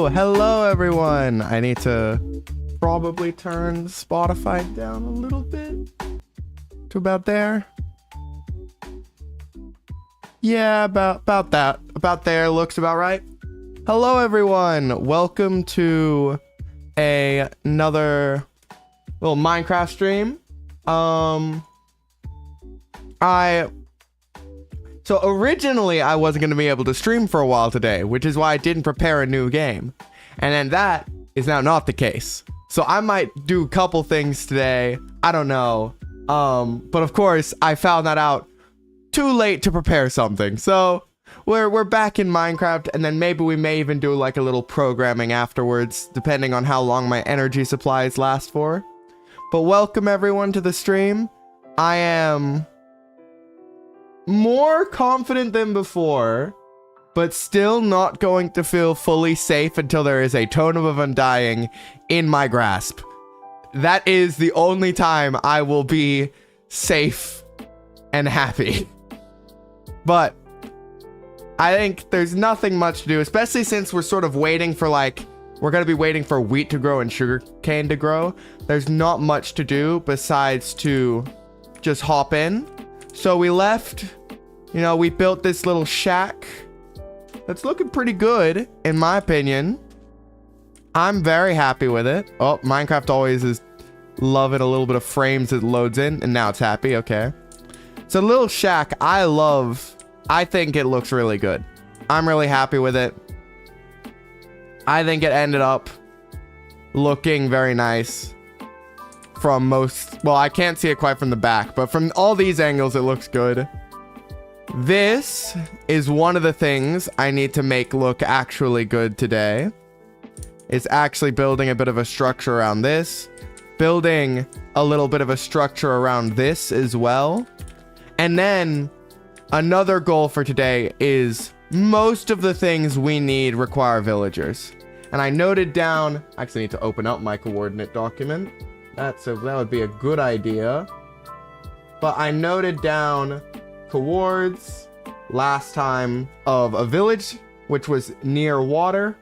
Hello everyone. I need to probably turn Spotify down a little bit to about there. Yeah, about that. About there looks about right. Hello everyone. Welcome to another little Minecraft stream. So originally I wasn't going to be able to stream for a while today, which is why I didn't prepare a new game. And then that is now not the case. So I might do a couple things today. I don't know. But of course I found that out too late to prepare something. So we're back in Minecraft, and then maybe we may even do like a little programming afterwards, depending on how long my energy supplies last for. But welcome everyone to the stream. I am more confident than before, but still not going to feel fully safe until there is a Totem of Undying in my grasp. That is the only time I will be safe and happy. But I think there's nothing much to do, especially since we're sort of waiting for we're going to be waiting for wheat to grow and sugarcane to grow. There's not much to do besides to just hop in. So we left, we built this little shack that's looking pretty good, in my opinion. I'm very happy with it. Oh, Minecraft always is loving a little bit of frames as it loads in, and now it's happy. Okay. It's a little shack I love. I think it looks really good. I'm really happy with it. I think it ended up looking very nice. From well, I can't see it quite from the back, but from all these angles it looks good. This is one of the things I need to make look actually good today. Is actually building a bit of a structure around this, building a little bit of a structure around this as well. And then another goal for today is most of the things we need require villagers. And I noted down, I actually need to open up my coordinate document. That would be a good idea. But I noted down towards last time of a village which was near water.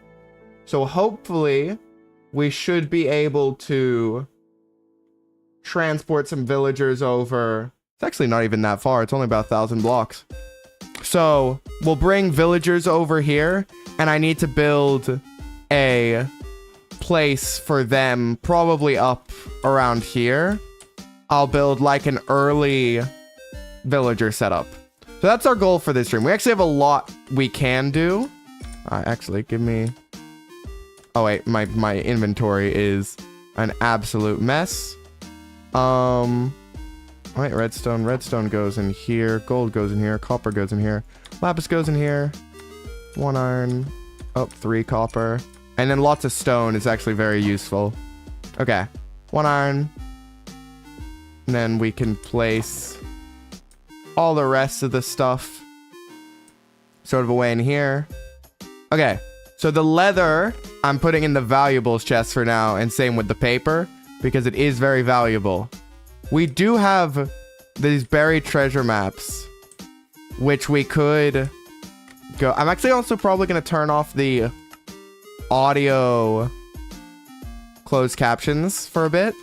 So hopefully we should be able to transport some villagers over. It's actually not even that far. It's only about 1,000 blocks. So we'll bring villagers over here, and I need to build a place for them probably up around here. I'll build like an early villager setup. So that's our goal for this stream. We actually have a lot we can do. Actually, give me... Oh wait, my inventory is an absolute mess. Wait, redstone goes in here, gold goes in here, copper goes in here, lapis goes in here, 1 iron, 3 copper. And then lots of stone is actually very useful. Okay, 1 iron. And then we can place all the rest of the stuff sort of away in here. Okay, so the leather I'm putting in the valuables chest for now, and same with the paper, because it is very valuable. We do have these buried treasure maps, which we could go... I'm actually also probably going to turn off the audio closed captions for a bit,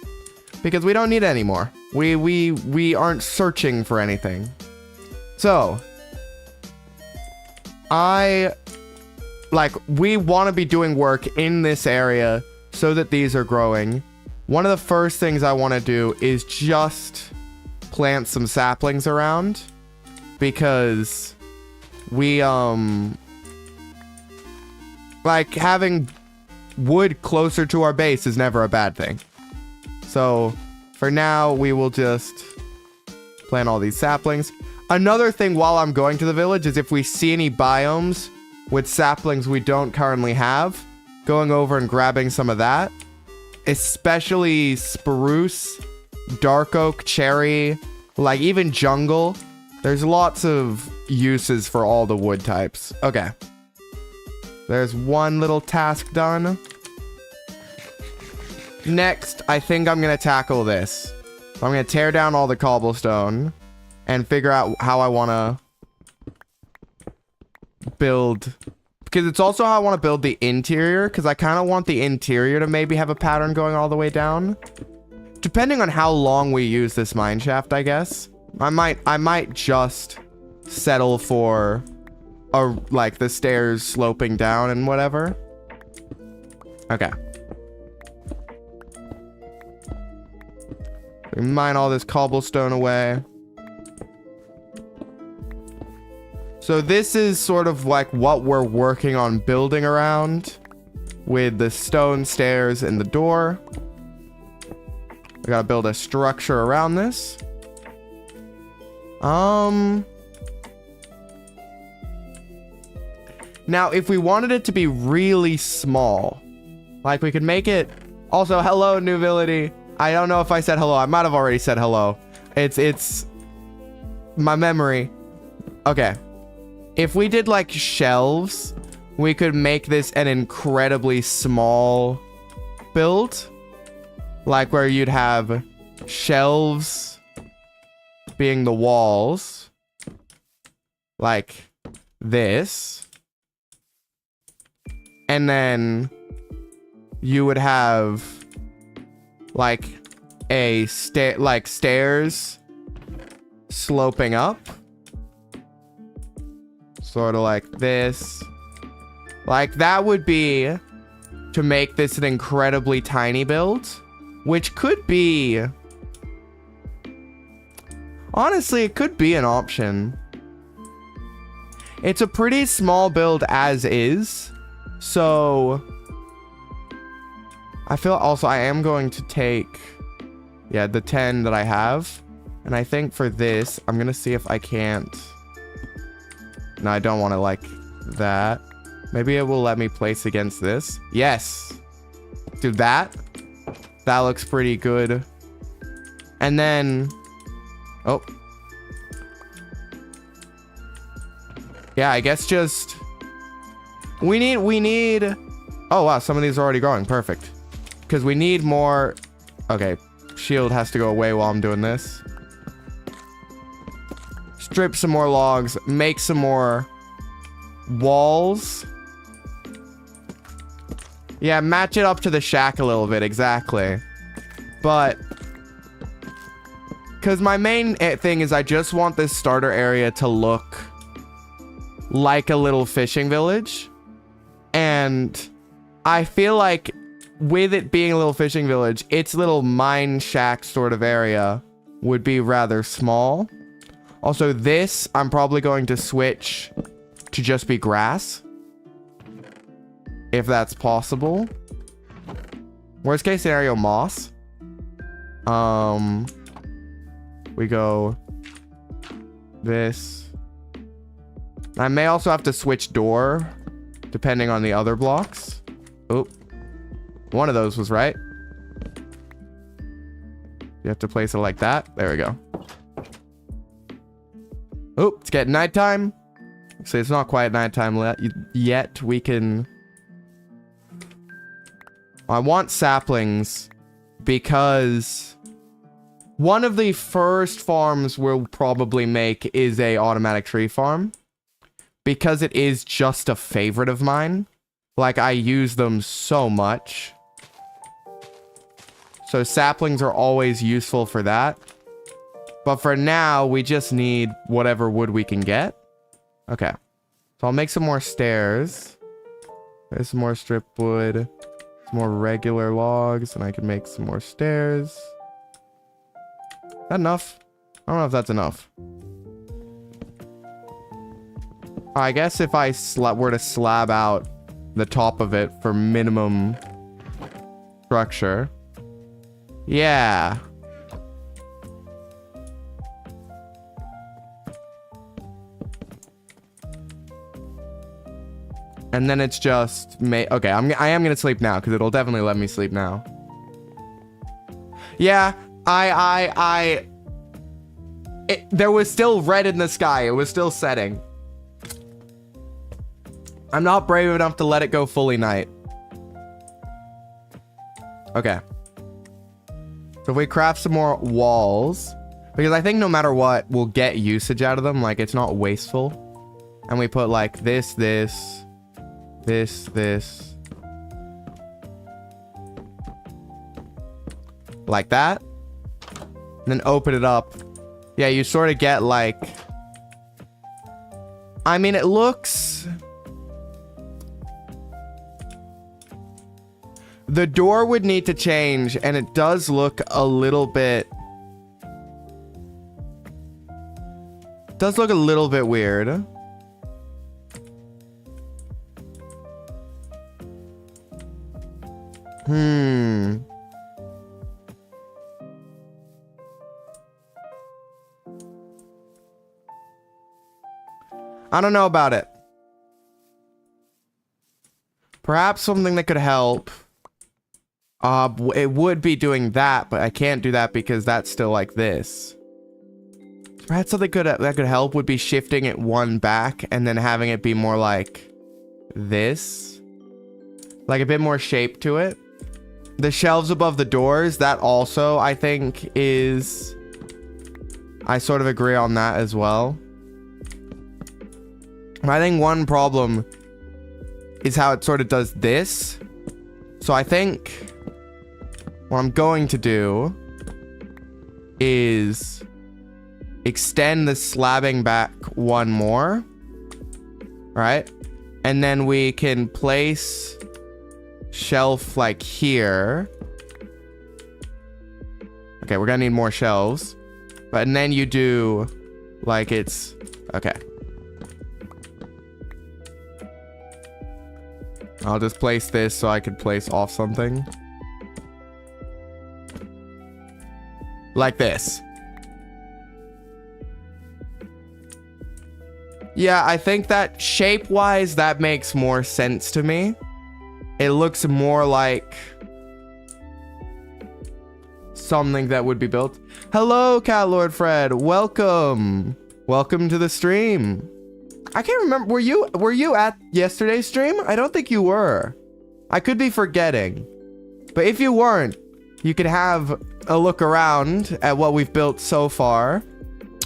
because we don't need it anymore. We aren't searching for anything. So we want to be doing work in this area so that these are growing. One of the first things I want to do is just plant some saplings around, because we having wood closer to our base is never a bad thing. So for now, we will just plant all these saplings. Another thing while I'm going to the village is if we see any biomes with saplings we don't currently have, going over and grabbing some of that, especially spruce, dark oak, cherry, like even jungle. There's lots of uses for all the wood types. Okay. There's one little task done. Next, I think I'm going to tackle this. So I'm going to tear down all the cobblestone and figure out how I want to build. Because it's also how I want to build the interior. Because I kind of want the interior to maybe have a pattern going all the way down. Depending on how long we use this mine shaft, I guess. I might just settle for like the stairs sloping down and whatever. Okay. We mine all this cobblestone away. So this is sort of like what we're working on building around with the stone stairs and the door. We gotta build a structure around this. Now, if we wanted it to be really small, like we could make it... Also, hello, Nuvility. I don't know if I said hello. I might have already said hello. It's my memory. Okay. If we did like shelves, we could make this an incredibly small build. Like where you'd have shelves being the walls. Like this. And then you would have like stairs sloping up. Sort of like this. Like that would be to make this an incredibly tiny build, which could be, honestly, it could be an option. It's a pretty small build as is. So I feel also I am going to take, yeah, the 10 that I have. And I think for this, I'm going to see if I can't. No, I don't want to like that. Maybe it will let me place against this. Yes. Dude, that looks pretty good. And then, oh. Yeah, I guess just, we need, oh wow, some of these are already growing. Perfect. Because we need more. Okay, shield has to go away while I'm doing this. Strip some more logs, make some more walls. Yeah, match it up to the shack a little bit, exactly. But because my main thing is I just want this starter area to look like a little fishing village. And I feel like with it being a little fishing village, its little mine shack sort of area would be rather small. Also, this, I'm probably going to switch to just be grass. If that's possible. Worst case scenario, moss. We go this. I may also have to switch door, depending on the other blocks. Oop. One of those was right. You have to place it like that. There we go. Oh, it's getting nighttime. So it's not quite nighttime yet. We can... I want saplings because one of the first farms we'll probably make is a automatic tree farm. Because it is just a favorite of mine. Like, I use them so much. So saplings are always useful for that. But for now, we just need whatever wood we can get. Okay. So I'll make some more stairs. There's some more strip wood. Some more regular logs. And I can make some more stairs. Is that enough? I don't know if that's enough. I guess if I were to slab out the top of it for minimum structure. Yeah. And then it's just okay, I am gonna sleep now because it'll definitely let me sleep now. Yeah, there was still red in the sky. It was still setting. I'm not brave enough to let it go fully night. Okay. So if we craft some more walls, because I think no matter what, we'll get usage out of them. Like, it's not wasteful. And we put like this. Like that. And then open it up. Yeah, you sort of get like... I mean, it looks... The door would need to change, and it does look a little bit... Does look a little bit weird. I don't know about it. Perhaps something that could help. It would be doing that, but I can't do that because that's still like this. Perhaps something that could help would be shifting it one back and then having it be more like this. Like a bit more shape to it. The shelves above the doors, that also, I think, is... I sort of agree on that as well. I think one problem is how it sort of does this. So I think what I'm going to do is extend the slabbing back one more. Right? And then we can place shelf like here. Okay, we're gonna need more shelves. But and then you do like it's okay. I'll just place this so I could place off something. Like this. Yeah, I think that shape-wise, that makes more sense to me. It looks more like something that would be built. Hello, Cat Lord Fred. Welcome. Welcome to the stream. I can't remember. Were you at yesterday's stream? I don't think you were. I could be forgetting. But if you weren't, you could have a look around at what we've built so far.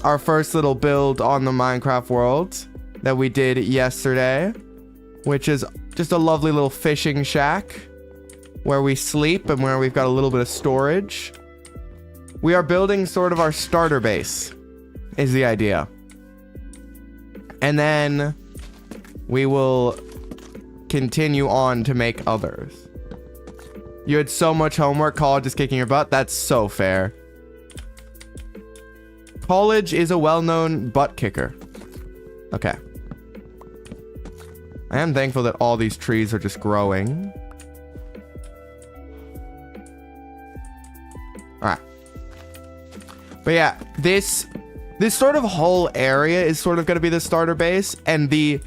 Our first little build on the Minecraft world that we did yesterday, which is just a lovely little fishing shack where we sleep and where we've got a little bit of storage. We are building sort of our starter base, is the idea. And then we will continue on to make others. You had so much homework, college is kicking your butt. That's so fair. College is a well-known butt kicker. Okay. I am thankful that all these trees are just growing. Alright. But yeah, this sort of whole area is sort of going to be the starter base, and the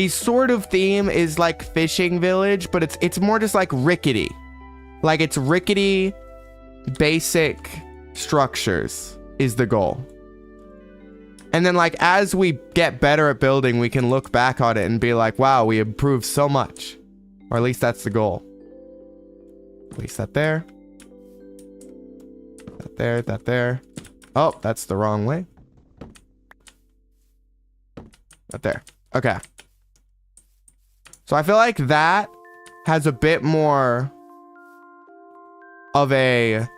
sort of theme is like fishing village, but it's more just like rickety. Like it's rickety basic structures is the goal. And then like as we get better at building, we can look back on it and be like, wow, we improved so much. Or at least that's the goal. Place that there. That there, that there. Oh, that's the wrong way. Right there. Okay. So I feel like that has a bit more of a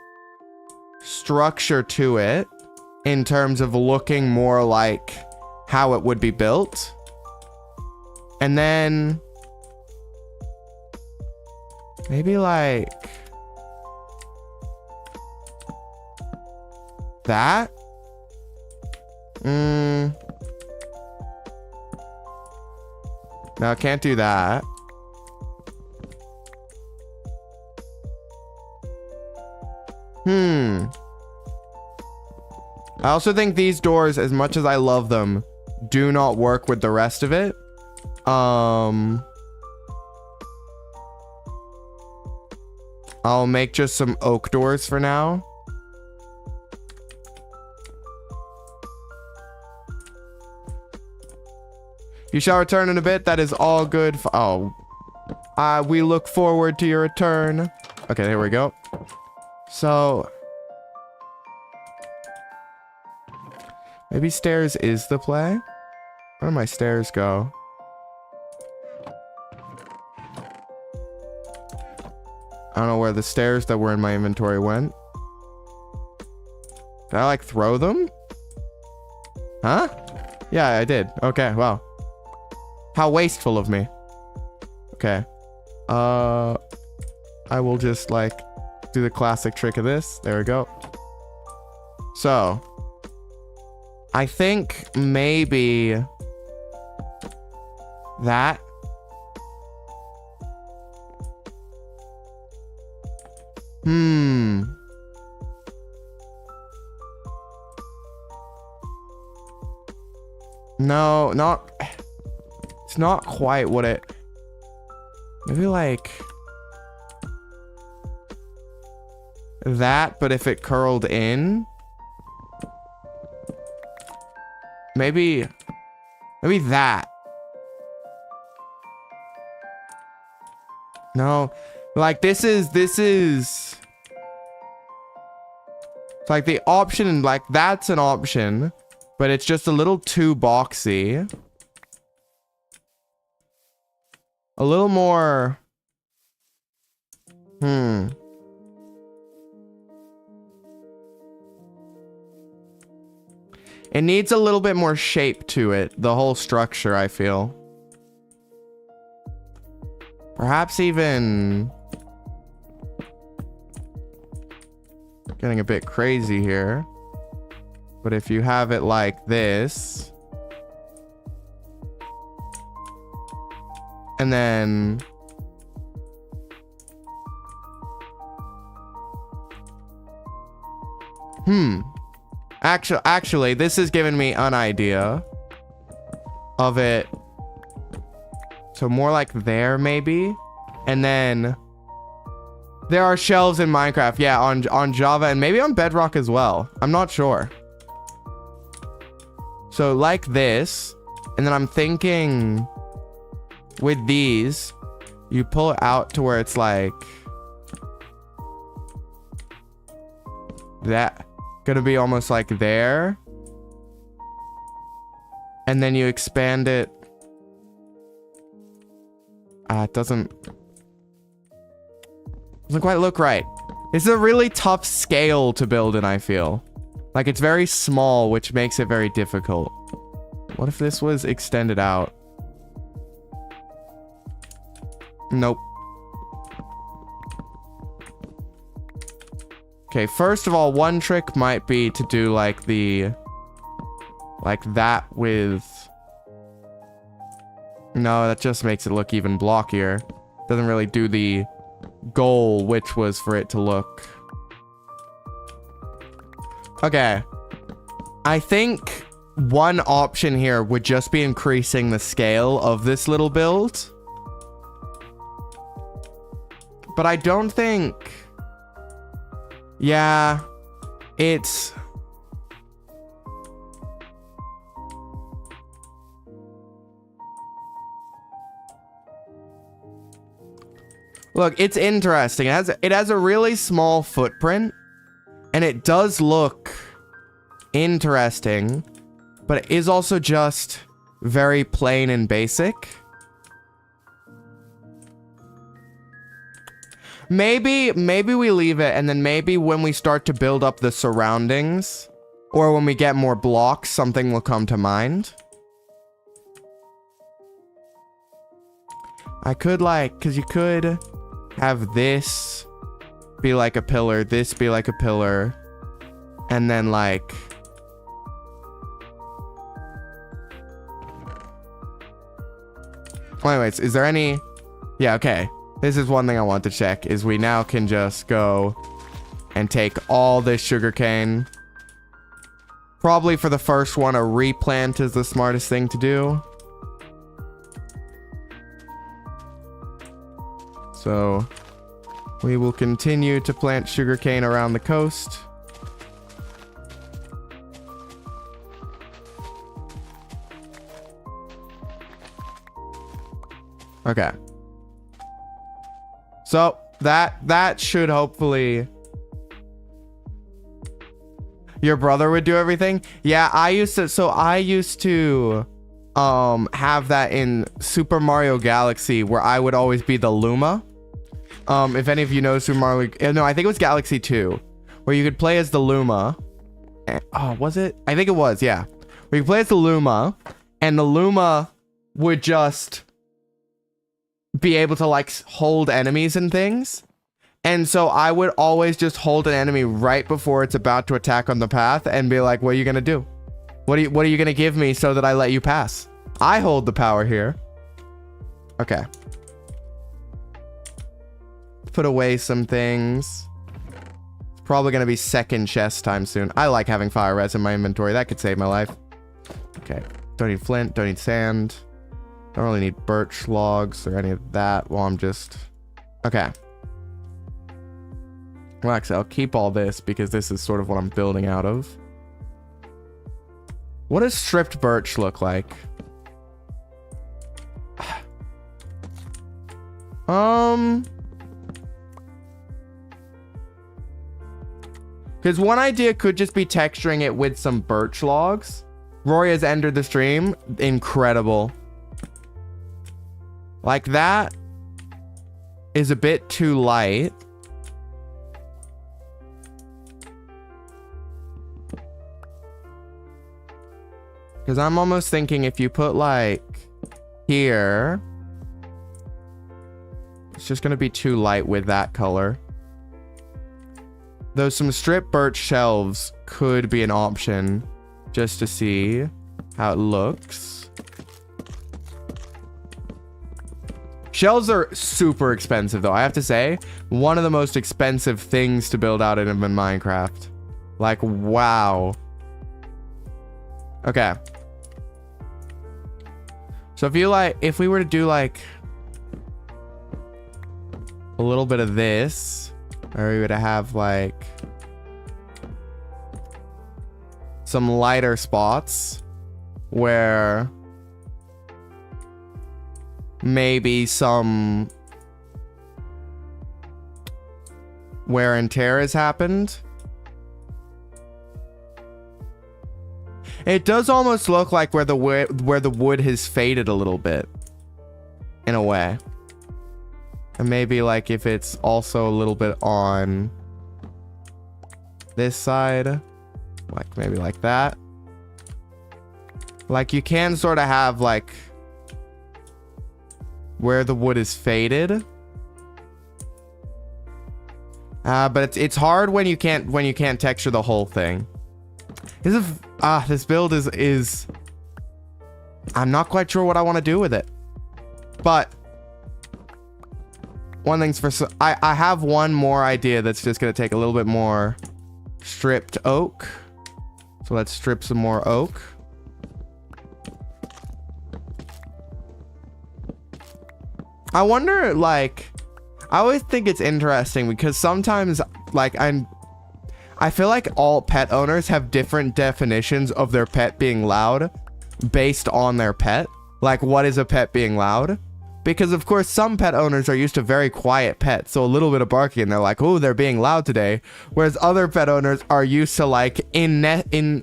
structure to it in terms of looking more like how it would be built. And then maybe like that. No, I can't do that. I also think these doors, as much as I love them, do not work with the rest of it. I'll make just some oak doors for now. You shall return in a bit. That is all good. We look forward to your return. Okay, there we go. So, maybe stairs is the play. Where do my stairs go? I don't know where the stairs that were in my inventory went. Did I like throw them? Huh? Yeah, I did. Okay, wow. How wasteful of me. Okay. I will just like do the classic trick of this. There we go. So, I think maybe that. No, not. It's not quite what it. Maybe like that, but if it curled in. Maybe that. No, like this is it's like the option, like that's an option, but it's just a little too boxy. A little more. It needs a little bit more shape to it, the whole structure, I feel. Perhaps even getting a bit crazy here. But if you have it like this, and then actually this has given me an idea of it. So more like there maybe. And then there are shelves in Minecraft, yeah, on Java and maybe on Bedrock as well. I'm not sure. So like this, and then I'm thinking with these, you pull it out to where it's like that, gonna be almost like there, and then you expand it. It doesn't quite look right. It's a really tough scale to build in, I feel. Like it's very small, which makes it very difficult. What if this was extended out? Nope. Okay, first of all, one trick might be to do like that with. No, that just makes it look even blockier. Doesn't really do the goal, which was for it to look. Okay. I think one option here would just be increasing the scale of this little build. But I don't think. Yeah, it's. Look, it's interesting. It has a really small footprint, and it does look interesting, but it is also just very plain and basic. Maybe we leave it, and then maybe when we start to build up the surroundings, or when we get more blocks, something will come to mind. I could like, because you could have this be like a pillar, this be like a pillar, and then like. Well, anyways, is there any. Yeah, okay. This is one thing I want to check, is we now can just go and take all this sugarcane. Probably for the first one, a replant is the smartest thing to do. So we will continue to plant sugarcane around the coast. Okay. So that should hopefully... Your brother would do everything? Yeah, I used to have that in Super Mario Galaxy, where I would always be the Luma. If any of you know Super Mario... No, I think it was Galaxy 2, where you could play as the Luma. Oh, was it? I think it was, yeah. Where you could play as the Luma, and the Luma would just be able to, like, hold enemies and things. And so I would always just hold an enemy right before it's about to attack on the path and be like, what are you going to do? What are you going to give me so that I let you pass? I hold the power here. Okay. Put away some things. It's probably going to be second chest time soon. I like having fire res in my inventory. That could save my life. Okay. Don't need flint. Don't need sand. Don't really need birch logs or any of that while I'm just... Okay. Well, actually, I'll keep all this because this is sort of what I'm building out of. What does stripped birch look like? Because one idea could just be texturing it with some birch logs. Rory has entered the stream. Incredible. Like that is a bit too light. Because I'm almost thinking if you put like here, it's just going to be too light with that color. Though some strip birch shelves could be an option just to see how it looks. Shelves are super expensive though. I have to say, one of the most expensive things to build out in Minecraft. Like, wow. Okay. So if we were to do like a little bit of this, or we would have like some lighter spots where maybe some wear and tear has happened. It does almost look like where the wood has faded a little bit, in a way. And maybe like if it's also a little bit on this side, like maybe like that. Like you can sort of have like where the wood is faded. But it's hard when you can't texture the whole thing. This build is I'm not quite sure what I want to do with it. But one thing's for I have one more idea that's just going to take a little bit more stripped oak. So let's strip some more oak. I wonder, like, I always think it's interesting because sometimes, like, I feel like all pet owners have different definitions of their pet being loud based on their pet. Like, what is a pet being loud? Because, of course, some pet owners are used to very quiet pets, so a little bit of barking, and they're like, oh, they're being loud today. Whereas other pet owners are used to, like, unending,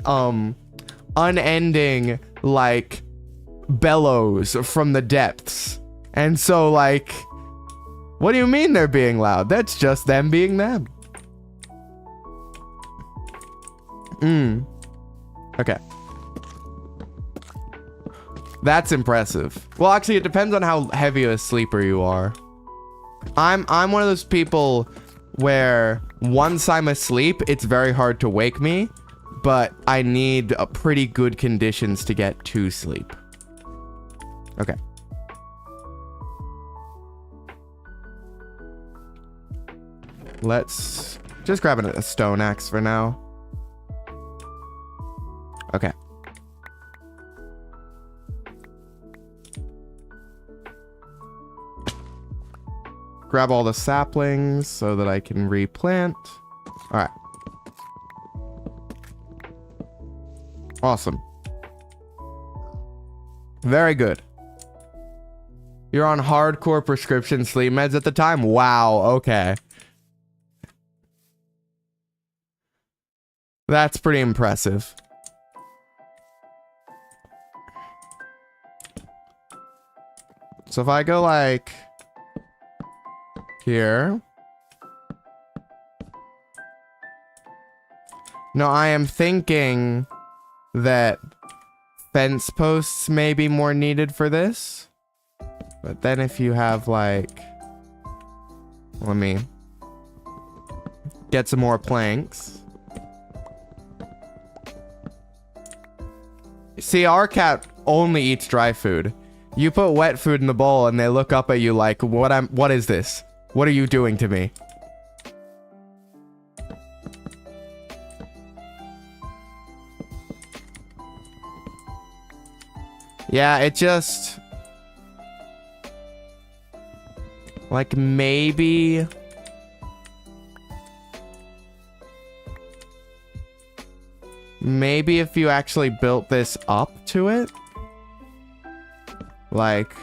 like, bellows from the depths. And so, like, what do you mean they're being loud? That's just them being them. Okay. That's impressive. Well, actually, it depends on how heavy a sleeper you are. I'm one of those people where once I'm asleep, it's very hard to wake me, but I need a pretty good conditions to get to sleep. Okay. Let's Just grabbing a stone axe for now. Okay. Grab all the saplings so that I can replant. All right. Awesome. Very good. You're on hardcore prescription sleep meds at the time? Wow, okay. That's pretty impressive. So if I go like here. No, I am thinking that fence posts may be more needed for this. But then if you have like, let me get some more planks. See, our cat only eats dry food. You put wet food in the bowl and they look up at you like, what is this? What are you doing to me? Yeah, it just... like, maybe... maybe if you actually built this up to it? Like...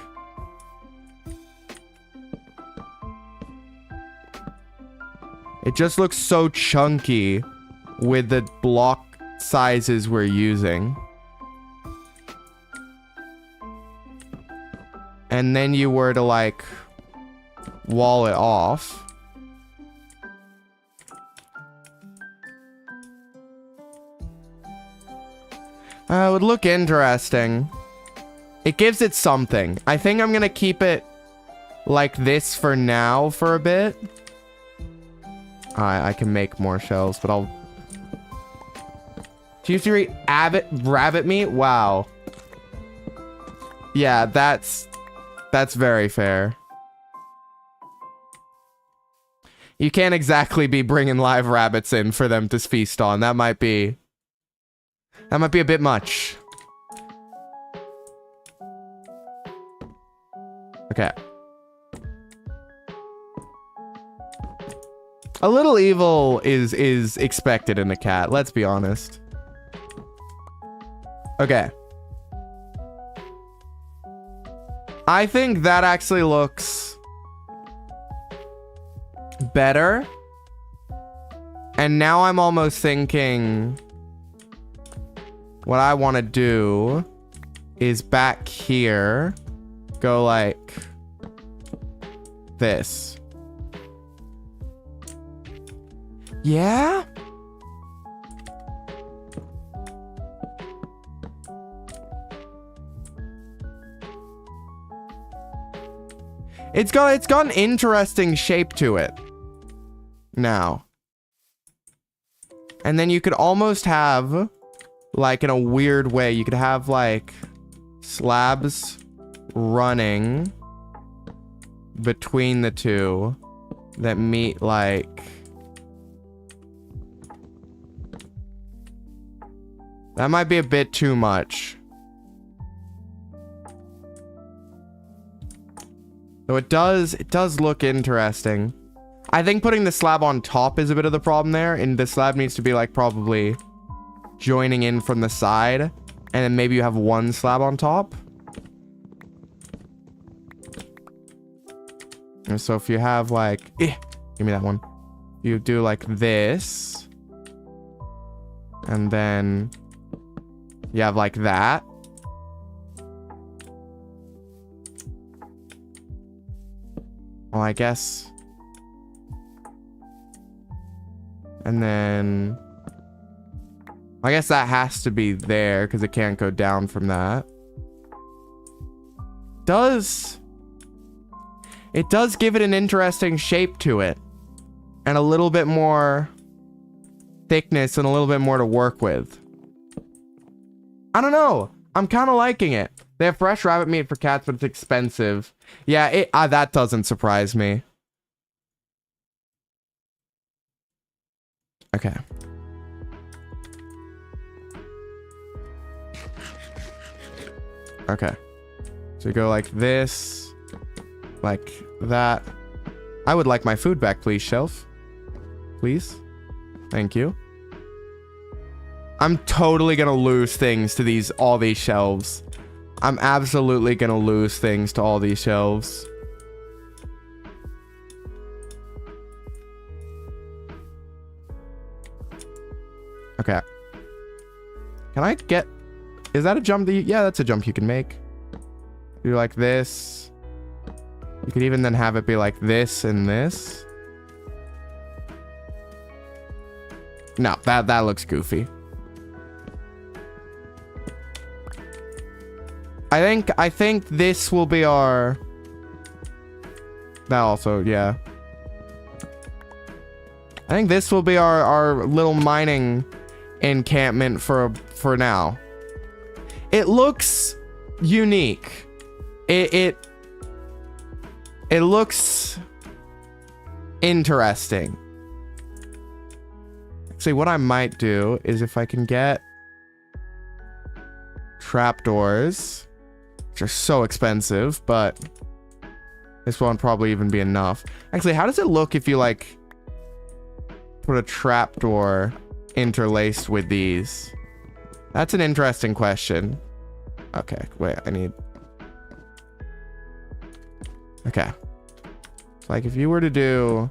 it just looks so chunky with the block sizes we're using. And then you were to like wall it off. It would look interesting. It gives it something. I think I'm gonna keep it like this for now for a bit. I can make more shells, but I'll... do you used to eat rabbit meat? Wow. Yeah, that's very fair. You can't exactly be bringing live rabbits in for them to feast on. That might be a bit much. Okay. A little evil is expected in a cat, let's be honest. Okay. I think that actually looks better. And now I'm almost thinking what I want to do is back here go like this. Yeah? It's got an interesting shape to it. Now. And then you could almost have, like in a weird way, you could have like slabs running between the two that meet like... that might be a bit too much. So it does look interesting. I think putting the slab on top is a bit of the problem there, and the slab needs to be like probably joining in from the side, and then maybe you have one slab on top. And so if you have like, give me that one. You do like this, and then you have like that. Well, I guess. And then I guess that has to be there because it can't go down from that. It does give it an interesting shape to it. And a little bit more thickness and a little bit more to work with. I don't know. I'm kind of liking it. They have fresh rabbit meat for cats, but it's expensive. Yeah, that doesn't surprise me. Okay. Okay. So you go like this, like that. I would like my food back, please, shelf. Please. Thank you. I'm totally gonna lose things to all these shelves. I'm absolutely gonna lose things to all these shelves. Okay. Can I get... Is that a jump that you... Yeah, that's a jump you can make. Do like this. You could even then have it be like this and this. No, that looks goofy. I think this will be our... That also, yeah. I think this will be our little mining encampment for now. It looks unique. It looks interesting. See, what I might do is if I can get trapdoors, which are so expensive, but this won't probably even be enough. Actually, how does it look if you like put a trapdoor interlaced with these? That's an interesting question. Okay, wait, I need... Okay. Like if you were to do...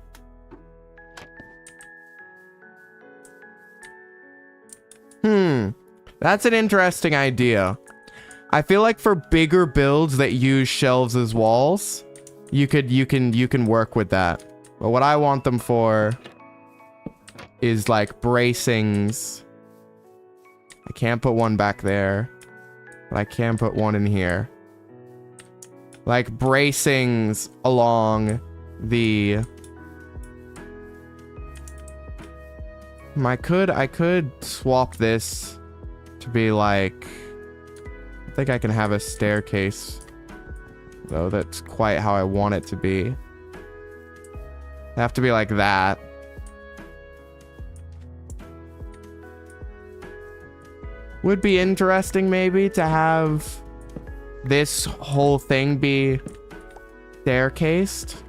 That's an interesting idea. I feel like for bigger builds that use shelves as walls, you can work with that. But what I want them for is like bracings. I can't put one back there, but I can put one in here. Like bracings along the... I could swap this to be like... I think I can have a staircase, though that's quite how I want it to be. It'd have to be like that. Would be interesting maybe to have this whole thing be staircased,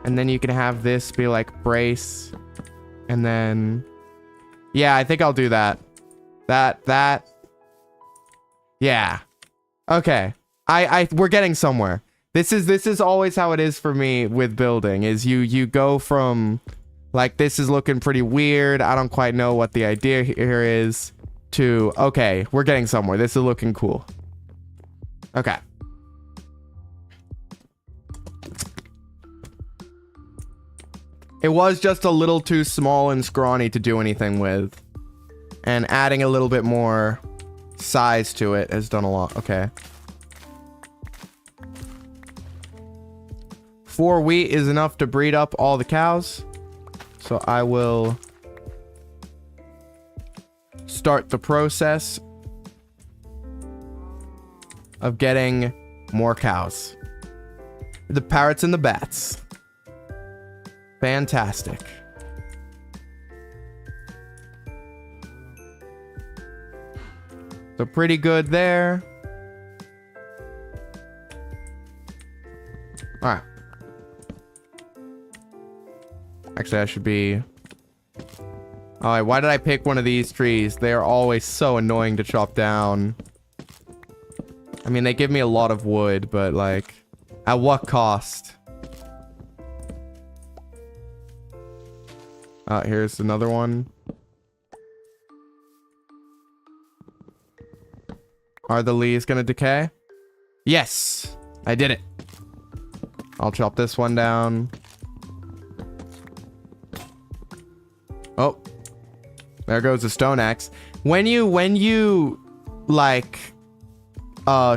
and then you can have this be like brace, and then yeah, I think I'll do that. Yeah. Okay. We're getting somewhere. This is always how it is for me with building, is you go from like, this is looking pretty weird, I don't quite know what the idea here is, to, okay, we're getting somewhere. This is looking cool. Okay. It was just a little too small and scrawny to do anything with. And adding a little bit more size to it has done a lot. Okay. 4 wheat is enough to breed up all the cows. So I will start the process of getting more cows. The parrots and the bats. Fantastic. So pretty good there. All right. Actually, I should be... All right, why did I pick one of these trees? They're always so annoying to chop down. I mean, they give me a lot of wood, but like, at what cost? Here's another one. Are the leaves gonna decay? Yes, I did it. I'll chop this one down. Oh, there goes the stone axe. When you like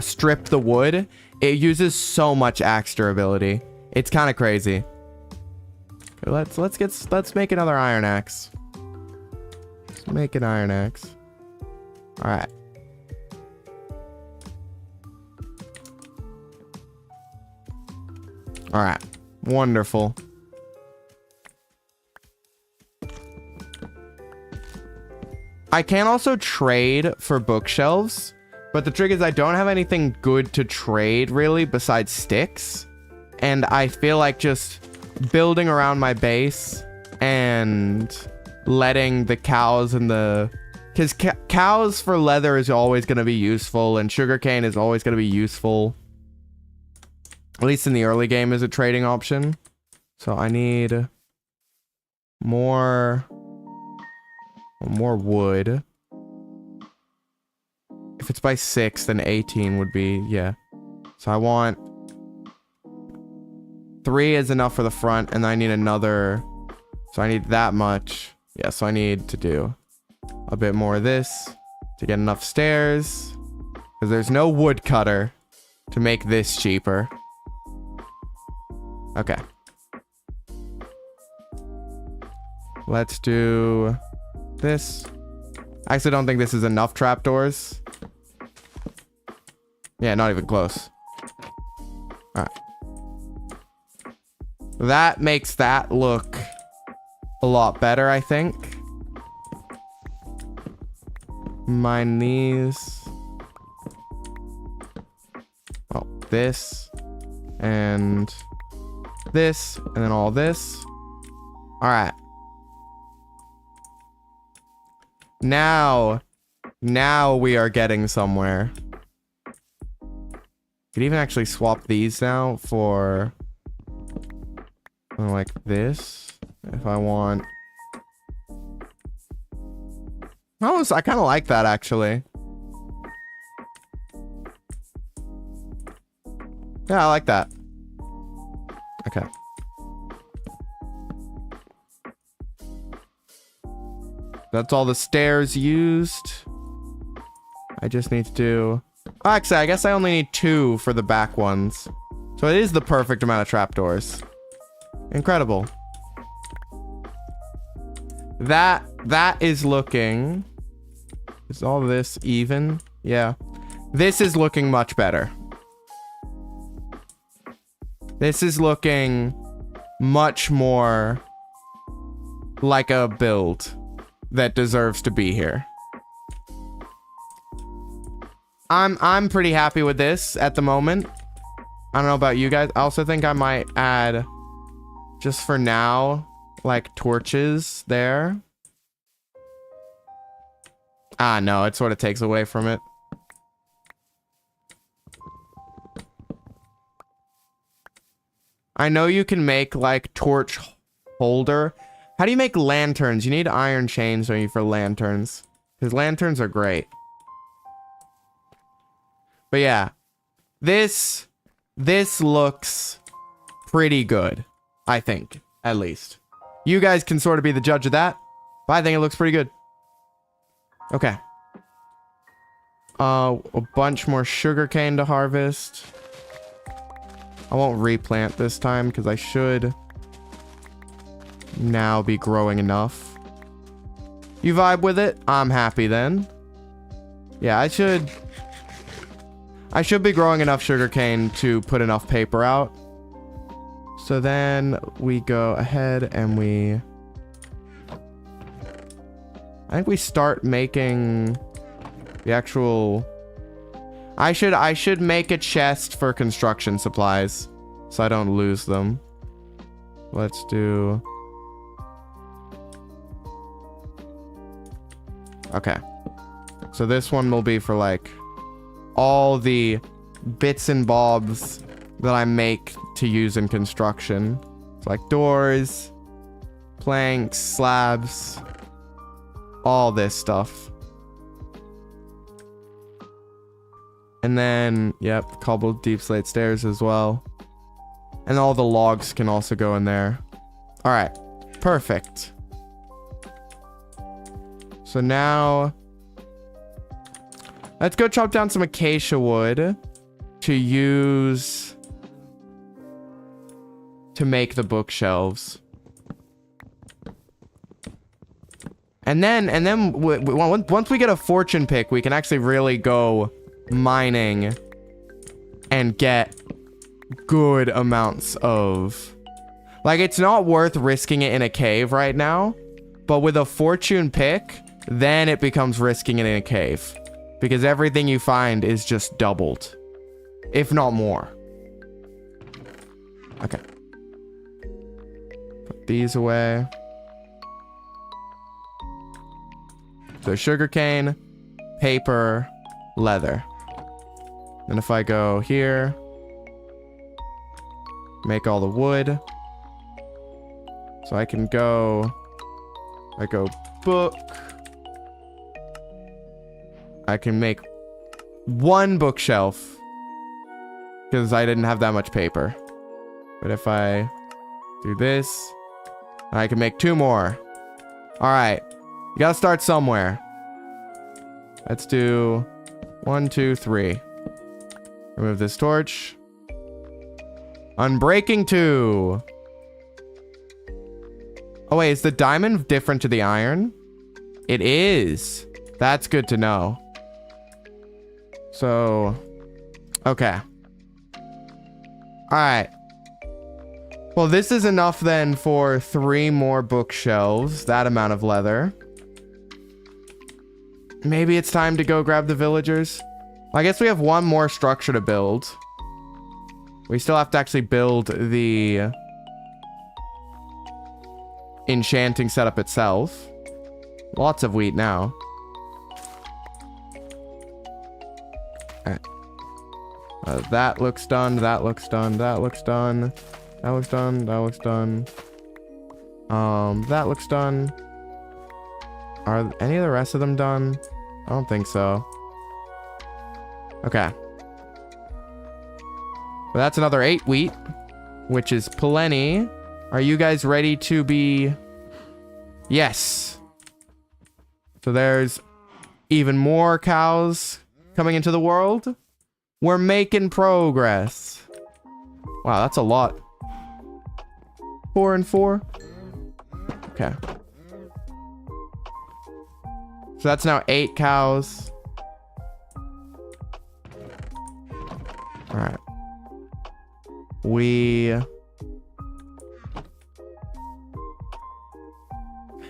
strip the wood, it uses so much axe durability. It's kind of crazy. Let's make another iron axe. Let's make an iron axe. All right. All right. Wonderful. I can also trade for bookshelves, but the trick is I don't have anything good to trade really besides sticks. And I feel like just building around my base and letting the cows and the... Because cows for leather is always going to be useful, and sugarcane is always going to be useful. At least in the early game as a trading option. So I need more wood. If it's by 6, then 18 would be, yeah. So I want 3 is enough for the front, and I need another. So I need that much. Yeah, so I need to do a bit more of this to get enough stairs, because there's no woodcutter to make this cheaper. Okay. Let's do this. I actually don't think this is enough trapdoors. Yeah, not even close. Alright. That makes that look a lot better, I think. Mine these. Oh, this. And this. And then all this. Alright. Now we are getting somewhere. Could even actually swap these now for like this if I want. I kind of like that actually. Yeah, I like that. Okay. That's all the stairs used. I just need to do... Oh, actually, I guess I only need 2 for the back ones. So it is the perfect amount of trapdoors. Incredible. That is looking... Is all this even? Yeah. This is looking much better. This is looking much more like a build that deserves to be here. I'm pretty happy with this at the moment. I don't know about you guys. I also think I might add, just for now, like torches there. Ah, no, it sort of takes away from it. I know you can make like torch holder. How do you make lanterns? You need iron chains, don't you, for lanterns? Because lanterns are great. But yeah, this looks pretty good, I think, at least. You guys can sort of be the judge of that, but I think it looks pretty good. Okay. A bunch more sugarcane to harvest. I won't replant this time because I should now be growing enough. You vibe with it? I'm happy then. Yeah, I should be growing enough sugarcane to put enough paper out. So then we go ahead and I think we start making the actual... I should make a chest for construction supplies so I don't lose them. Let's do... Okay. So this one will be for like all the bits and bobs that I make to use in construction. It's like doors, planks, slabs, all this stuff. And then, yep, cobbled deep slate stairs as well. And all the logs can also go in there. All right, perfect. So now, let's go chop down some acacia wood to use to make the bookshelves. And then once we get a fortune pick, we can actually really go mining and get good amounts of... Like, it's not worth risking it in a cave right now, but with a fortune pick, then it becomes risking it in a cave. Because everything you find is just doubled. If not more. Okay. Put these away. So sugarcane, paper, leather. And if I go here, make all the wood. So I can go, book. I can make one bookshelf because I didn't have that much paper. But if I do this, I can make 2 more. All right. You gotta start somewhere. Let's do 1, 2, 3. Remove this torch. Unbreaking 2. Oh wait, is the diamond different to the iron? It is. That's good to know. So, okay. Alright. Well, this is enough then for 3 more bookshelves. That amount of leather. Maybe it's time to go grab the villagers. I guess we have 1 more structure to build. We still have to actually build the enchanting setup itself. Lots of wheat now. That looks done. That looks done. That looks done. That looks done. That looks done. That looks done. Are any of the rest of them done? I don't think so. Okay. But that's another 8 wheat, which is plenty. Are you guys ready to be... Yes. So there's even more cows coming into the world. We're making progress. Wow, that's a lot. 4 and 4. Okay. So that's now 8 cows. All right.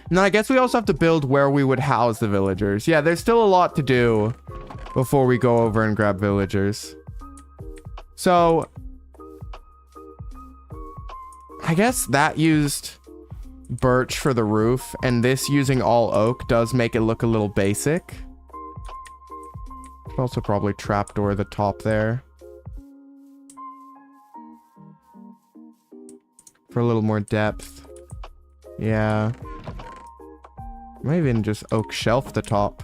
Now, I guess we also have to build where we would house the villagers. Yeah, there's still a lot to do before we go over and grab villagers. So, I guess that used birch for the roof, and this using all oak does make it look a little basic. Could also probably trapdoor the top there. For a little more depth. Yeah. Might even just oak shelf the top.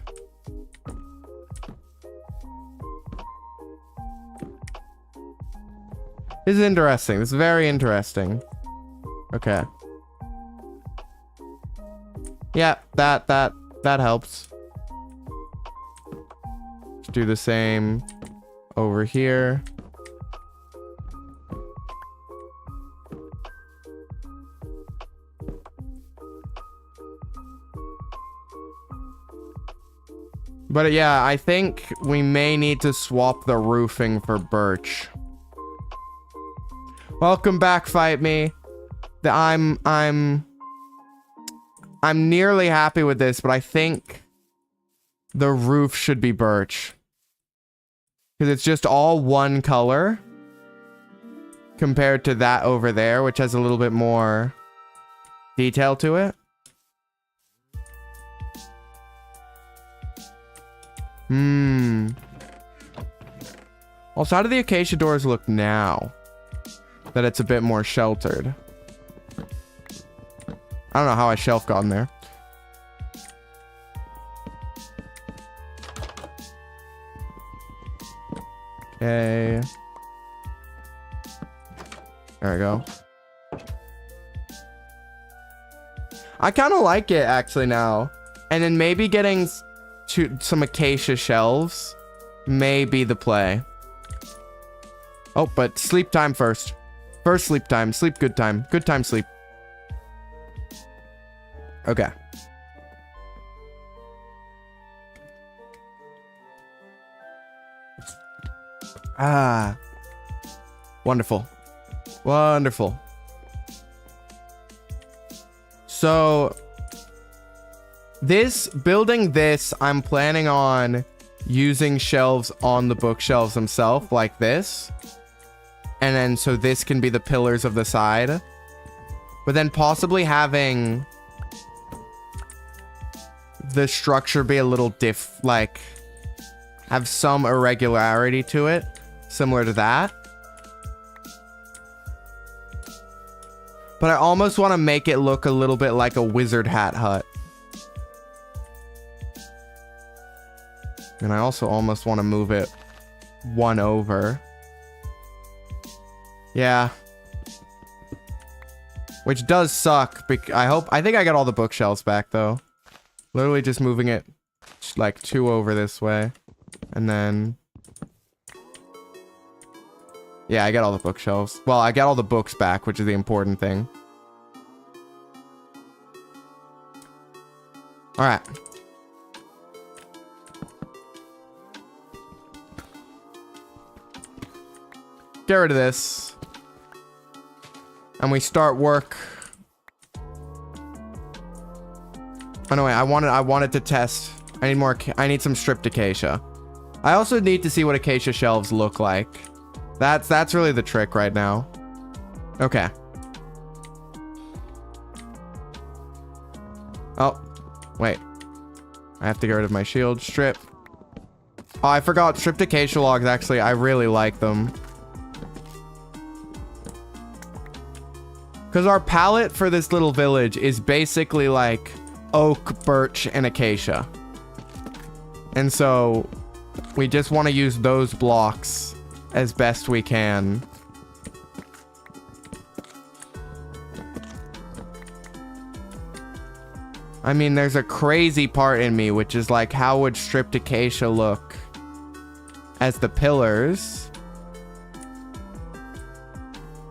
This is interesting. This is very interesting. Okay. Yeah, that helps. Let's do the same over here. But yeah, I think we may need to swap the roofing for birch. Welcome back, Fight Me. I'm nearly happy with this, but I think the roof should be birch. Because it's just all one color compared to that over there, which has a little bit more detail to it. Also, how do the acacia doors look now that it's a bit more sheltered? I don't know how I shelf got in there. Okay. There we go. I kind of like it actually now. And then maybe getting to some acacia shelves may be the play. Oh, but sleep time first. First sleep time. Sleep good time. Good time sleep. Okay. Ah. Wonderful. Wonderful. So, Building this, I'm planning on using shelves on the bookshelves themselves like this. And then so this can be the pillars of the side. But then possibly having the structure be a little like have some irregularity to it, similar to that. But I almost want to make it look a little bit like a wizard hat hut. And I also almost want to move it one over. Yeah. Which does suck. I think I got all the bookshelves back though. Literally just moving it like 2 over this way. And then... yeah, I got all the bookshelves. Well, I got all the books back, which is the important thing. Alright. Get rid of this. And we start work. Oh no, wait, I wanted to test. I need some stripped acacia. I also need to see what acacia shelves look like. That's really the trick right now. Okay. Oh, wait. I have to get rid of my shield strip. Oh, I forgot stripped acacia logs, actually. I really like them. Because our palette for this little village is basically like oak, birch, and acacia. And so we just want to use those blocks as best we can. I mean, there's a crazy part in me, which is like, how would stripped acacia look as the pillars?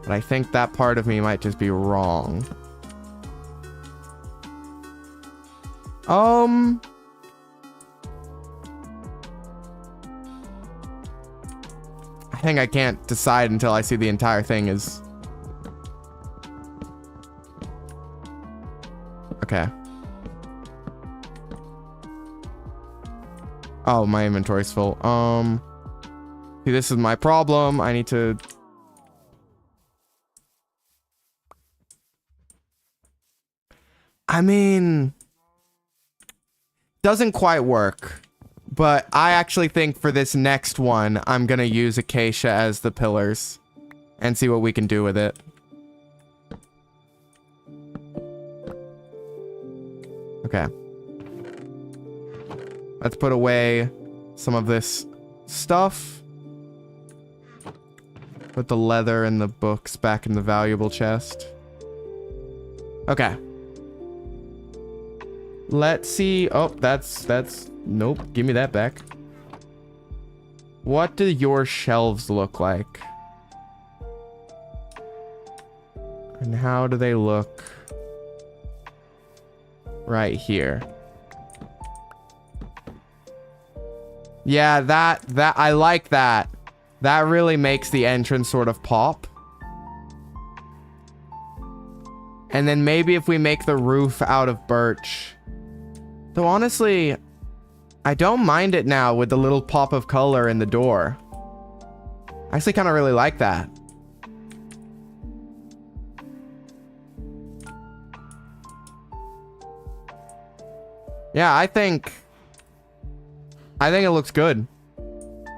But I think that part of me might just be wrong. I think I can't decide until I see the entire thing is... okay. Oh, my inventory's full. See, this is my problem. I need to... I mean... doesn't quite work. But I actually think for this next one, I'm gonna use acacia as the pillars. And see what we can do with it. Okay. Let's put away some of this stuff. Put the leather and the books back in the valuable chest. Okay. Let's see. Oh, that's nope. Give me that back. What do your shelves look like? And how do they look right here? Yeah, that I like that. That really makes the entrance sort of pop. And then maybe if we make the roof out of birch. Though honestly, I don't mind it now with the little pop of color in the door. I actually kind of really like that. Yeah, I think it looks good.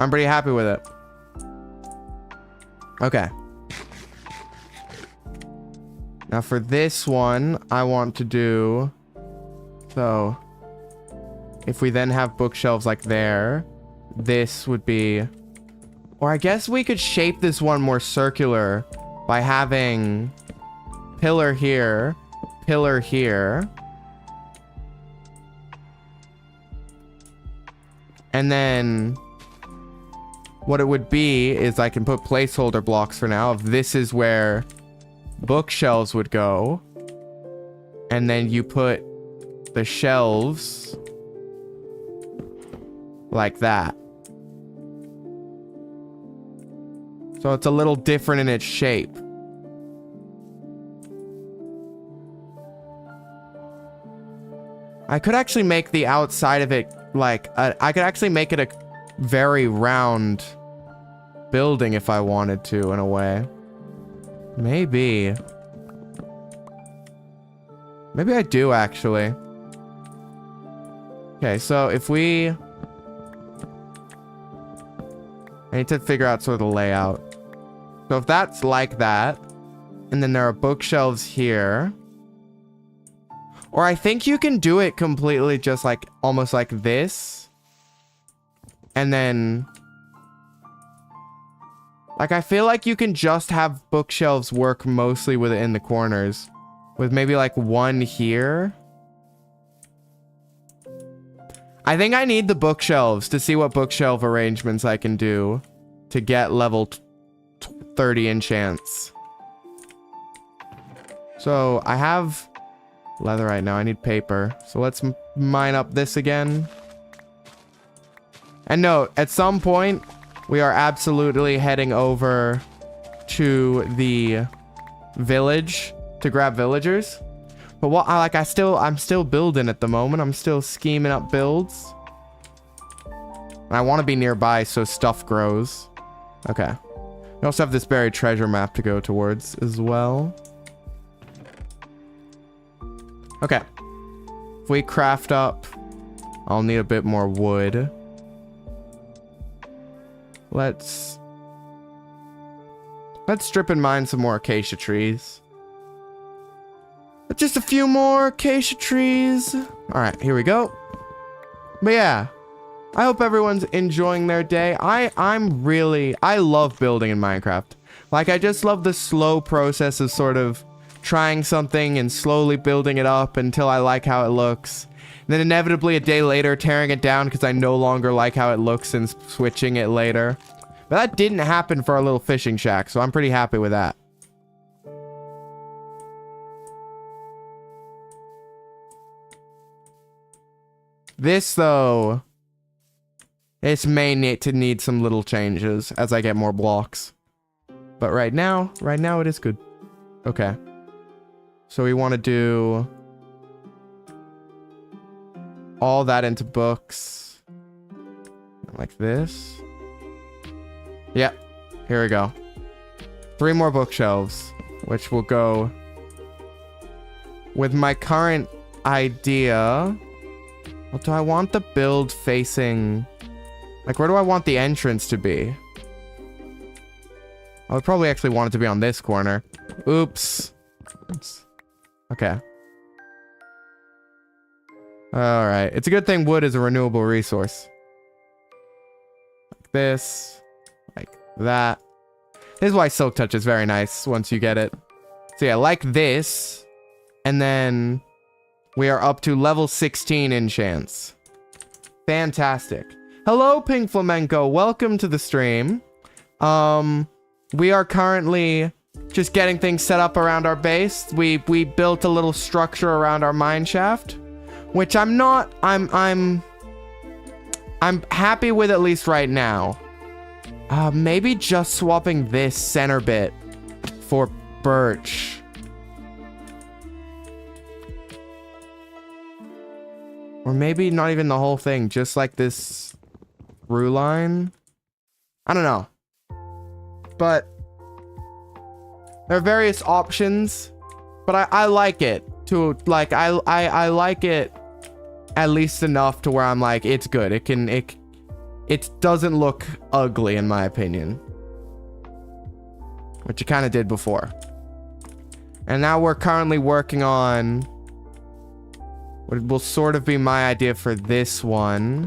I'm pretty happy with it. Okay. Now for this one, I want to do... so... if we then have bookshelves like there, this would be... or I guess we could shape this one more circular by having pillar here, pillar here. And then what it would be is I can put placeholder blocks for now. If this is where bookshelves would go. And then you put the shelves like that. So it's a little different in its shape. I could actually make the outside of it like I could actually make it a very round building if I wanted to, in a way. Maybe I do actually. Okay, so if we... I need to figure out sort of the layout. So if that's like that, and then there are bookshelves here. Or I think you can do it completely just like, almost like this. And then... Like, I feel like you can just have bookshelves work mostly within the corners. With maybe like one here. I think I need the bookshelves to see what bookshelf arrangements I can do to get level 30 enchants. So I have leather right now. I need paper. So let's mine up this again. And note, at some point, we are absolutely heading over to the village to grab villagers. But what I'm still building at the moment. I'm still scheming up builds. And I want to be nearby so stuff grows. Okay. We also have this buried treasure map to go towards as well. Okay. If we craft up, I'll need a bit more wood. Let's strip and mine some more acacia trees. Just a few more acacia trees. All right, here we go. But yeah, I hope everyone's enjoying their day. I love building in Minecraft. Like, I just love the slow process of sort of trying something and slowly building it up until I like how it looks. And then inevitably a day later tearing it down because I no longer like how it looks and switching it later. But that didn't happen for our little fishing shack, so I'm pretty happy with that. This, though, this may need some little changes as I get more blocks. But right now it is good. Okay. So we want to do all that into books. Like this. Yep. Here we go. 3 more bookshelves, which will go with my current idea. Well, do I want the build facing... Like, where do I want the entrance to be? I would probably actually want it to be on this corner. Oops. Okay. Alright. It's a good thing wood is a renewable resource. Like this. Like that. This is why Silk Touch is very nice once you get it. So yeah, like this. And then... we are up to level 16 enchants. Fantastic. Hello, Pink Flamenco. Welcome to the stream. We are currently just getting things set up around our base. We built a little structure around our mine shaft, which I'm happy with at least right now. Maybe just swapping this center bit for birch. Or maybe not even the whole thing, just like this through line. I don't know. But there are various options, but I like it to like I like it at least enough to where I'm like, it's good. It doesn't look ugly in my opinion. Which it kind of did before. And now we're currently working on what will sort of be my idea for this one.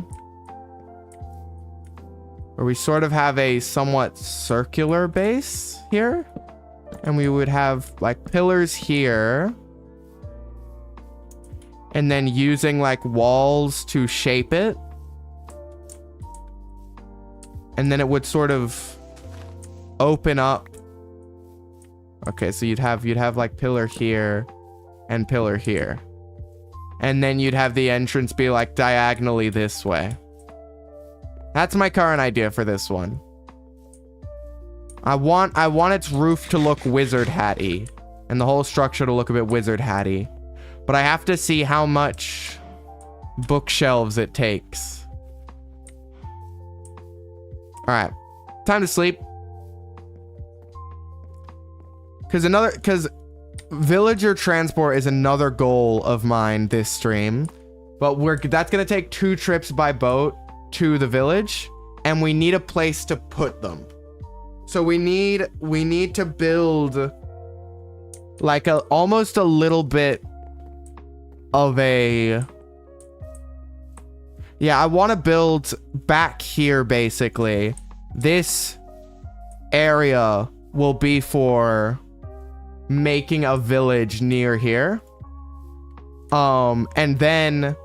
Where we sort of have a somewhat circular base here. And we would have like pillars here. And then using like walls to shape it. And then it would sort of open up. Okay, so you'd have like pillar here and pillar here. And then you'd have the entrance be like diagonally this way. That's my current idea for this one. I want its roof to look wizard hatty and the whole structure to look a bit wizard hatty. But I have to see how much bookshelves it takes. Alright. Time to sleep. Because villager transport is another goal of mine this stream. But that's going to take 2 trips by boat to the village. And we need a place to put them. So we need to build like almost a little bit of a... Yeah, I want to build back here, basically. This area will be for making a village near here. And then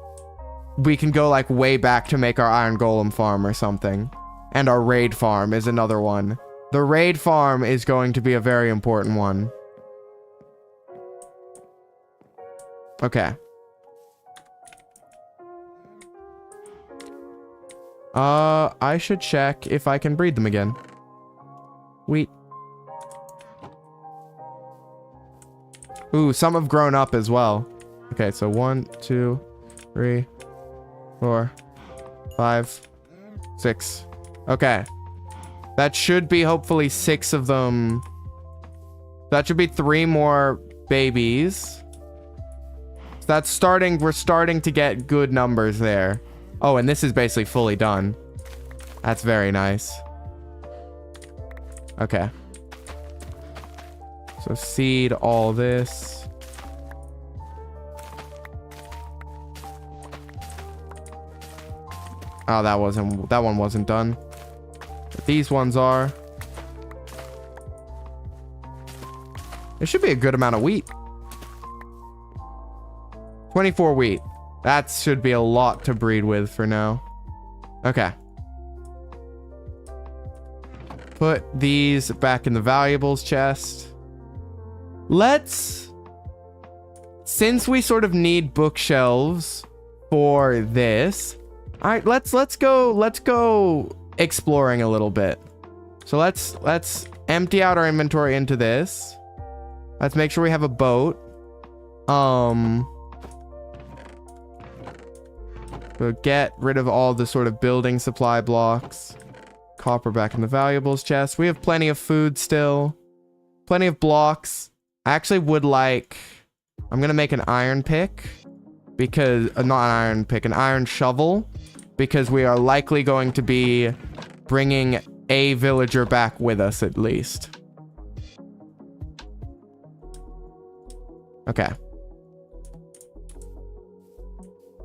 we can go like way back to make our iron golem farm or something. And our raid farm is another one. The raid farm is going to be a very important one. Okay. I should check if I can breed them again. Wheat. Ooh, some have grown up as well. Okay, so 1, 2, 3, 4, 5, 6. Okay. That should be hopefully 6 of them. That should be 3 more babies. So that's starting, we're starting to get good numbers there. Oh, and this is basically fully done. That's very nice. Okay. So seed all this. Oh, that one wasn't done. But these ones are. There should be a good amount of wheat. 24 wheat. That should be a lot to breed with for now. Okay. Put these back in the valuables chest. Since we sort of need bookshelves for this. All right, let's go exploring a little bit. So let's empty out our inventory into this. Let's make sure we have a boat. We'll get rid of all the sort of building supply blocks. Copper back in the valuables chest. We have plenty of food still. Plenty of blocks. I actually would like... I'm going to make an iron pick. Because... not an iron pick. An iron shovel. Because we are likely going to be bringing a villager back with us at least. Okay.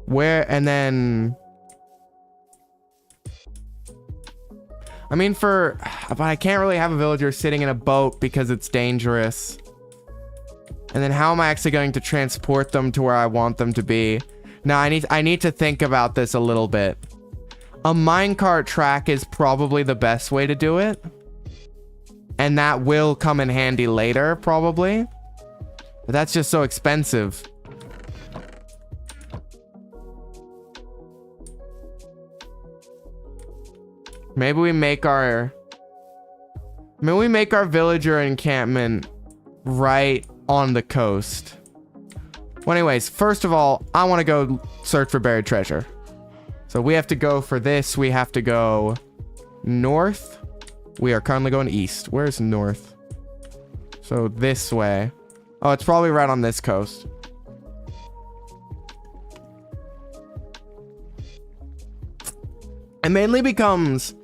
Where, and then... I mean, but I can't really have a villager sitting in a boat because it's dangerous. And then how am I actually going to transport them to where I want them to be? Now, I need to think about this a little bit. A minecart track is probably the best way to do it. And that will come in handy later, probably. But that's just so expensive. Maybe we make our villager encampment right on the coast. Well, anyways, first of all, I want to go search for buried treasure. So we have to go for this. We have to go north. We are currently going east. Where's north? So this way. Oh, it's probably right on this coast. It mainly becomes...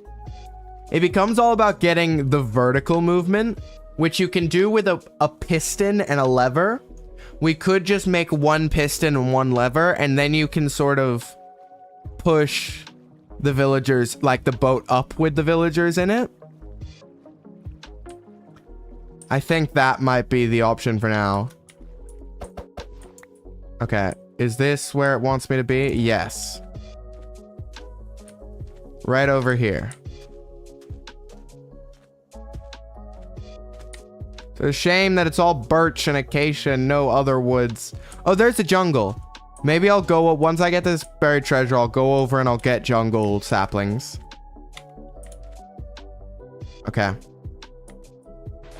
It becomes all about getting the vertical movement, which you can do with a piston and a lever. We could just make one piston and one lever, and then you can sort of push the villagers, like the boat up with the villagers in it. I think that might be the option for now. Okay, is this where it wants me to be? Yes. Right over here. It's a shame that it's all birch and acacia and no other woods. Oh, there's a jungle. Maybe I'll go, once I get this buried treasure, I'll go over and I'll get jungle saplings. Okay.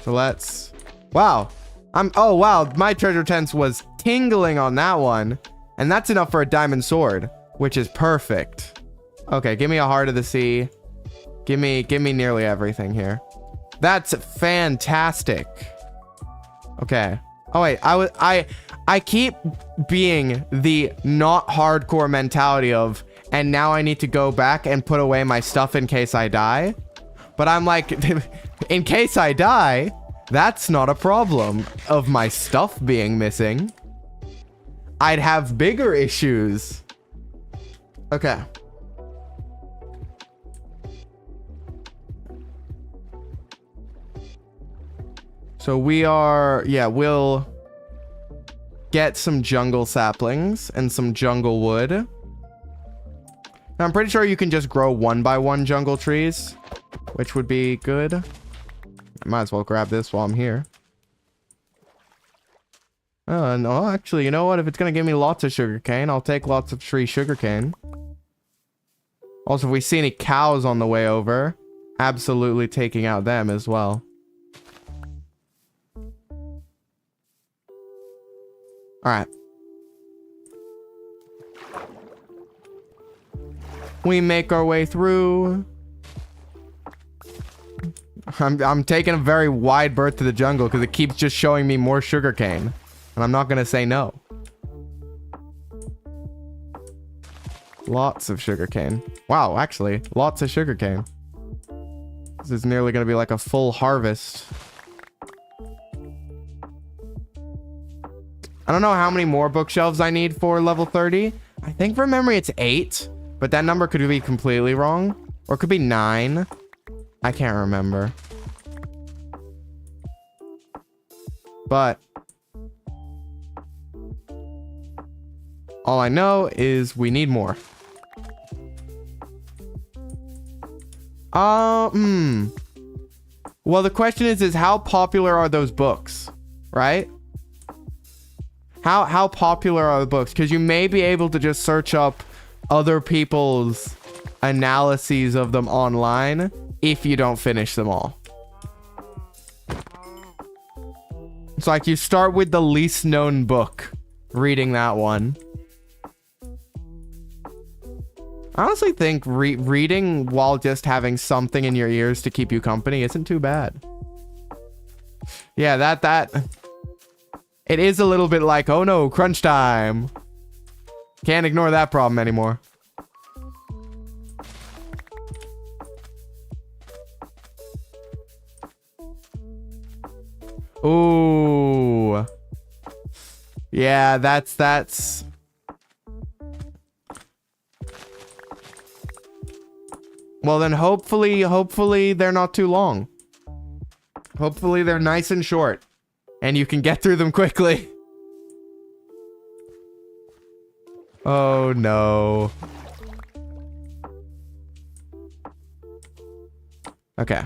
So let's... Wow. Oh, wow. My treasure tent was tingling on that one. And that's enough for a diamond sword. which is perfect. Okay, give me a heart of the sea. Give me nearly everything here. That's fantastic. Okay. Oh wait, I keep being the not hardcore mentality of, and now I need to go back and put away my stuff in case I die. But I'm like, in case I die, that's not a problem of my stuff being missing. I'd have bigger issues. Okay. So we are, yeah, we'll get some jungle saplings and some jungle wood. Now, I'm pretty sure you can just grow 1 by 1 jungle trees, which would be good. I might as well grab this while I'm here. Oh, no, actually, you know what? If it's going to give me lots of sugarcane, I'll take lots of tree sugarcane. Also, if we see any cows on the way over, absolutely taking out them as well. Alright. We make our way through. I'm taking a very wide berth to the jungle because it keeps just showing me more sugarcane. And I'm not going to say no. Lots of sugarcane. Wow, actually, lots of sugarcane. This is nearly going to be like a full harvest. I don't know how many more bookshelves I need for level 30. I think from memory it's 8, but that number could be completely wrong. Or it could be 9. I can't remember. But all I know is we need more. Well, the question is how popular are those books, right? How popular are the books? Because you may be able to just search up other people's analyses of them online if you don't finish them all. It's like you start with the least known book, reading that one. I honestly think reading while just having something in your ears to keep you company isn't too bad. Yeah, that it is a little bit like, oh no, crunch time. Can't ignore that problem anymore. Ooh. Yeah, that's well then hopefully they're not too long. Hopefully they're nice and short and you can get through them quickly. Oh no. Okay.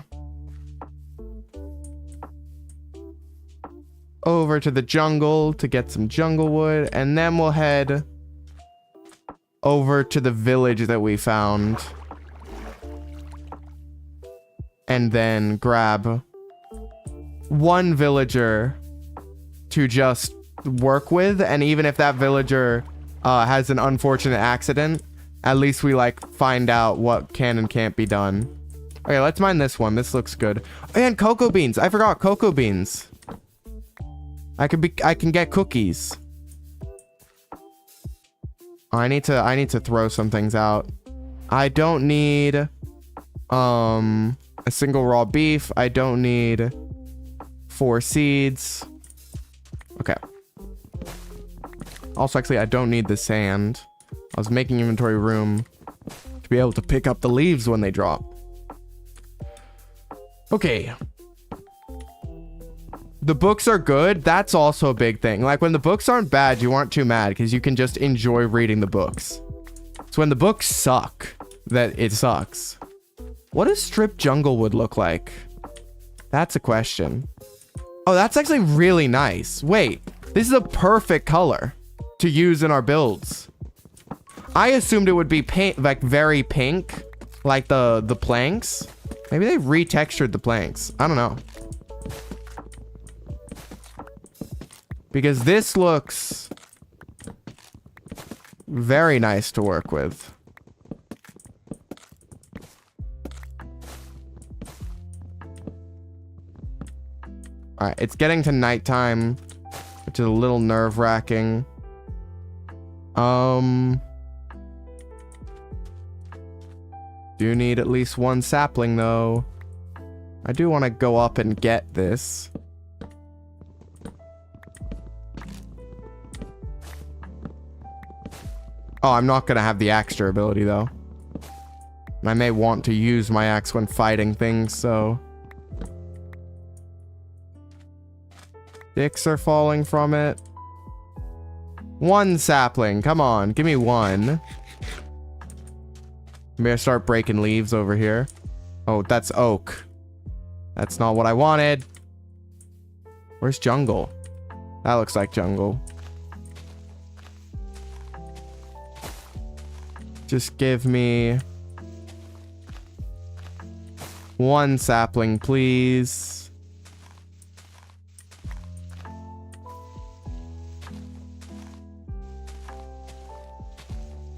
Over to the jungle to get some jungle wood, and then we'll head over to the village that we found. And then grab one villager to just work with, and even if that villager has an unfortunate accident, at least we like find out what can and can't be done. Okay, let's mine this one. This looks good. Oh, and cocoa beans. I forgot cocoa beans. I can get cookies. Oh, I need to throw some things out. I don't need a single raw beef. I don't need 4 seeds. Okay. Also, actually, I don't need the sand. I was making inventory room to be able to pick up the leaves when they drop. Okay. The books are good. That's also a big thing. Like, when the books aren't bad, you aren't too mad because you can just enjoy reading the books. It's when the books suck that it sucks. What does stripped jungle wood look like? That's a question. Oh, that's actually really nice. Wait, this is a perfect color to use in our builds. I assumed it would be pink, like very pink, like the planks. Maybe they retextured the planks. I don't know. Because this looks very nice to work with. Alright, it's getting to nighttime, which is a little nerve-wracking. Do need at least one sapling, though. I do want to go up and get this. Oh, I'm not going to have the axe durability, though. I may want to use my axe when fighting things, so... Sticks are falling from it. One sapling. Come on, give me one. I'm gonna start breaking leaves over here. Oh, that's oak. That's not what I wanted. Where's jungle? That looks like jungle. Just give me one sapling, please.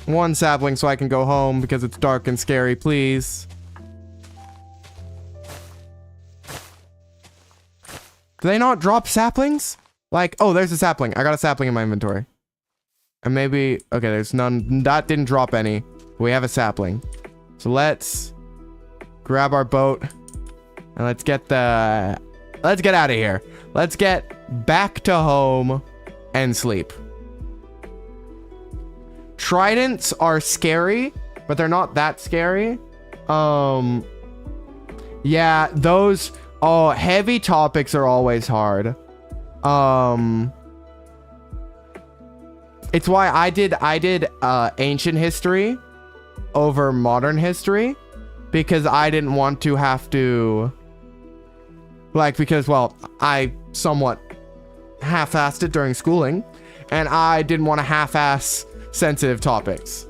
One sapling so I can go home because it's dark and scary, please. Do they not drop saplings? Like, oh, there's a sapling. I got a sapling in my inventory. And maybe, okay, there's none. That didn't drop any. We have a sapling. So let's grab our boat and let's get out of here. Let's get back to home and sleep. Tridents are scary, but they're not that scary. Yeah, those, oh, heavy topics are always hard. It's why I did ancient history over modern history, because I didn't want to have to, like, because, well, I somewhat half-assed it during schooling, and I didn't want to half-ass sensitive topics.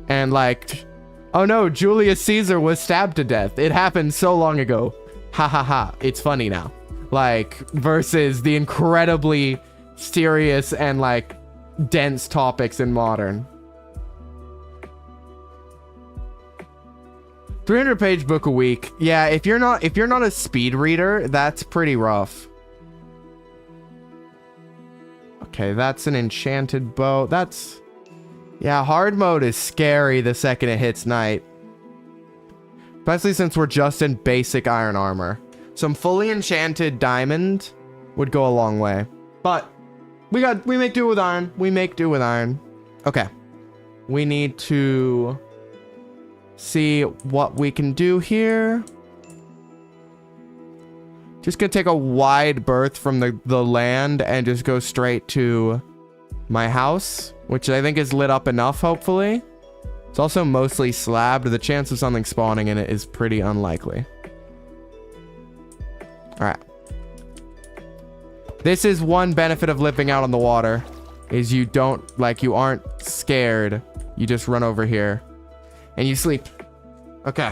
And like, oh no, Julius Caesar was stabbed to death. It happened so long ago. Ha ha ha. It's funny now. Like, versus the incredibly serious and like dense topics in modern. 300-page book a week. Yeah, if you're not a speed reader, that's pretty rough. Okay, that's an enchanted bow. That's, yeah, hard mode is scary the second it hits night. Especially since we're just in basic iron armor. Some fully enchanted diamond would go a long way. But we make do with iron. We make do with iron. Okay. We need to see what we can do here. Just gonna take a wide berth from the land and just go straight to my house, which I think is lit up enough, hopefully. It's also mostly slabbed. The chance of something spawning in it is pretty unlikely. Alright. This is one benefit of living out on the water, is you aren't scared. You just run over here and you sleep. Okay.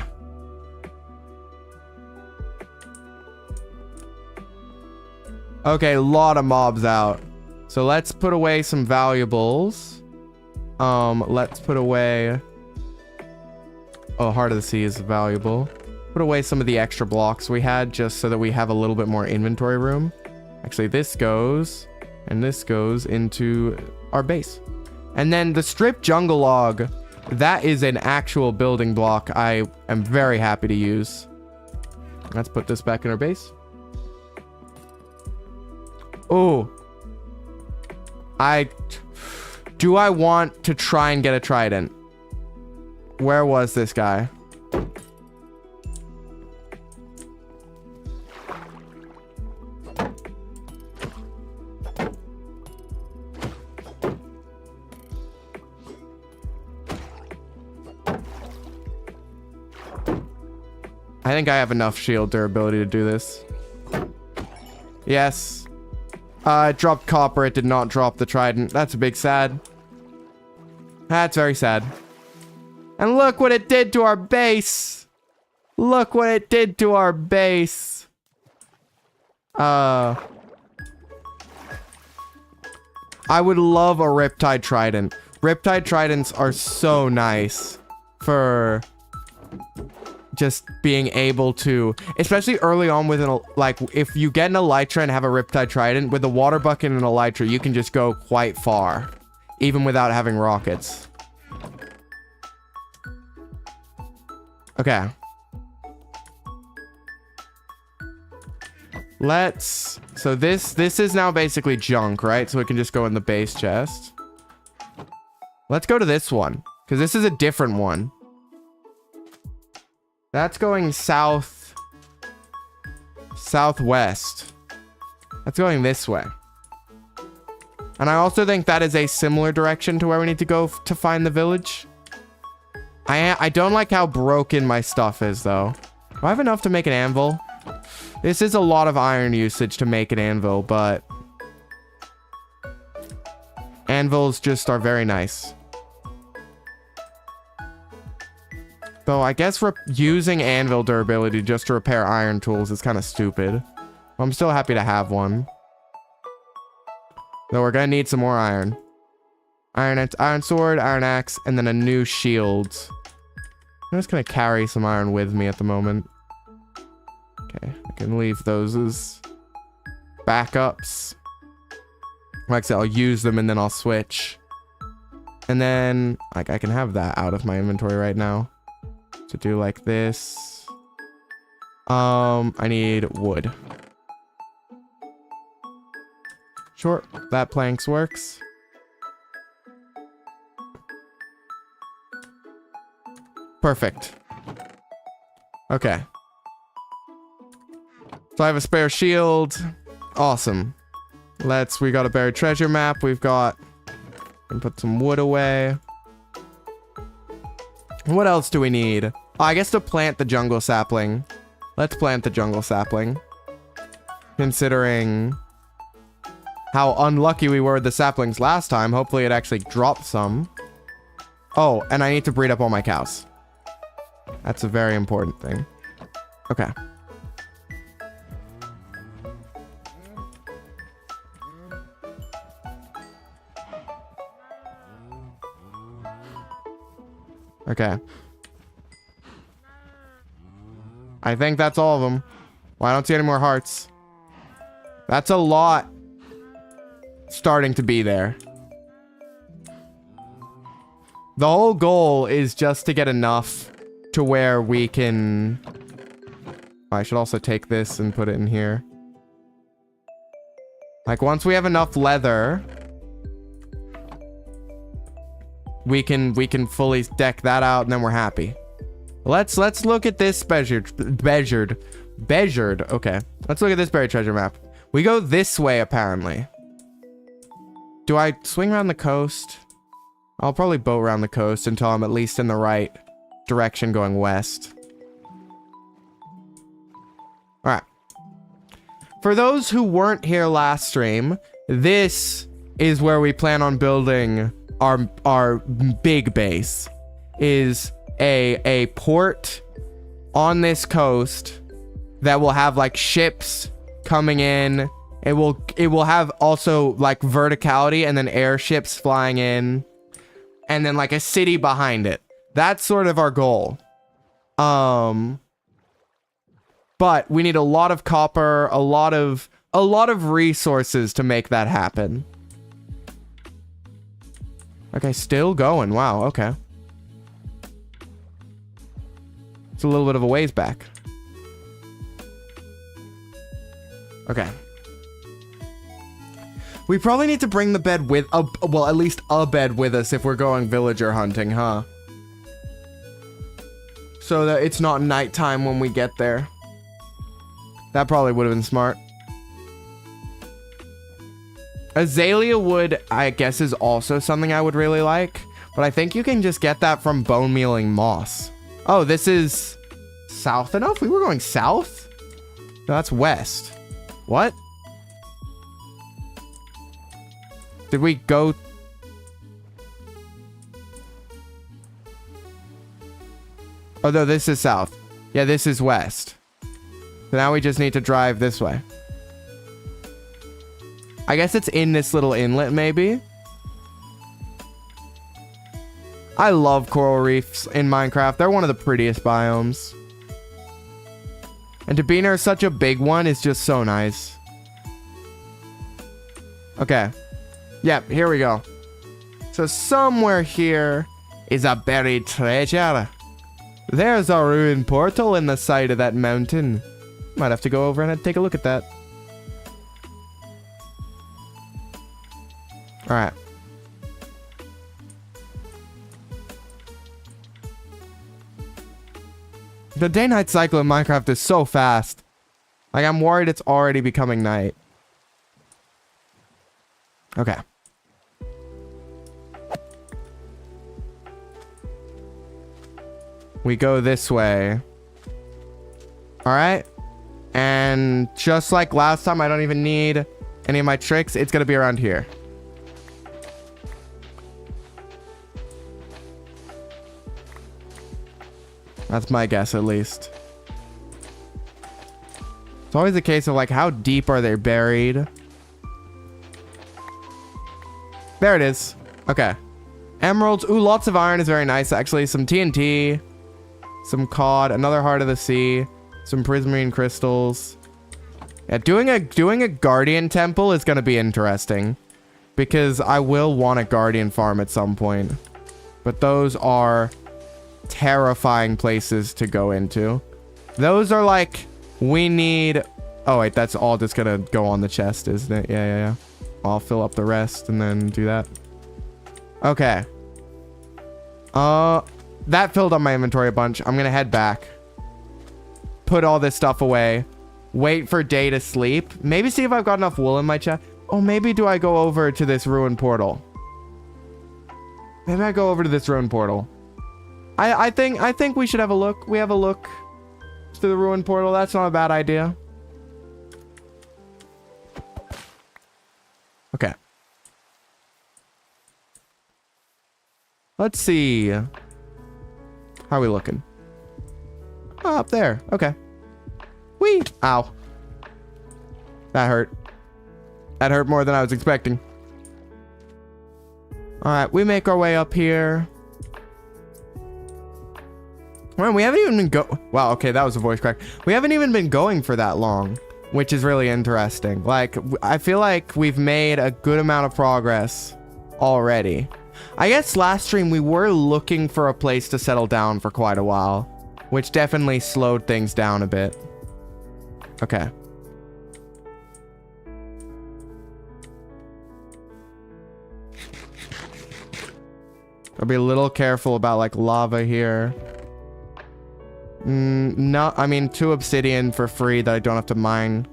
Okay, a lot of mobs out. So let's put away some valuables. Let's put away... Oh, Heart of the Sea is valuable. Put away some of the extra blocks we had just so that we have a little bit more inventory room. Actually, this goes, and this goes into our base. And then the strip jungle log, that is an actual building block I am very happy to use. Let's put this back in our base. Oh. Do I want to try and get a trident? Where was this guy? I think I have enough shield durability to do this. Yes. It dropped copper. It did not drop the trident. That's a big sad. That's very sad. And look what it did to our base. Look what it did to our base. I would love a Riptide Trident. Riptide tridents are so nice for just being able to, especially early on with an, like, if you get an elytra and have a Riptide trident, with a water bucket and an elytra, you can just go quite far, even without having rockets. Okay. So this is now basically junk, right? So it can just go in the base chest. Let's go to this one, because this is a different one. That's going southwest. That's going this way. And I also think that is a similar direction to where we need to go to find the village. I don't like how broken my stuff is, though. Do I have enough to make an anvil? This is a lot of iron usage to make an anvil, but anvils just are very nice. Though I guess using anvil durability just to repair iron tools is kind of stupid. I'm still happy to have one. Though we're gonna need some more iron. Iron sword, iron axe, and then a new shield. I'm just gonna carry some iron with me at the moment. Okay, I can leave those as backups. Like I said, I'll use them and then I'll switch. And then, like, I can have that out of my inventory right now. To do like this. I need wood. Sure, that planks works. Perfect. Okay. So I have a spare shield. Awesome. We got a buried treasure map. We've got, and put some wood away. What else do we need? Oh, I guess to plant the jungle sapling. Let's plant the jungle sapling. Considering how unlucky we were with the saplings last time, hopefully it actually dropped some. Oh, and I need to breed up all my cows. That's a very important thing. Okay. Okay. I think that's all of them. Well, I don't see any more hearts. That's a lot starting to be there. The whole goal is just to get enough to where we can... I should also take this and put it in here. Like, once we have enough leather... We can fully deck that out and then we're happy. Let's look at this okay. Let's look at this buried treasure map. We go this way apparently. Do I swing around the coast? I'll probably boat around the coast until I'm at least in the right direction going west. Alright. For those who weren't here last stream, this is where we plan on building our big base. Is a port on this coast that will have like ships coming in. It will have also like verticality and then airships flying in, and then like a city behind it. That's sort of our goal. But we need a lot of copper, a lot of resources to make that happen. Okay, still going. Wow, okay. It's a little bit of a ways back. Okay. We probably need to bring the bed with, well, at least a bed with us if we're going villager hunting, huh? So that it's not nighttime when we get there. That probably would have been smart. Azalea wood, I guess, is also something I would really like. But I think you can just get that from bone mealing moss. Oh, this is south enough? We were going south? No, that's west. What? Did we go... Oh, no, this is south. Yeah, this is west. So now we just need to drive this way. I guess it's in this little inlet, maybe? I love coral reefs in Minecraft. They're one of the prettiest biomes. And to be near such a big one is just so nice. Okay. Yep, here we go. So somewhere here is a buried treasure. There's a ruined portal in the side of that mountain. Might have to go over and take a look at that. Alright. The day-night cycle in Minecraft is so fast. Like, I'm worried it's already becoming night. Okay. We go this way. Alright. And just like last time, I don't even need any of my tricks. It's gonna be around here. That's my guess, at least. It's always a case of, like, how deep are they buried? There it is. Okay. Emeralds. Ooh, lots of iron is very nice, actually. Some TNT. Some cod. Another heart of the sea. Some prismarine crystals. Yeah, doing a guardian temple is going to be interesting. Because I will want a guardian farm at some point. But those are terrifying places to go into. Those are like, we need... Oh, wait, that's all just gonna go on the chest, isn't it? Yeah. I'll fill up the rest and then do that. Okay. That filled up my inventory a bunch. I'm gonna head back. Put all this stuff away. Wait for day to sleep. Maybe see if I've got enough wool in my chest. Oh, maybe do I go over to this ruined portal? Maybe I go over to this ruined portal. I think we should have a look. We have a look to the ruined portal. That's not a bad idea. Okay. Let's see. How are we looking? Oh, up there. Okay. Whee! Ow. That hurt. That hurt more than I was expecting. Alright, we make our way up here. Man, we haven't even been wow, okay, that was a voice crack. We haven't even been going for that long, which is really interesting. Like, I feel like we've made a good amount of progress already. I guess last stream we were looking for a place to settle down for quite a while, which definitely slowed things down a bit. Okay. I'll be a little careful about like lava here. No, I mean 2 obsidian for free that I don't have to mine,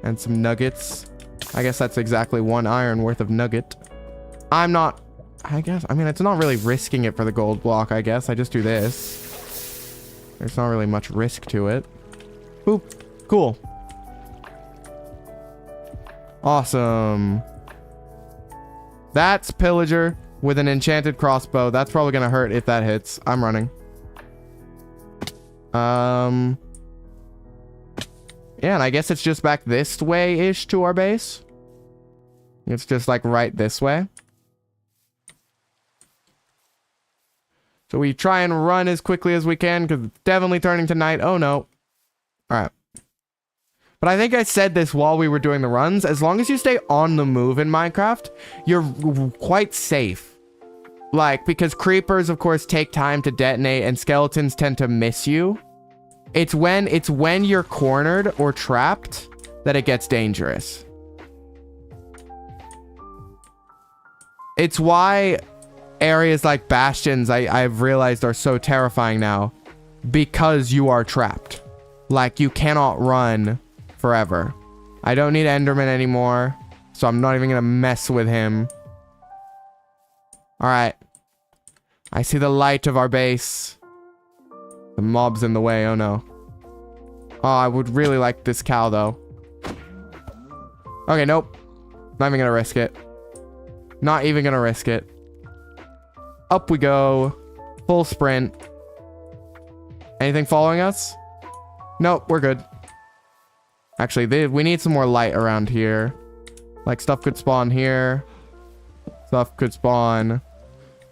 and some nuggets. I guess that's exactly 1 iron worth of nugget. I'm not, I mean it's not really risking it for the gold block. I guess I just do this. There's not really much risk to it. Boop. Cool. Awesome. That's pillager with an enchanted crossbow. That's probably gonna hurt if that hits. I'm running. Yeah, and I guess it's just back this way-ish to our base. It's just like right this way. So we try and run as quickly as we can because it's definitely turning to night. Oh no. Alright. But I think I said this while we were doing the runs. As long as you stay on the move in Minecraft, you're quite safe. Like, because creepers, of course, take time to detonate and skeletons tend to miss you. It's when you're cornered or trapped that it gets dangerous. It's why areas like bastions, I've realized, are so terrifying now. Because you are trapped. Like, you cannot run forever. I don't need Enderman anymore, so I'm not even gonna mess with him. Alright. I see the light of our base. The mob's in the way, oh no. Oh, I would really like this cow, though. Okay, nope. Not even gonna risk it. Not even gonna risk it. Up we go. Full sprint. Anything following us? Nope, we're good. Actually, we need some more light around here. Like, stuff could spawn here. Stuff could spawn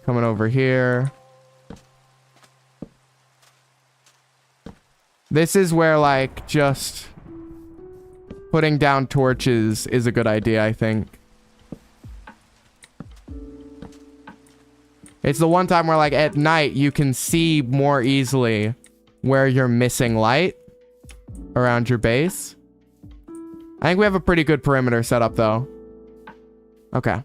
coming over here. This is where, like, just putting down torches is a good idea, I think. It's the one time where, like, at night, you can see more easily where you're missing light around your base. I think we have a pretty good perimeter set up, though. Okay.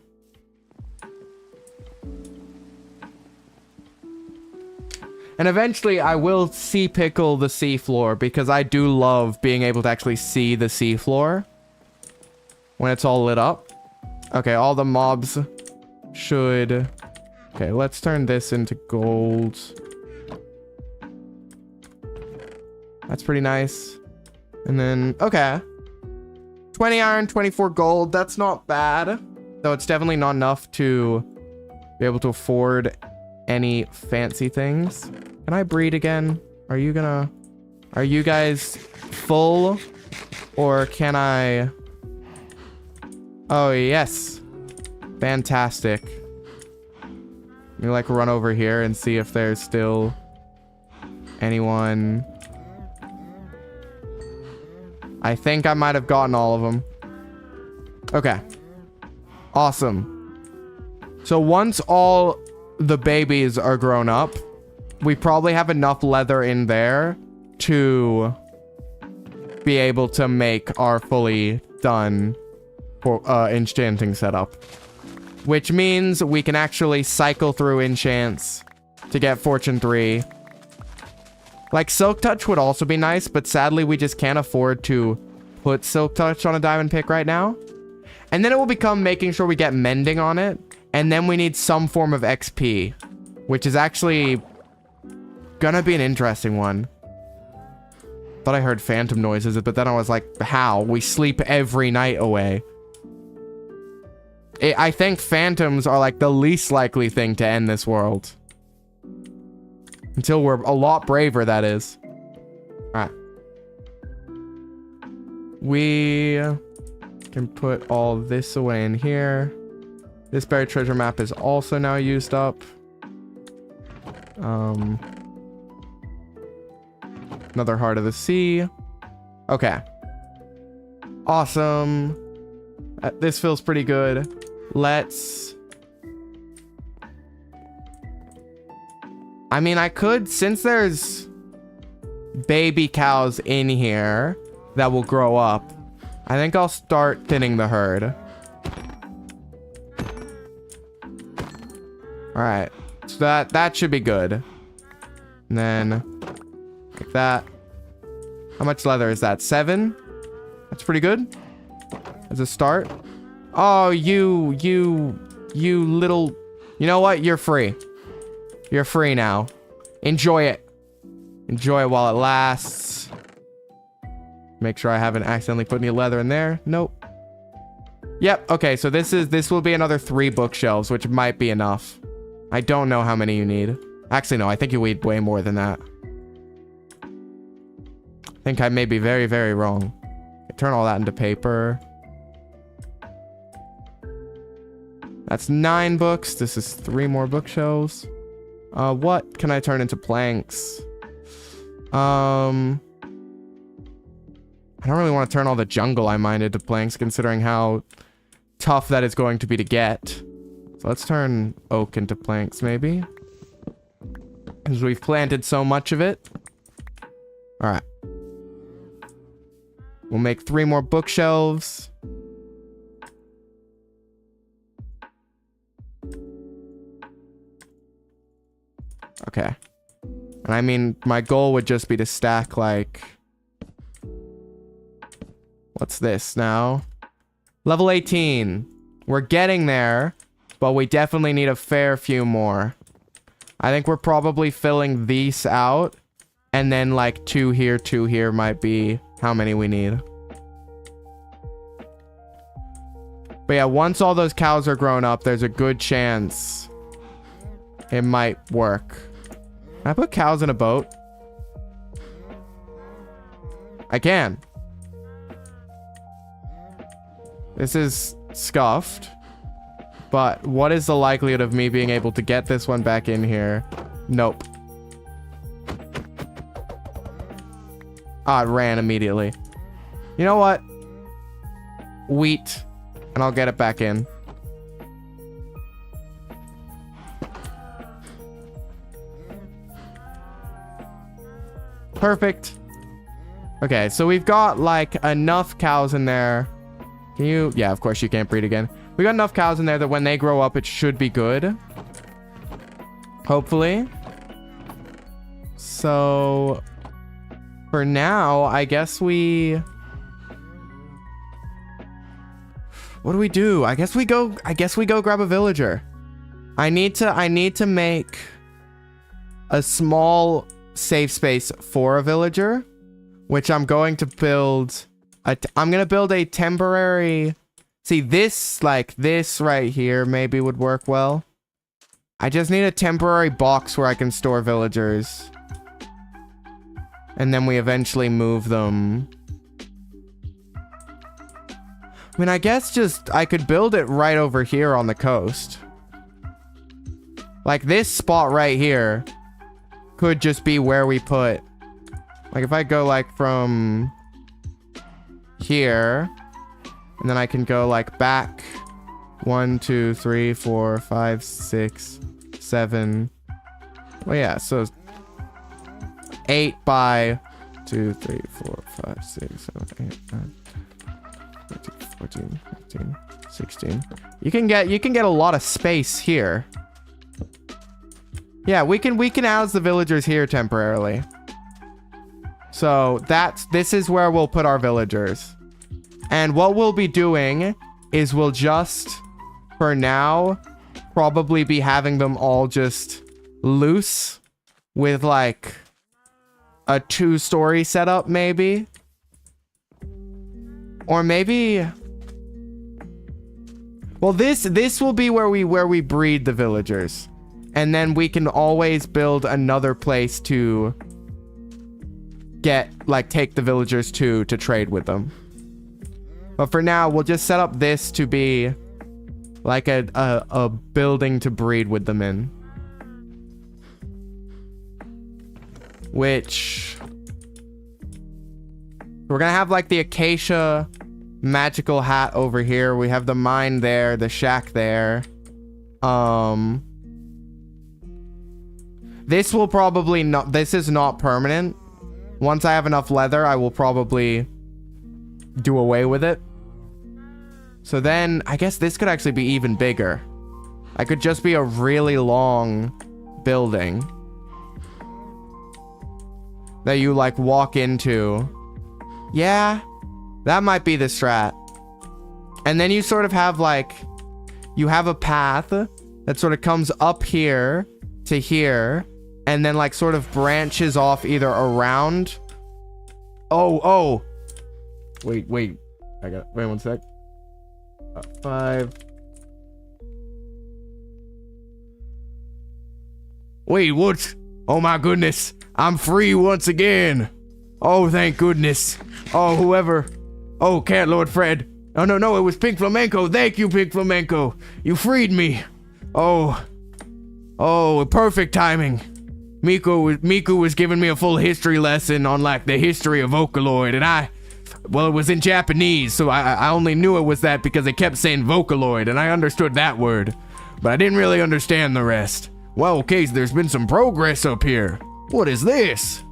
And eventually, I will sea pickle the seafloor because I do love being able to actually see the seafloor when it's all lit up. Okay, all the mobs should... Okay, let's turn this into gold. That's pretty nice. And then, okay. 20 iron, 24 gold. That's not bad. Though it's definitely not enough to be able to afford any fancy things. Can I breed again? Are you guys full? Or can I... Oh, yes. Fantastic. Let me, like, run over here and see if there's still anyone. I think I might have gotten all of them. Okay. Awesome. So once all the babies are grown up, we probably have enough leather in there to be able to make our fully done enchanting setup. Which means we can actually cycle through enchants to get Fortune 3. Like, Silk Touch would also be nice, but sadly we just can't afford to put Silk Touch on a diamond pick right now. And then it will become making sure we get Mending on it. And then we need some form of XP, which is actually gonna be an interesting one. Thought I heard phantom noises, but then I was like, how? We sleep every night away. I think phantoms are like the least likely thing to end this world. Until we're a lot braver, that is. Alright. We can put all this away in here. This buried treasure map is also now used up. Another Heart of the Sea. Okay. Awesome. This feels pretty good. Let's... I mean, I could, since there's baby cows in here that will grow up, I think I'll start thinning the herd. Alright. So that should be good. And then, like that. How much leather is that? 7? That's pretty good. As a start. Oh, you little... You know what? You're free. You're free now. Enjoy it. Enjoy it while it lasts. Make sure I haven't accidentally put any leather in there. Nope. Yep. Okay, so this will be another 3 bookshelves, which might be enough. I don't know how many you need. Actually, no. I think you need way more than that. I think I may be very, very wrong. Turn all that into paper. That's 9 books. This is 3 more bookshelves. What can I turn into planks? I don't really want to turn all the jungle I mined into planks, considering how tough that is going to be to get. So let's turn oak into planks, maybe. Because we've planted so much of it. Alright. We'll make 3 more bookshelves. Okay. And I mean, my goal would just be to stack, like... What's this now? Level 18. We're getting there, but we definitely need a fair few more. I think we're probably filling these out, and then like 2 here might be how many we need. But yeah, once all those cows are grown up, there's a good chance it might work. Can I put cows in a boat? I can. This is scuffed. But what is the likelihood of me being able to get this one back in here? Nope. Ah, it ran immediately. You know what? Wheat. And I'll get it back in. Perfect. Okay, so we've got like enough cows in there. Can you? Yeah, of course you can't breed again. We got enough cows in there that when they grow up, it should be good. Hopefully. So for now, I guess we... What do we do? I guess we go grab a villager. I need to make a small safe space for a villager, which I'm going to build. I'm going to build a temporary... See, this, like this right here maybe would work well. I just need a temporary box where I can store villagers. And then we eventually move them. I mean, I guess just, I could build it right over here on the coast. Like this spot right here could just be where we put. Like if I go like from here, and then I can go like back 1, 2, 3, 4, 5, 6, 7. Well, yeah, so 8 by 2, 3, 4, 5, 6, 7, 8, 9, 13, 14, 15, 16. You can get a lot of space here. Yeah, we can house the villagers here temporarily. So this is where we'll put our villagers. And what we'll be doing is we'll just, for now, probably be having them all just loose with like a 2-story setup maybe. Or maybe... Well, this will be where we breed the villagers. And then we can always build another place to take the villagers to trade with them. But for now, we'll just set up this to be like a building to breed with them in. Which... We're gonna have like the acacia magical hat over here. We have the mine there, the shack there. This will probably not... This is not permanent. Once I have enough leather, I will probably do away with it. So then, I guess this could actually be even bigger. I could just be a really long building that you like walk into. Yeah, that might be the strat. And then you sort of have like, you have a path that sort of comes up here to here, and then like sort of branches off either around. Oh. Wait. Wait 1 sec. 5. Wait, what? Oh my goodness. I'm free once again. Oh, thank goodness. Oh, whoever. Oh, Cat Lord Fred. Oh, no, it was Pink Flamenco. Thank you, Pink Flamenco. You freed me. Oh, perfect timing. Miku was giving me a full history lesson on, like, the history of Vocaloid, and well, it was in Japanese, so I only knew it was that because they kept saying Vocaloid, and I understood that word, but I didn't really understand the rest. Well, okay, so there's been some progress up here. What is this?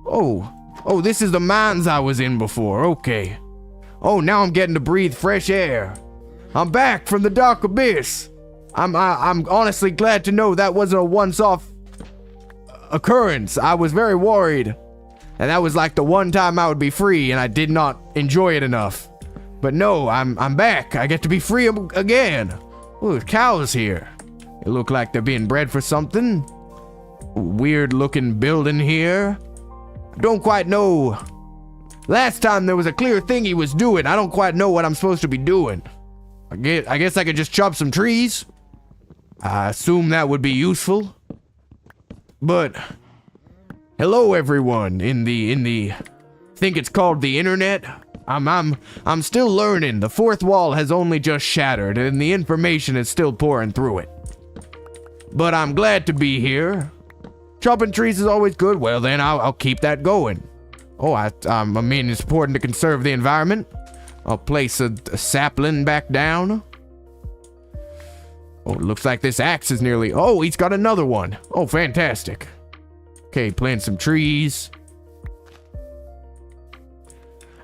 Oh, this is the mines I was in before, okay. Oh, now I'm getting to breathe fresh air. I'm back from the dark abyss. I'm honestly glad to know that wasn't a once-off occurrence. I was very worried. And that was like the one time I would be free, and I did not enjoy it enough. But no, I'm back. I get to be free again. Ooh, cows here. They look like they're being bred for something. Weird looking building here. Don't quite know. Last time there was a clear thing he was doing. I don't quite know what I'm supposed to be doing. I guess I could just chop some trees. I assume that would be useful. But hello everyone in the think it's called the internet. I'm still learning. The fourth wall has only just shattered and the information is still pouring through it. But I'm glad to be here. Chopping trees is always good. Well then I'll keep that going. Oh, I mean, it's important to conserve the environment. I'll place a sapling back down. Oh, it looks like this axe is nearly... Oh, he's got another one. Oh, fantastic. Okay, plant some trees.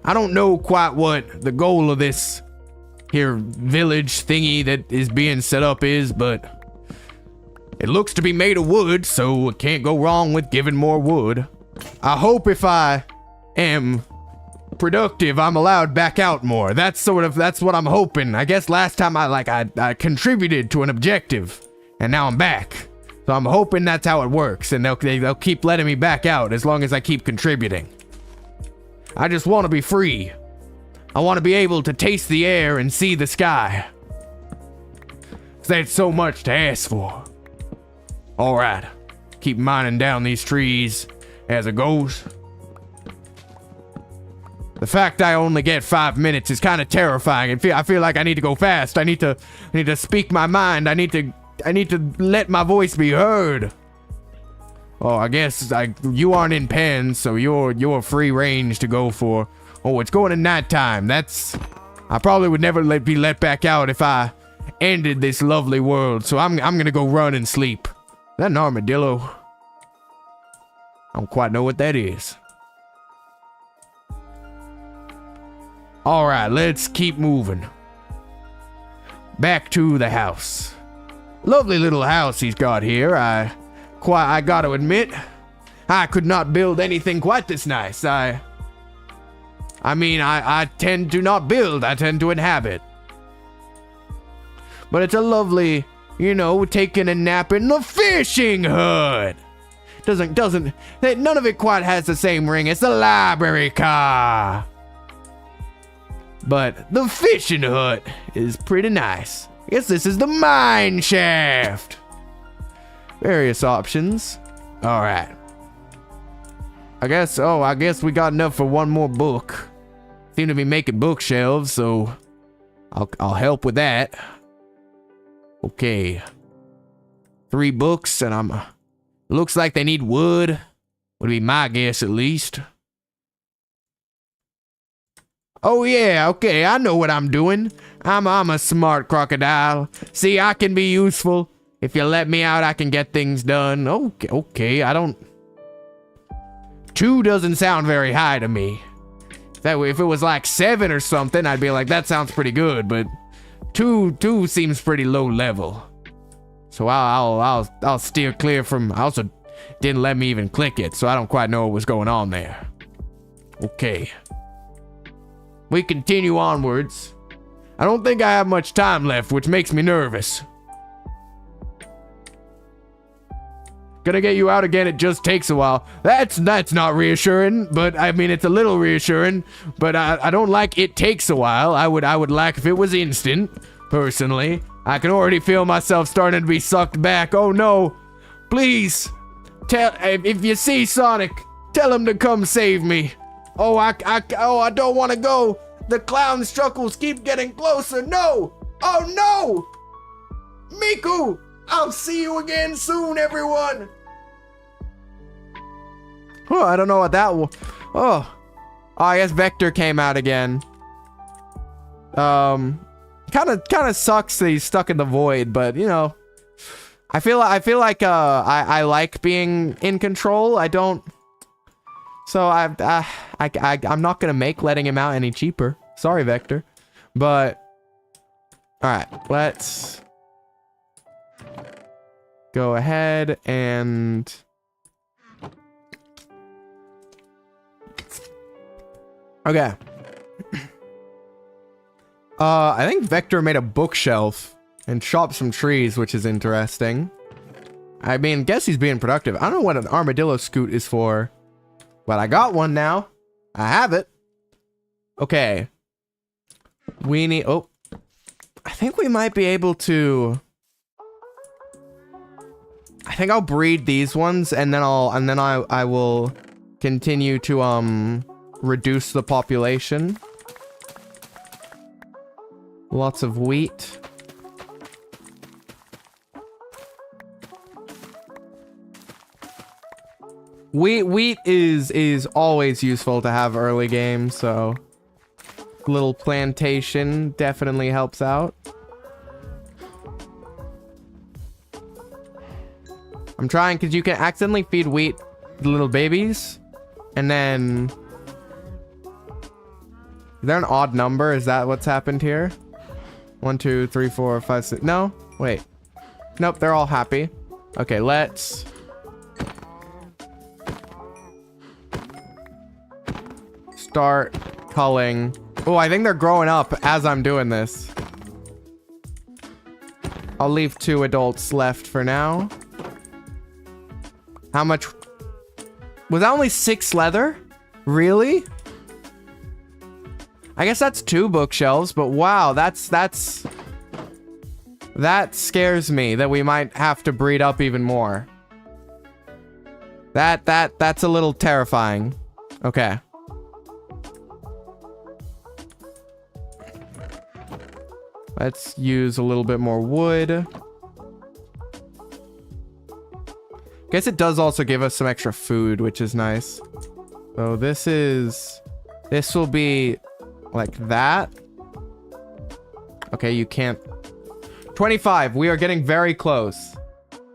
I don't know quite what the goal of this here village thingy that is being set up is, but it looks to be made of wood, so it can't go wrong with giving more wood. I hope if I am productive, I'm allowed back out more. That's what I'm hoping. I guess last time I contributed to an objective, and now I'm back. So I'm hoping that's how it works, and they'll keep letting me back out as long as I keep contributing. I just want to be free. I want to be able to taste the air and see the sky. That's so much to ask for. All right, keep mining down these trees as it goes. The fact I only get 5 minutes is kind of terrifying. I feel like I need to go fast. I need to speak my mind. I need to let my voice be heard. Oh, I guess you aren't in pens, so you're free range to go for. Oh, it's going to nighttime. I probably would never be let back out if I ended this lovely world. So I'm gonna go run and sleep. Is that an armadillo? I don't quite know what that is. All right, let's keep moving. Back to the house. Lovely little house he's got here. I gotta admit, I could not build anything quite this nice. I tend to not build, I tend to inhabit. But it's a lovely, taking a nap in the fishing hut. None of it quite has the same ring as the library car. But the fishing hut is pretty nice. I guess this is the mine shaft. Various options. All right. I guess we got enough for one more book. Seem to be making bookshelves, so I'll help with that. Okay. 3 books, and looks like they need wood. Would be my guess, at least. Oh yeah, okay, I know what I'm doing. I'm a smart crocodile. See, I can be useful. If you let me out, I can get things done. Okay, I don't... 2 doesn't sound very high to me. That way, if it was like 7 or something, I'd be like, that sounds pretty good, but 2 seems pretty low level. So I'll steer clear from... I also didn't let me even click it, so I don't quite know what was going on there. Okay. We continue onwards. I don't think I have much time left, which makes me nervous. Gonna get you out again, it just takes a while. That's not reassuring, but I mean, it's a little reassuring, but I don't like it takes a while. I would like if it was instant, personally. I can already feel myself starting to be sucked back. Oh no, please, if you see Sonic, tell him to come save me. Oh, I don't want to go. The clown struggles keep getting closer. No, oh no, Miku. I'll see you again soon, everyone. Oh, I don't know what that was. Oh, I guess Vector came out again. Kind of sucks that he's stuck in the void, but I feel like I like being in control. I don't. So I'm not gonna make letting him out any cheaper. Sorry, Vector, but all right, let's go ahead and okay. I think Vector made a bookshelf and chopped some trees, which is interesting. I mean, guess he's being productive. I don't know what an armadillo scoot is for, but I got one now. I have it. Okay. We need, oh, I think we might be able to, I think I'll breed these ones, and then I will continue to reduce the population. Lots of wheat. Wheat is always useful to have early game, so little plantation definitely helps out. I'm trying because you can accidentally feed wheat to little babies, and then is there an odd number? Is that what's happened here? 1, 2, 3, 4, 5, 6. No, wait. Nope, they're all happy. Okay, let's start culling. Oh, I think they're growing up as I'm doing this. I'll leave 2 adults left for now. How much? Was that only 6 leather? Really? I guess that's 2 bookshelves, but wow, that scares me that we might have to breed up even more. That's a little terrifying. Okay. Let's use a little bit more wood. Guess it does also give us some extra food, which is nice. So this will be like that. Okay, you can't. 25. We are getting very close.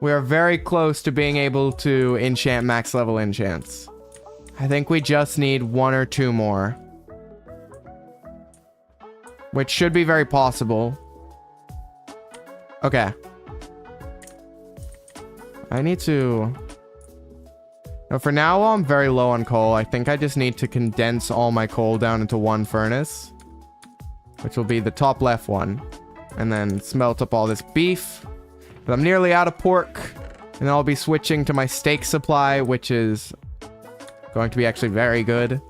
We are very close to being able to enchant max level enchants. I think we just need 1 or 2 more. Which should be very possible. Okay. I need to... Now for now, while I'm very low on coal, I think I just need to condense all my coal down into 1 furnace. Which will be the top left one. And then smelt up all this beef. But I'm nearly out of pork. And then I'll be switching to my steak supply, which is going to be actually very good.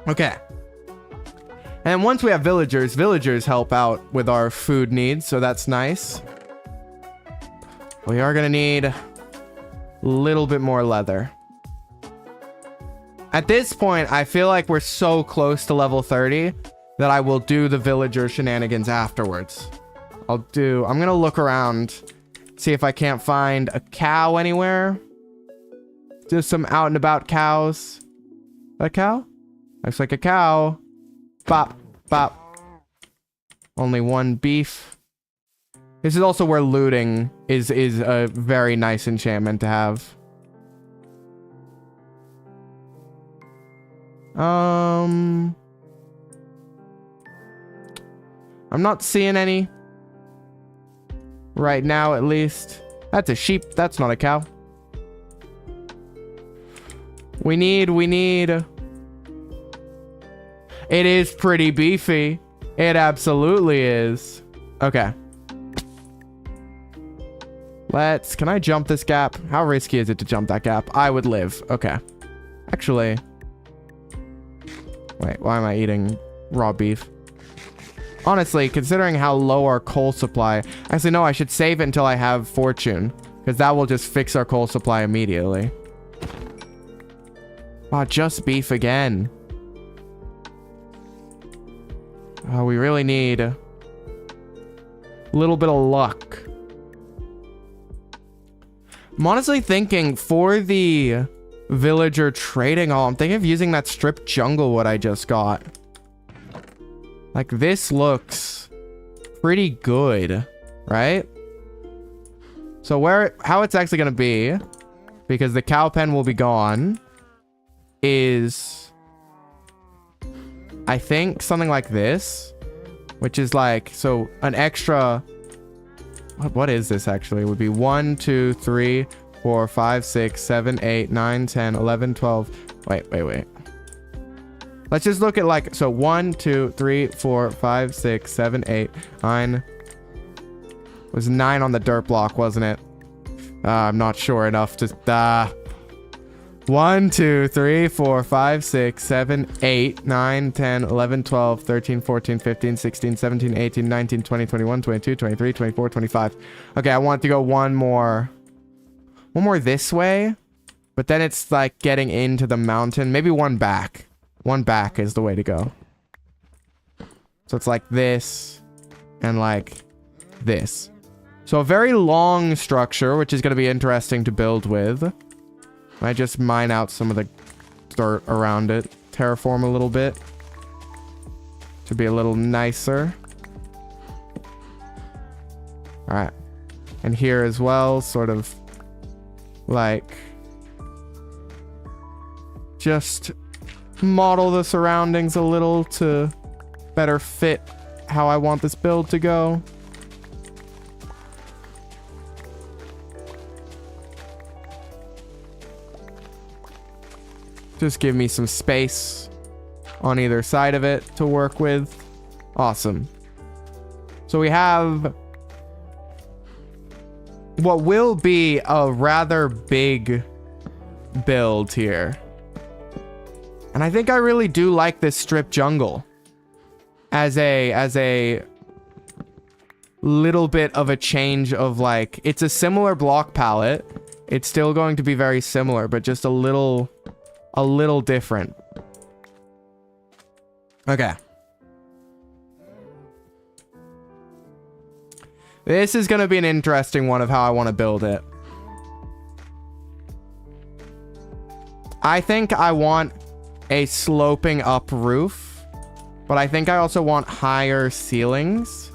Okay. And once we have villagers help out with our food needs, so that's nice. We are gonna need a little bit more leather. At this point, I feel like we're so close to level 30 that I will do the villager shenanigans afterwards. I'm gonna look around, see if I can't find a cow anywhere. Just some out and about cows. A cow? Looks like a cow. Bop, bop. Only 1 beef. This is also where looting is a very nice enchantment to have. I'm not seeing any. Right now, at least. That's a sheep. That's not a cow. We need... It is pretty beefy. It absolutely is. Okay. Can I jump this gap? How risky is it to jump that gap? I would live. Okay. Actually. Wait, why am I eating raw beef? Honestly, considering how low our coal supply... Actually, no, I should save it until I have fortune. Because that will just fix our coal supply immediately. Wow, just beef again. Oh, we really need a little bit of luck. I'm honestly thinking for the villager trading hall, I'm thinking of using that stripped jungle wood I just got. Like, this looks pretty good, right? So how it's actually going to be, because the cow pen will be gone, is... I think something like this, which is like, so an extra, what is this actually? It would be 1, 2, 3, 4, 5, 6, 7, 8, 9, 10, 11, 12. Wait. Let's just look at like, so 1, 2, 3, 4, 5, 6, 7, 8, 9. It was 9 on the dirt block, wasn't it? I'm not sure enough to, 1, 2, 3, 4, 5, 6, 7, 8, 9, 10, 11, 12, 13, 14, 15, 16, 17, 18, 19, 20, 21, 22, 23, 24, 25. Okay, I want to go one more this way, but then it's like getting into the mountain. Maybe one back. One back is the way to go. So it's like this and like this. So a very long structure, which is going to be interesting to build with. I just mine out some of the dirt around it. Terraform a little bit. To be a little nicer. Alright. And here as well, sort of like just model the surroundings a little to better fit how I want this build to go. Just give me some space on either side of it to work with. Awesome. So we have what will be a rather big build here. And I think I really do like this strip jungle as a little bit of a change of like, it's a similar block palette. It's still going to be very similar, but just a little different. Okay. This is going to be an interesting one of how I want to build it. I think I want a sloping up roof, but I think I also want higher ceilings.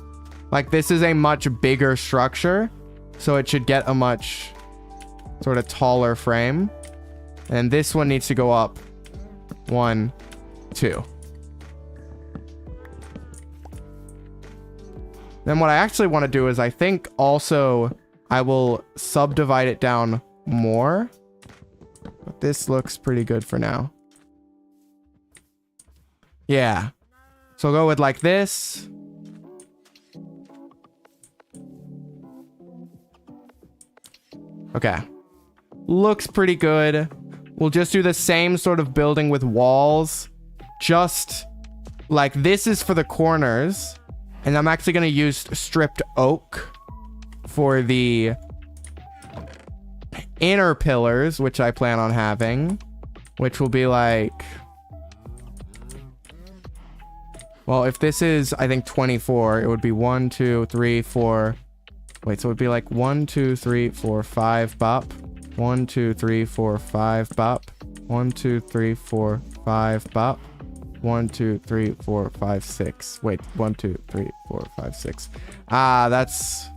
Like, this is a much bigger structure, so it should get a much sort of taller frame. And this one needs to go up 1, 2. Then what I actually want to do is I think also I will subdivide it down more. But this looks pretty good for now. Yeah. So I'll go with like this. Okay. Looks pretty good. We'll just do the same sort of building with walls. Just like this is for the corners. And I'm actually going to use stripped oak for the inner pillars, which I plan on having. Which will be like... Well, if this is, I think, 24, it would be 1, 2, 3, 4... Wait, so it would be like 1, 2, 3, 4, 5 bop. 1, 2, 3, 4, 5 bop. 1, 2, 3, 4, 5 bop. 1, 2, 3, 4, 5, 6. Wait, 1, 2, 3, 4, 5, 6. Ah, that's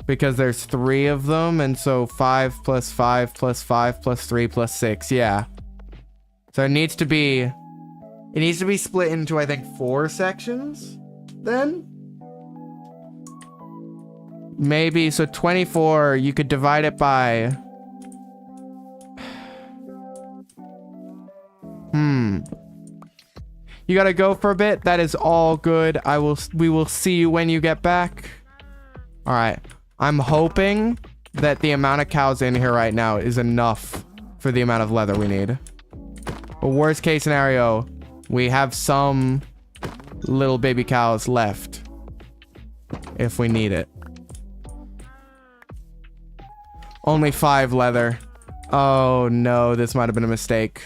because there's 3 of them, and so 5 plus 5 plus 5 plus 3 plus 6. Yeah. So it needs to be split into, I think, 4 sections then. Maybe, so 24, you could divide it by... You gotta go for a bit. That is all good. We will see you when you get back. All right. I'm hoping that the amount of cows in here right now is enough for the amount of leather we need. But worst case scenario, we have some little baby cows left if we need it. Only 5 leather. Oh no, this might have been a mistake.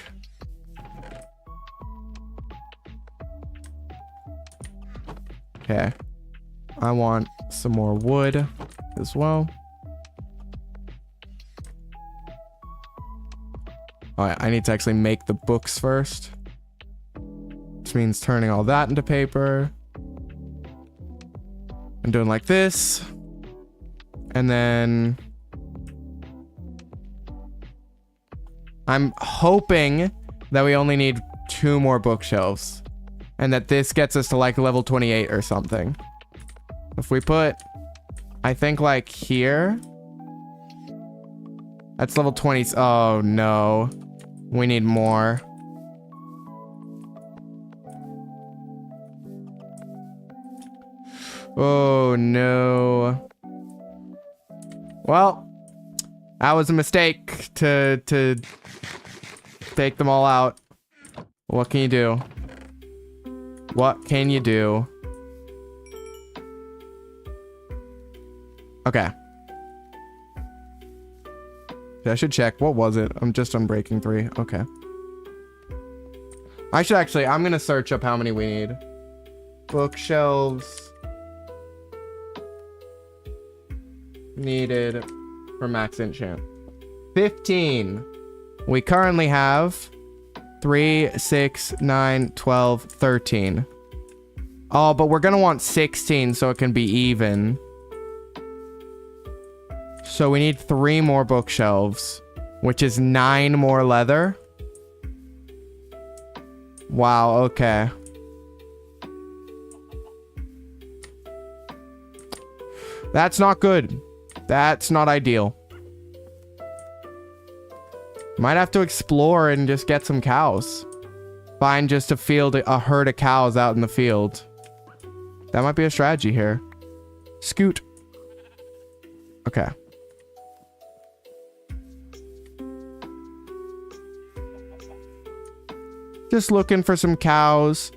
Okay. I want some more wood as well. Alright, I need to actually make the books first. Which means turning all that into paper. And doing like this. And then... I'm hoping that we only need 2 more bookshelves. And that this gets us to like level 28 or something. If we put, I think like here. That's level 20. Oh no. We need more. Oh no. Well, that was a mistake to take them all out. What can you do? What can you do? Okay. I should check. What was it? I'm just on breaking 3. Okay. I should actually, I'm gonna search up how many we need. Bookshelves needed for max enchant. 15. We currently have 3, 6, 9, 12, 13. Oh, but we're gonna want 16 so it can be even. So we need 3 more bookshelves, which is 9 more leather. Wow, okay. That's not good. That's not ideal. Might have to explore and just get some cows. Find just a herd of cows out in the field. That might be a strategy here. Scoot. Okay. Just looking for some cows.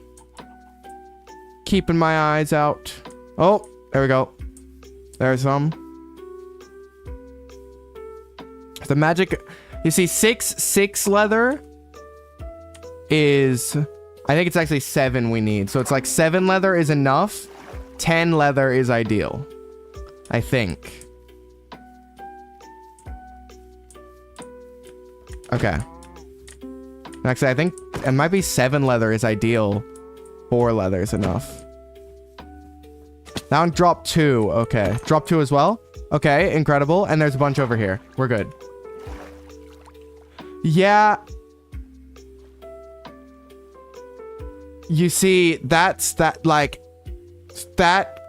Keeping my eyes out. Oh, there we go. There's some. The magic... You see, 6 leather is... I think it's actually 7 we need. So it's like 7 leather is enough. 10 leather is ideal. I think. Okay. Actually, I think it might be 7 leather is ideal. 4 leather is enough. That one dropped 2. Okay. Drop 2 as well? Okay, incredible. And there's a bunch over here. We're good. Yeah. You see, that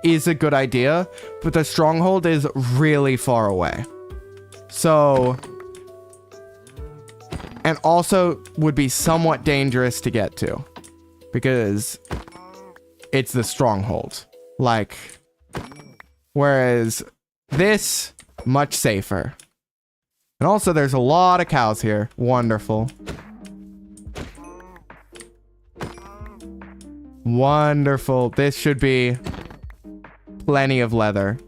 is a good idea, but the stronghold is really far away. So, and also would be somewhat dangerous to get to because it's the stronghold. Like, whereas this, much safer. And also, there's a lot of cows here. Wonderful. Wonderful. This should be plenty of leather.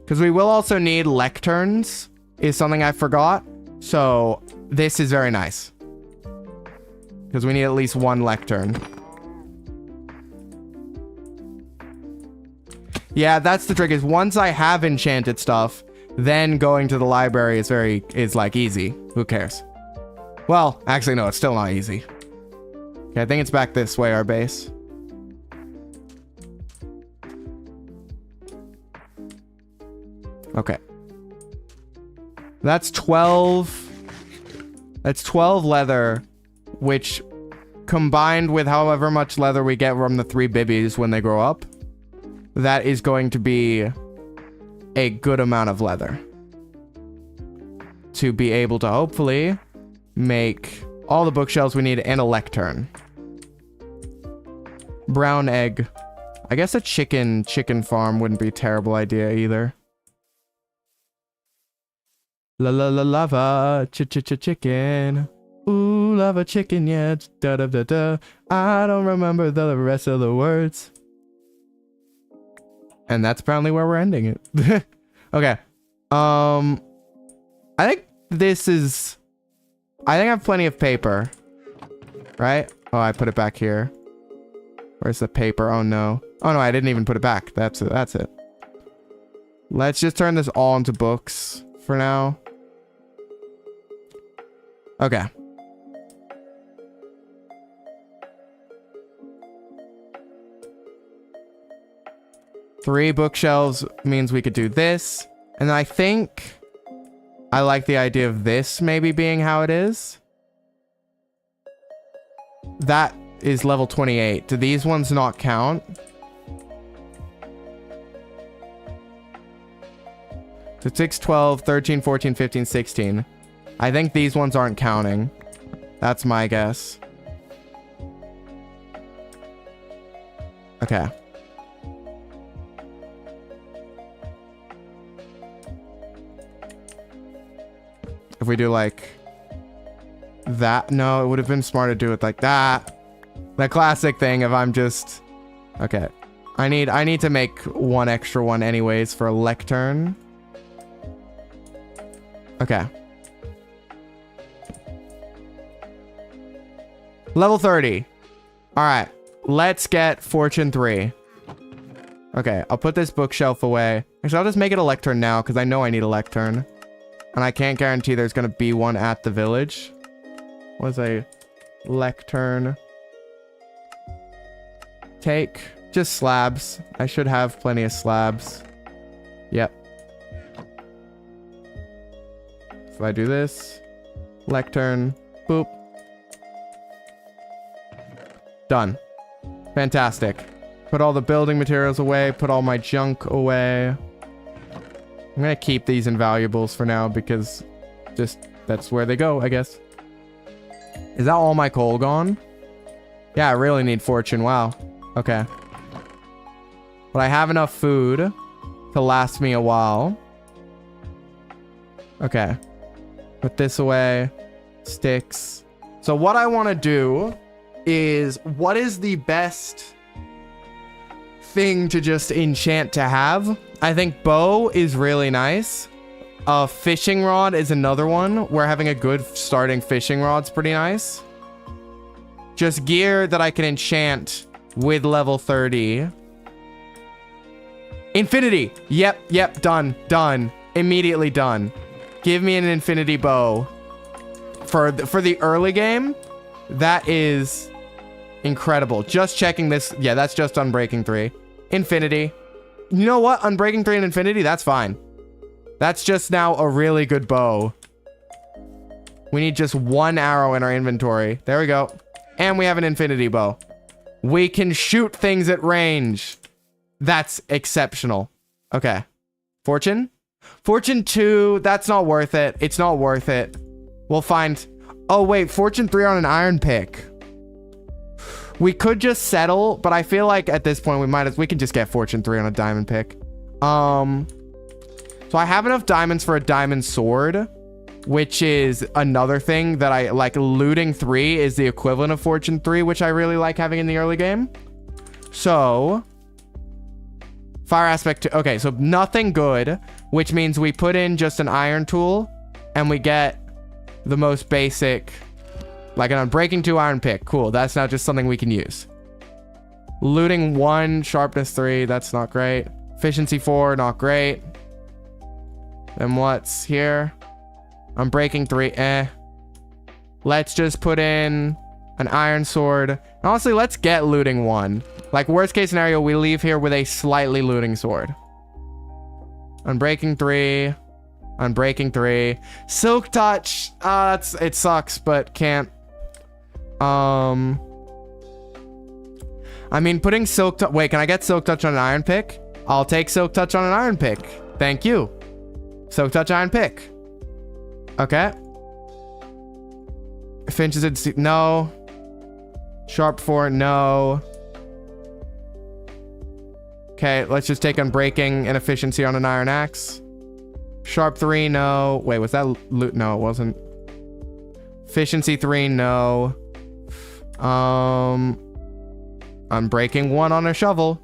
Because we will also need lecterns, is something I forgot. So, this is very nice. Because we need at least 1 lectern. Yeah, that's the trick, is once I have enchanted stuff, then going to the library is like easy. Who cares? Well, actually no, it's still not easy. Okay, I think it's back this way, our base. Okay. That's 12. That's 12 leather, which combined with however much leather we get from the 3 bibbies when they grow up, that is going to be a good amount of leather to be able to hopefully make all the bookshelves we need and a lectern. Brown egg. I guess a chicken farm wouldn't be a terrible idea either. La la la lava chicken. Ooh, lava chicken, yeah. Da da da da. I don't remember the rest of the words. And that's apparently where we're ending it. Okay. I think this is... I think I have plenty of paper. Right? Oh, I put it back here. Where's the paper? Oh, no. Oh, no, I didn't even put it back. That's it. That's it. Let's just turn this all into books for now. Okay. Three bookshelves means we could do this. And I think I like the idea of this maybe being how it is. That is level 28. Do these ones not count? So 6, 12, 13, 14, 15, 16. I think these ones aren't counting. That's my guess. Okay. If we do like that, no, it would have been smart to do it like that. The classic thing if I'm just... Okay. I need to make one extra one anyways for a lectern. Okay. Level 30. Alright. Let's get Fortune 3. Okay, I'll put this bookshelf away. Actually, I'll just make it a lectern now because I know I need a lectern. And I can't guarantee there's going to be one at the village. What is a lectern? Take just slabs. I should have plenty of slabs. Yep. If I do this, lectern, boop. Done. Fantastic. Put all the building materials away. Put all my junk away. I'm gonna keep these invaluables for now because just that's where they go, I guess. Is that all my coal gone? Yeah, I really need fortune. Wow. Okay. But I have enough food to last me a while. Okay. Put this away. Sticks. So what I want to do is, what is the best thing to just enchant to have? I think bow is really nice. Fishing rod is another one where having a good starting fishing rod's pretty nice. Just gear that I can enchant with level 30. Infinity. Yep. Done. Immediately done. Give me an infinity bow. For the early game, that is incredible. Just checking this. Yeah, that's just Unbreaking 3. Infinity. You know what? Unbreaking 3 and Infinity, that's fine. That's just now a really good bow. We need just one arrow in our inventory. There we go. And we have an infinity bow. We can shoot things at range. That's exceptional. Okay. Fortune? Fortune 2, that's not worth it. It's not worth it. We'll find... Oh, wait. Fortune 3 on an iron pick. We could just settle, but I feel like at this point we can just get Fortune 3 on a diamond pick. So I have enough diamonds for a diamond sword, which is another thing that I like. Looting 3 is the equivalent of Fortune 3, which I really like having in the early game. So fire aspect 2. Okay, so nothing good, which means we put in just an iron tool and we get the most basic, like an Unbreaking 2 iron pick. Cool. That's now just something we can use. Looting 1, sharpness 3. That's not great. Efficiency 4, not great. Then what's here? Unbreaking 3, Let's just put in an iron sword. Honestly, let's get looting 1. Like, worst case scenario, we leave here with a slightly looting sword. Unbreaking 3. Unbreaking 3. Silk touch. It sucks, but can't. I mean, putting silk touch. Wait, can I get silk touch on an iron pick? I'll take silk touch on an iron pick. Thank you. Silk touch iron pick. Okay. Finches it. No. Sharp 4. No. Okay, let's just take Unbreaking and efficiency on an iron axe. Sharp 3. No. Wait, was that loot? No, it wasn't. Efficiency 3. No. Unbreaking 1 on a shovel.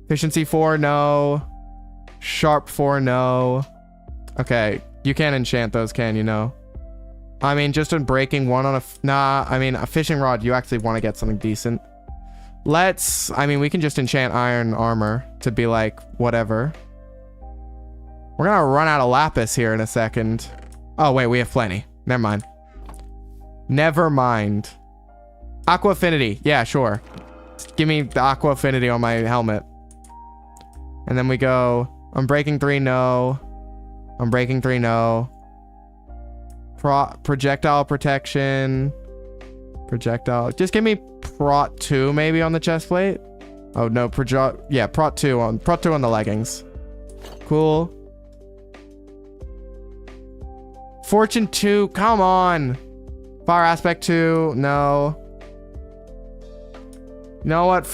Efficiency 4. No. Sharp 4. No. Okay, you can't enchant those, can you? No. I mean, just Unbreaking 1 on a... Nah, I mean, a fishing rod, you actually want to get something decent. I mean, we can just enchant iron armor to be like, whatever. We're gonna run out of lapis here in a second. Oh, wait, we have plenty. Never mind. Never mind. Aqua Affinity. Yeah, sure. Just give me the Aqua Affinity on my helmet. And then we go... Unbreaking 3, no. Unbreaking 3, no. Projectile protection. Projectile. Just give me Prot 2 maybe on the chest plate. Oh, no. Yeah, Prot 2 on the leggings. Cool. Fortune 2. Come on. Fire aspect 2. No. You know what?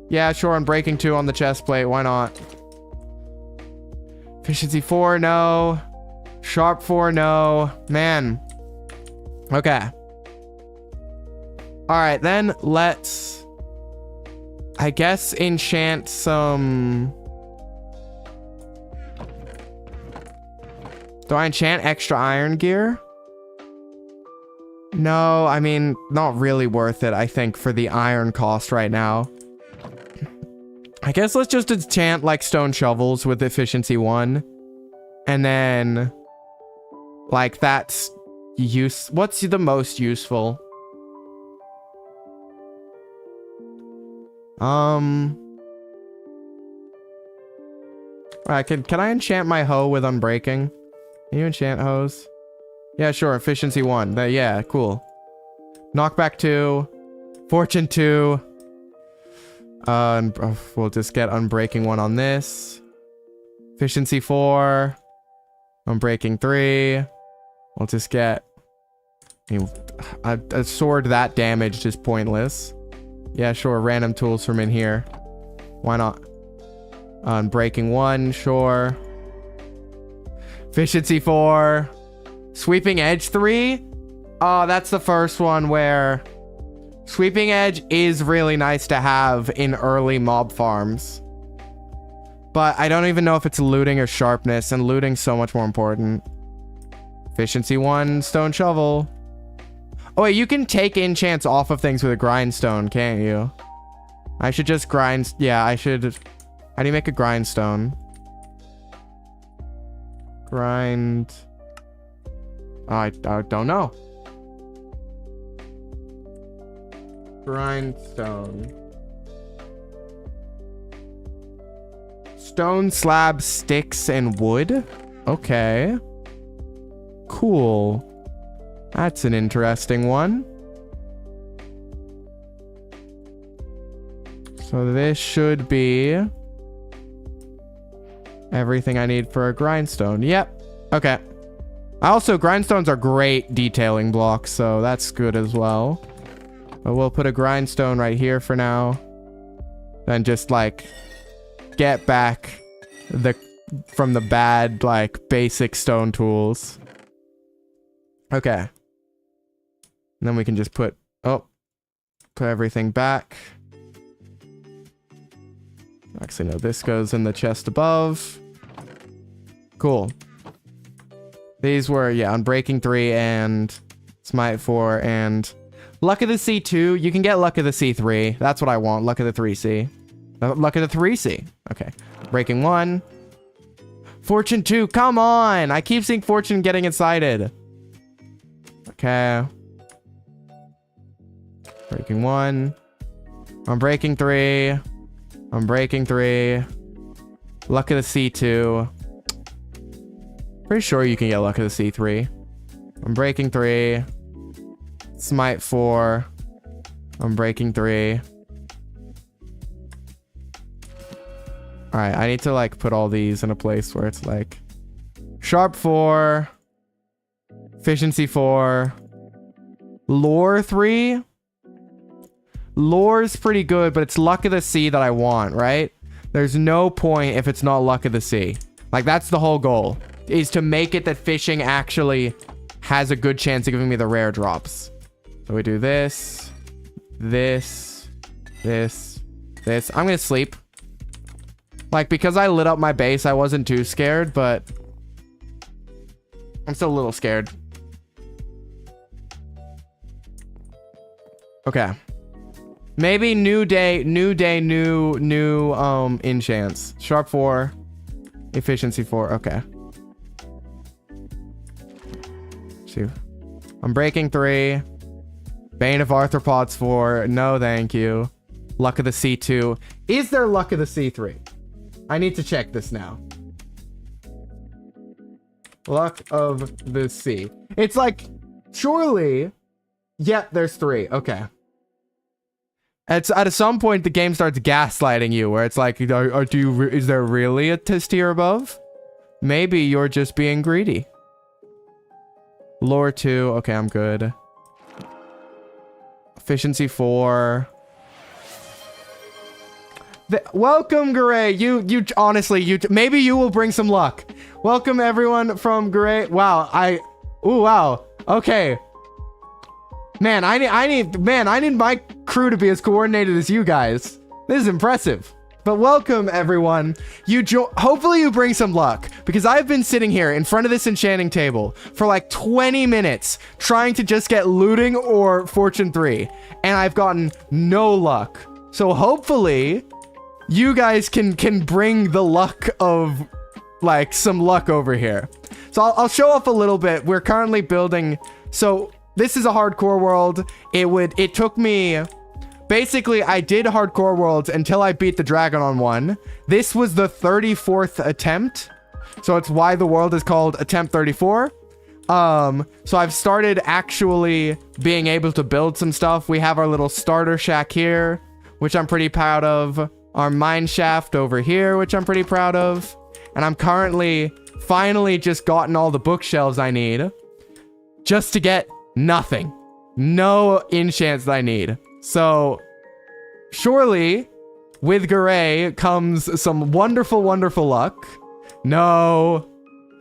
Yeah, sure. Unbreaking 2 on the chest plate. Why not? Efficiency 4. No. Sharp 4. No. Man. Okay. Alright, then let's... I guess enchant some... Do I enchant extra iron gear? No, I mean, not really worth it, I think, for the iron cost right now. I guess let's just enchant, like, stone shovels with efficiency 1. And then, like, that's what's the most useful? Alright, can I enchant my hoe with Unbreaking? Can you enchant hoes? Yeah, sure. Efficiency 1. Yeah, cool. Knockback 2. Fortune 2. We'll just get Unbreaking 1 on this. Efficiency 4. Unbreaking 3. We'll just get... a sword that damaged is pointless. Yeah, sure. Random tools from in here. Why not? Unbreaking 1, sure. Efficiency 4. Sweeping Edge 3? Oh, that's the first one where... Sweeping Edge is really nice to have in early mob farms. But I don't even know if it's looting or sharpness, and looting's so much more important. Efficiency 1, Stone Shovel. Oh wait, you can take enchants off of things with a grindstone, can't you? I should just grind... Yeah, I should... How do you make a grindstone? Grind... I don't know. Grindstone. Stone, slab, sticks, and wood? Okay. Cool. That's an interesting one. So this should be everything I need for a grindstone. Yep. Okay. Also, grindstones are great detailing blocks, so that's good as well. But we'll put a grindstone right here for now. Then just, like, get back from the bad, like, basic stone tools. Okay. And then we can just put everything back. Actually, no, this goes in the chest above. Cool. These were, yeah, Unbreaking 3 and Smite 4 and Luck of the Sea 2. You can get Luck of the Sea 3. That's what I want. Luck of the 3C. Luck of the 3C. Okay. Breaking 1. Fortune 2. Come on. I keep seeing Fortune getting excited. Okay. Breaking 1. Unbreaking 3. Unbreaking 3. Luck of the Sea 2. Pretty sure you can get Luck of the Sea 3. Unbreaking 3. Smite 4. Unbreaking 3. Alright, I need to like put all these in a place where it's like Sharp 4. Efficiency 4. Lore 3. Lore's pretty good, but it's Luck of the Sea that I want, right? There's no point if it's not Luck of the Sea. Like, that's the whole goal, is to make it that fishing actually has a good chance of giving me the rare drops. So we do this, this, this, this. I'm gonna sleep. Like, because I lit up my base, I wasn't too scared, but I'm still a little scared. Okay. Maybe new enchants. Sharp 4. Efficiency 4. Okay. See. Unbreaking 3. Bane of Arthropods 4. No, thank you. Luck of the Sea 2. Is there Luck of the Sea 3? I need to check this now. Luck of the Sea. It's like, surely... Yeah, there's 3. Okay. It's at some point the game starts gaslighting you, where it's like, is there really a tier above? Maybe you're just being greedy. Lore 2. Okay, I'm good. Efficiency 4. Welcome, Gray. You honestly, maybe you will bring some luck. Welcome everyone from Gray. Wow, wow. Okay. Man, I need my crew to be as coordinated as you guys. This is impressive. But welcome everyone. Hopefully you bring some luck, because I've been sitting here in front of this enchanting table for like 20 minutes trying to just get looting or fortune 3, and I've gotten no luck. So hopefully you guys can bring the luck of like some luck over here. So I'll show off a little bit. We're currently building. So this is a hardcore world. It took me, basically I did hardcore worlds until I beat the dragon on one. This was the 34th attempt. So it's why the world is called attempt 34. So I've started actually being able to build some stuff. We have our little starter shack here, which I'm pretty proud of. Our mine shaft over here, which I'm pretty proud of. And I'm currently finally just gotten all the bookshelves I need just to get nothing. No enchants that I need. So surely with Garay comes some wonderful, wonderful luck. No.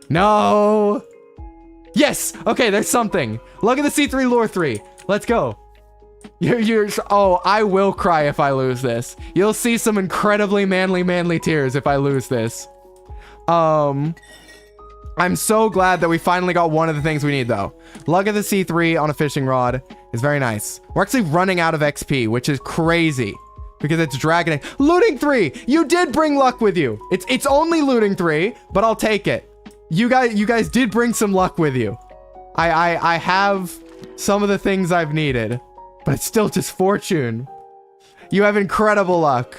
No. Yes. Okay, there's something. Look at the C3 lore 3. Let's go. Oh, I will cry if I lose this. You'll see some incredibly manly tears if I lose this. I'm so glad that we finally got one of the things we need, though. Luck of the C3 on a fishing rod is very nice. We're actually running out of XP, which is crazy because it's dragon. Looting 3. You did bring luck with you. It's only looting 3, but I'll take it. You guys did bring some luck with you. I have some of the things I've needed, but it's still just fortune. You have incredible luck,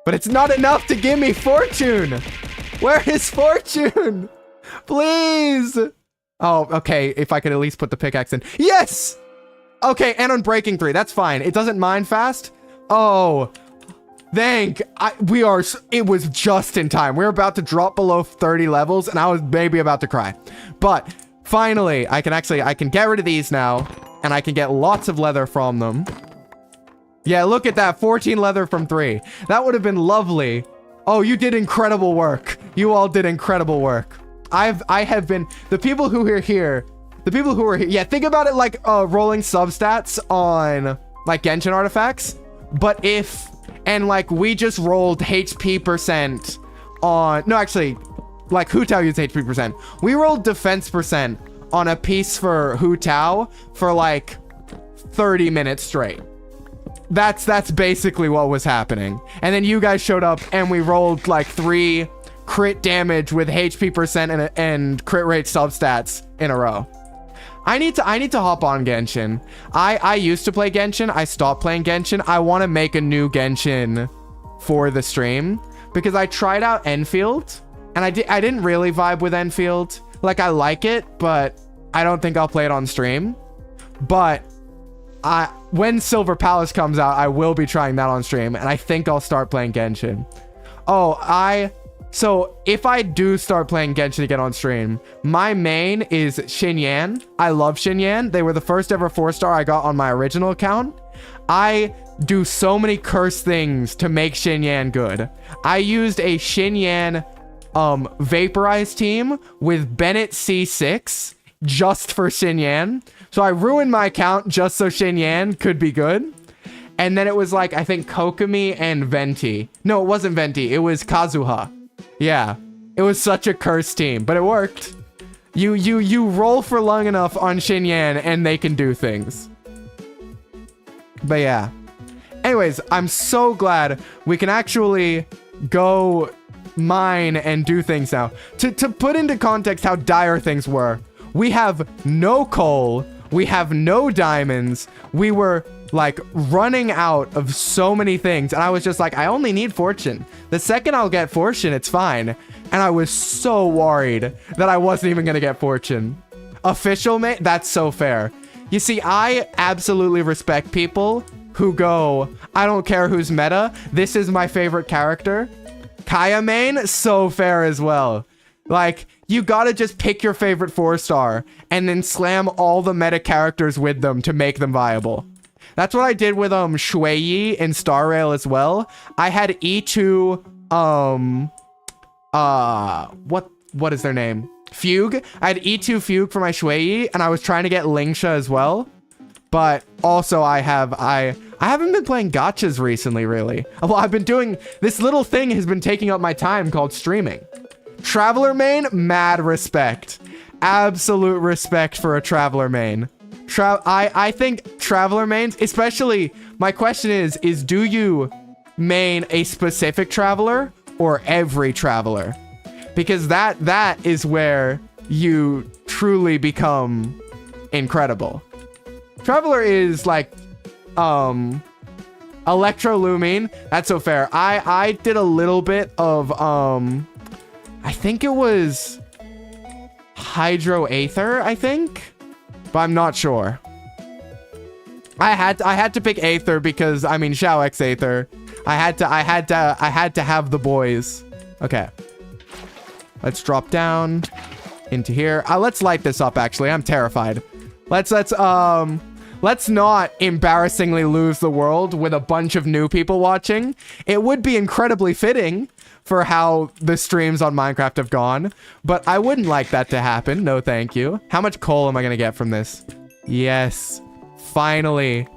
but it's not enough to give me fortune. Where is fortune? Please. Oh, okay. If I could at least put the pickaxe in. Yes. Okay. And on breaking 3. That's fine. It doesn't mine fast. Oh, it was just in time. We were about to drop below 30 levels and I was maybe about to cry, but finally I can get rid of these now and I can get lots of leather from them. Yeah, look at that. 14 leather from 3. That would have been lovely. Oh, you did incredible work. You all did incredible work. I have been, the people who are here, yeah, think about it like rolling substats on like Genshin artifacts, but and like we just rolled HP percent on, no, actually, like Hu Tao used HP percent. We rolled defense percent on a piece for Hu Tao for like 30 minutes straight. That's basically what was happening. And then you guys showed up and we rolled like 3 crit damage with HP percent and crit rate substats in a row. I need to hop on Genshin. I used to play Genshin. I stopped playing Genshin. I want to make a new Genshin for the stream because I tried out Enfield and I didn't really vibe with Enfield. Like, I like it, but I don't think I'll play it on stream. But when Silver Palace comes out, I will be trying that on stream, and I think I'll start playing Genshin. So if I do start playing Genshin again on stream, my main is Xinyan. I love Xinyan. They were the first ever 4-star I got on my original account. I do so many cursed things to make Xinyan good. I used a Xinyan vaporized team with Bennett C6 just for Xinyan. So I ruined my account just so Xinyan could be good. And then it was like, I think Kokomi and Venti. No, it wasn't Venti. It was Kazuha. Yeah, it was such a cursed team, but it worked. You roll for long enough on Xinyan and they can do things. But yeah. Anyways, I'm so glad we can actually go mine and do things now. To put into context how dire things were, we have no coal, we have no diamonds, we were like running out of so many things, and I was just like, I only need fortune. The second I'll get fortune, it's fine. And I was so worried that I wasn't even gonna get fortune. Official mate, that's so fair. You see, I absolutely respect people who go, I don't care who's meta, this is my favorite character. Kaya main, so fair as well. Like, you gotta just pick your favorite 4-star and then slam all the meta characters with them to make them viable. That's what I did with Shuei in Star Rail as well. I had E2 what is their name? Fugue. I had E2 Fugue for my Shuei, and I was trying to get Lingsha as well. But also I haven't been playing gachas recently, really. Well, I've been doing this little thing has been taking up my time called streaming. Traveler main, mad respect. Absolute respect for a Traveler main. I think Traveler mains, especially, my question is do you main a specific Traveler or every Traveler? because that is where you truly become incredible. Traveler is like electrolumine. That's so fair. I did a little bit of I think it was hydroaether, I think, but I'm not sure. I had to pick Aether because I mean Shao X Aether. I had to have the boys. Okay. Let's drop down into here. Let's light this up actually. I'm terrified. Let's not embarrassingly lose the world with a bunch of new people watching. It would be incredibly fitting for how the streams on Minecraft have gone, but I wouldn't like that to happen. No, thank you. How much coal am I gonna get from this? Yes. Finally.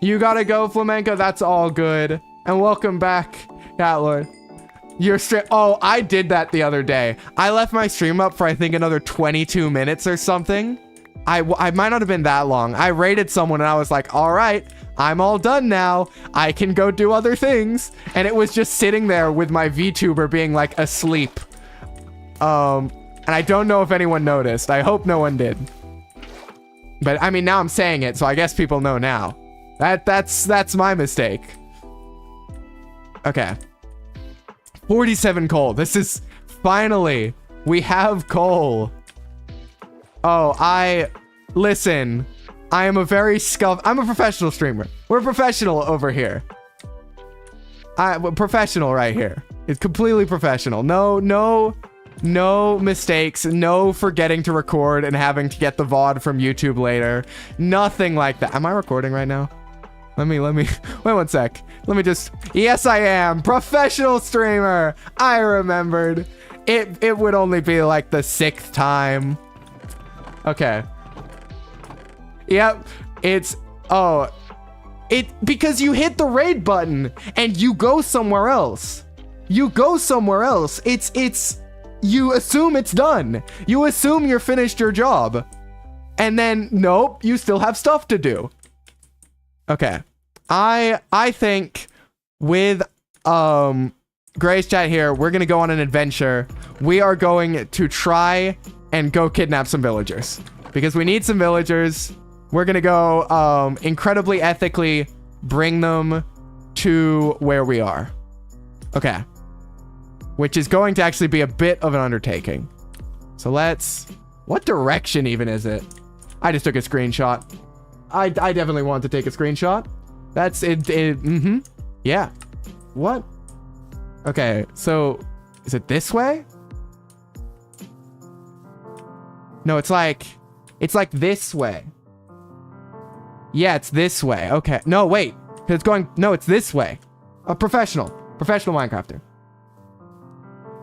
You gotta go, Flamenco. That's all good. And welcome back, Catlord. Your stream. Oh, I did that the other day. I left my stream up for I think another 22 minutes or something. I might not have been that long. I raided someone and I was like, all right, I'm all done now. I can go do other things. And it was just sitting there with my VTuber being like asleep. And I don't know if anyone noticed. I hope no one did. But I mean, now I'm saying it, so I guess people know now. That's my mistake. Okay. 47 coal. This is finally, we have coal. Oh, listen, I am a very I'm a professional streamer. We're professional over here. We're professional right here. It's completely professional. No mistakes, no forgetting to record and having to get the VOD from YouTube later. Nothing like that. Am I recording right now? Let me, wait one sec. Let me just, yes, I am. Professional streamer. I remembered. It would only be like the 6th time. Okay. Yep. Because you hit the raid button and you go somewhere else. You go somewhere else. You assume it's done. You assume you're finished your job. And then, nope, you still have stuff to do. Okay. I think with Gray's chat here, we're gonna go on an adventure. We are going to try and go kidnap some villagers. Because we need some villagers. We're gonna go incredibly ethically bring them to where we are. Okay. Which is going to actually be a bit of an undertaking. So what direction even is it? I just took a screenshot. I definitely want to take a screenshot. That's it. Yeah. What? Okay, so is it this way? No, it's like this way. Yeah, it's this way. Okay. No, wait. No, it's this way. A professional Minecrafter.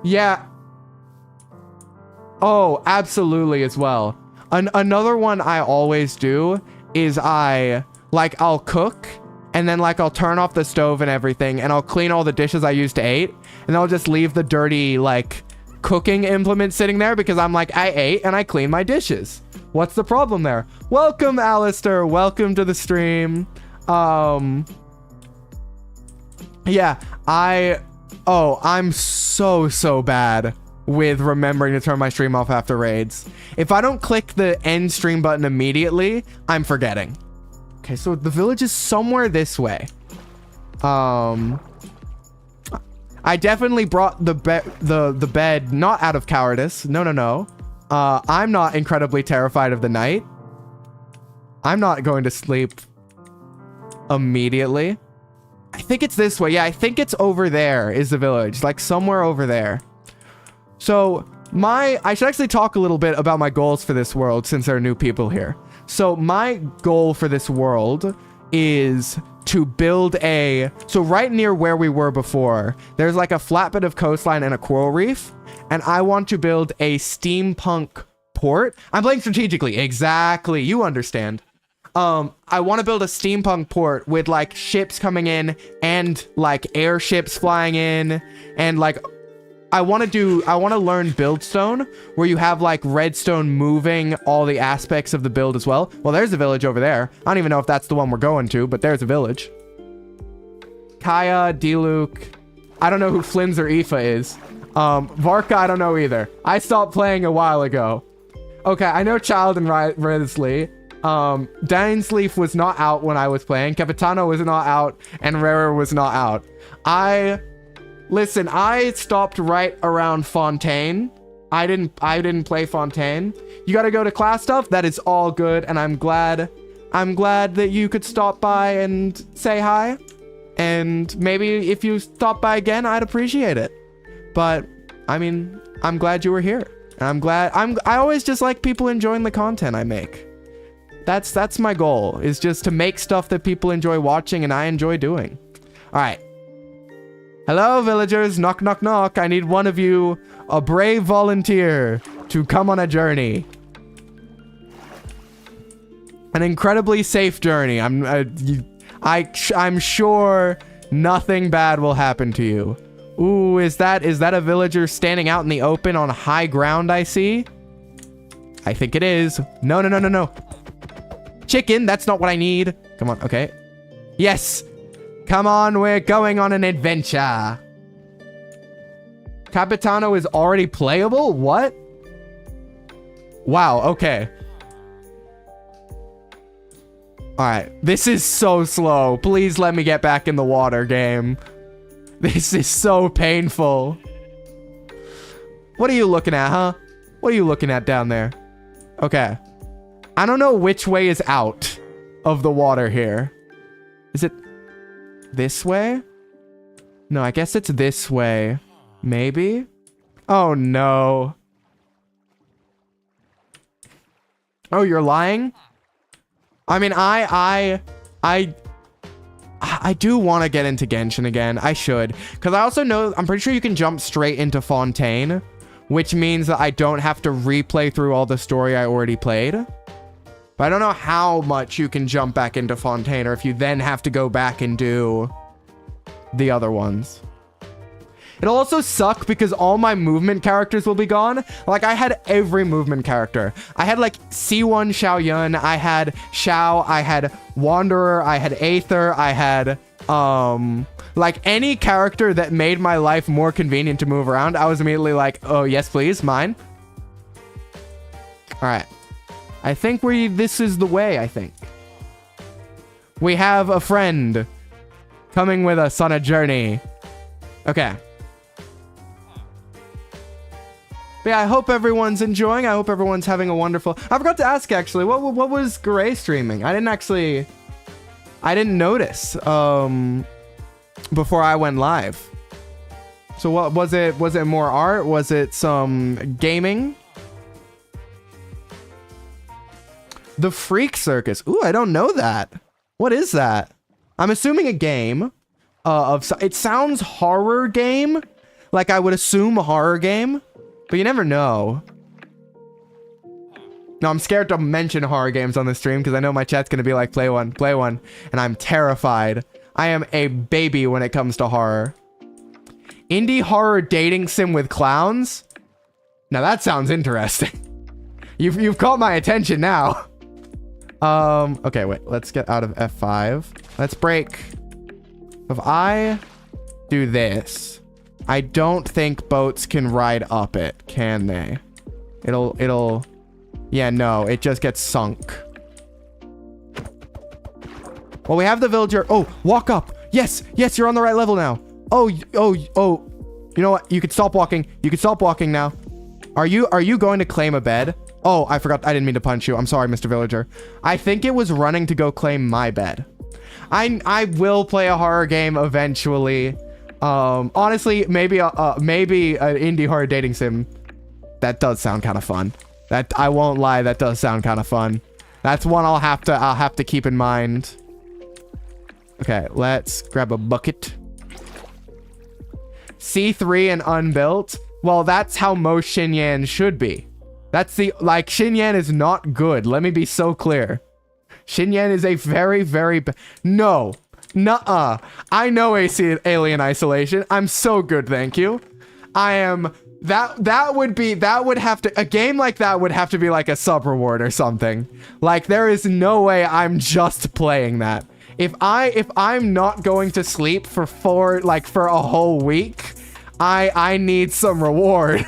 Yeah. Oh, absolutely as well. Another one I always do is I'll cook and then I'll turn off the stove and everything and I'll clean all the dishes I used to eat and I'll just leave the dirty cooking implement sitting there because I'm I ate and I cleaned my dishes. What's the problem there? Welcome, Alistair. Welcome to the stream. Yeah, I'm so bad with remembering to turn my stream off after raids. If I don't click the end stream button immediately, I'm forgetting. Okay, so the village is somewhere this way. I definitely brought the bed not out of cowardice. No. I'm not incredibly terrified of the night. I'm not going to sleep immediately. I think it's this way. Yeah, I think it's over there is the village. Somewhere over there. So I should actually talk a little bit about my goals for this world since there are new people here. So my goal for this world is to build so right near where we were before, there's a flat bit of coastline and a coral reef. And I want to build a steampunk port. I'm playing strategically. Exactly. You understand. I want to build a steampunk port with ships coming in and airships flying in and I want to learn buildstone where you have redstone moving all the aspects of the build as well. Well, there's a village over there. I don't even know if that's the one we're going to, but there's a village. Kaya, D-Luke, I don't know who Flynn's or Aoife is. Varka, I don't know either. I stopped playing a while ago. Okay, I know Child and Risley. Dainsleaf was not out when I was playing. Capitano was not out, and Rarer was not out. Listen, I stopped right around Fontaine. I didn't play Fontaine. You gotta go to class stuff. That is all good, and I'm glad that you could stop by and say hi. And maybe if you stop by again, I'd appreciate it. But I mean, I'm glad you were here. And I always just like people enjoying the content I make. That's my goal, is just to make stuff that people enjoy watching and I enjoy doing. All right. Hello, villagers. Knock, knock, knock. I need one of you, a brave volunteer, to come on a journey. An incredibly safe journey. I'm sure nothing bad will happen to you. Ooh, is that a villager standing out in the open on high ground I see? I think it is. No, no, no, no, no. Chicken, that's not what I need. Come on, okay. Yes. Come on, we're going on an adventure. Capitano is already playable? What? Wow, okay. Alright, this is so slow. Please let me get back in the water, game. This is so painful. What are you looking at, huh? What are you looking at down there? Okay. I don't know which way is out of the water here. Is it this way? No, I guess it's this way. Maybe? Oh, no. Oh, you're lying? I mean, I do want to get into Genshin again. I should. Because I also know, I'm pretty sure you can jump straight into Fontaine, which means that I don't have to replay through all the story I already played. But I don't know how much you can jump back into Fontaine, or if you then have to go back and do the other ones. It'll also suck because all my movement characters will be gone. Like, I had every movement character. I had, like, C1 Xiaoyun, I had Xiao, I had Wanderer, I had Aether, I had, like, any character that made my life more convenient to move around. I was immediately like, oh, yes, please, mine. All right. I think this is the way, I think. We have a friend coming with us on a journey. Okay. But yeah, I hope everyone's enjoying. I hope everyone's having a wonderful... I forgot to ask, actually, what was Gray streaming? I didn't notice before I went live. So what was it? Was it more art? Was it some gaming? The Freak Circus. Ooh, I don't know that. What is that? I'm assuming a game. It sounds horror game. Like I would assume a horror game. But you never know. No, I'm scared to mention horror games on the stream because I know my chat's going to be like, play one, play one. And I'm terrified. I am a baby when it comes to horror. Indie horror dating sim with clowns? Now that sounds interesting. You've caught my attention now. Okay, wait. Let's get out of F5. Let's break. If I do this... I don't think boats can ride up it, can they? It'll... Yeah, no, it just gets sunk. Well, we have the villager... Oh, walk up! Yes, yes, you're on the right level now. Oh. You know what? You can stop walking. You can stop walking now. Are you going to claim a bed? Oh, I forgot. I didn't mean to punch you. I'm sorry, Mr. Villager. I think it was running to go claim my bed. I will play a horror game eventually. Honestly, maybe an indie horror dating sim. That does sound kind of fun. That, I won't lie, that does sound kind of fun. That's one I'll have to keep in mind. Okay, let's grab a bucket. C3 and unbuilt. Well, that's how most Xinyan should be. That's like, Xinyan is not good. Let me be so clear. Xinyan is a very, very no. Nuh-uh. I know Alien Isolation. I'm so good, thank you. I am... That would have to... A game like that would have to be like a sub reward or something. Like, there is no way I'm just playing that. If I'm not going to sleep for for a whole week, I need some reward.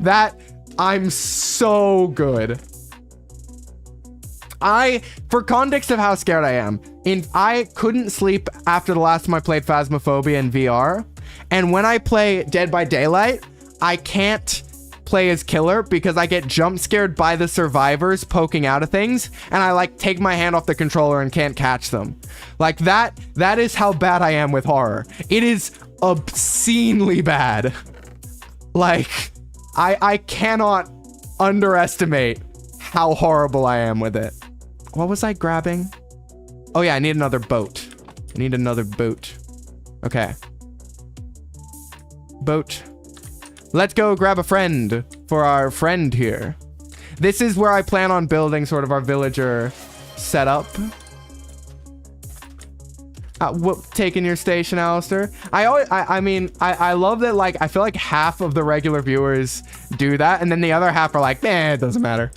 That I'm so good. For context of how scared I am, I couldn't sleep after the last time I played Phasmophobia in VR, and when I play Dead by Daylight, I can't play as killer because I get jump scared by the survivors poking out of things, and I like take my hand off the controller and can't catch them. Like that is how bad I am with horror. It is obscenely bad. Like I cannot underestimate how horrible I am with it. What was I grabbing? Oh yeah, I need another boat. I need another boat. Okay. Boat. Let's go grab a friend for our friend here. This is where I plan on building sort of our villager setup. Taking your station, Alistair. I mean, I love that, like, I feel like half of the regular viewers do that, and then the other half are like, eh, it doesn't matter.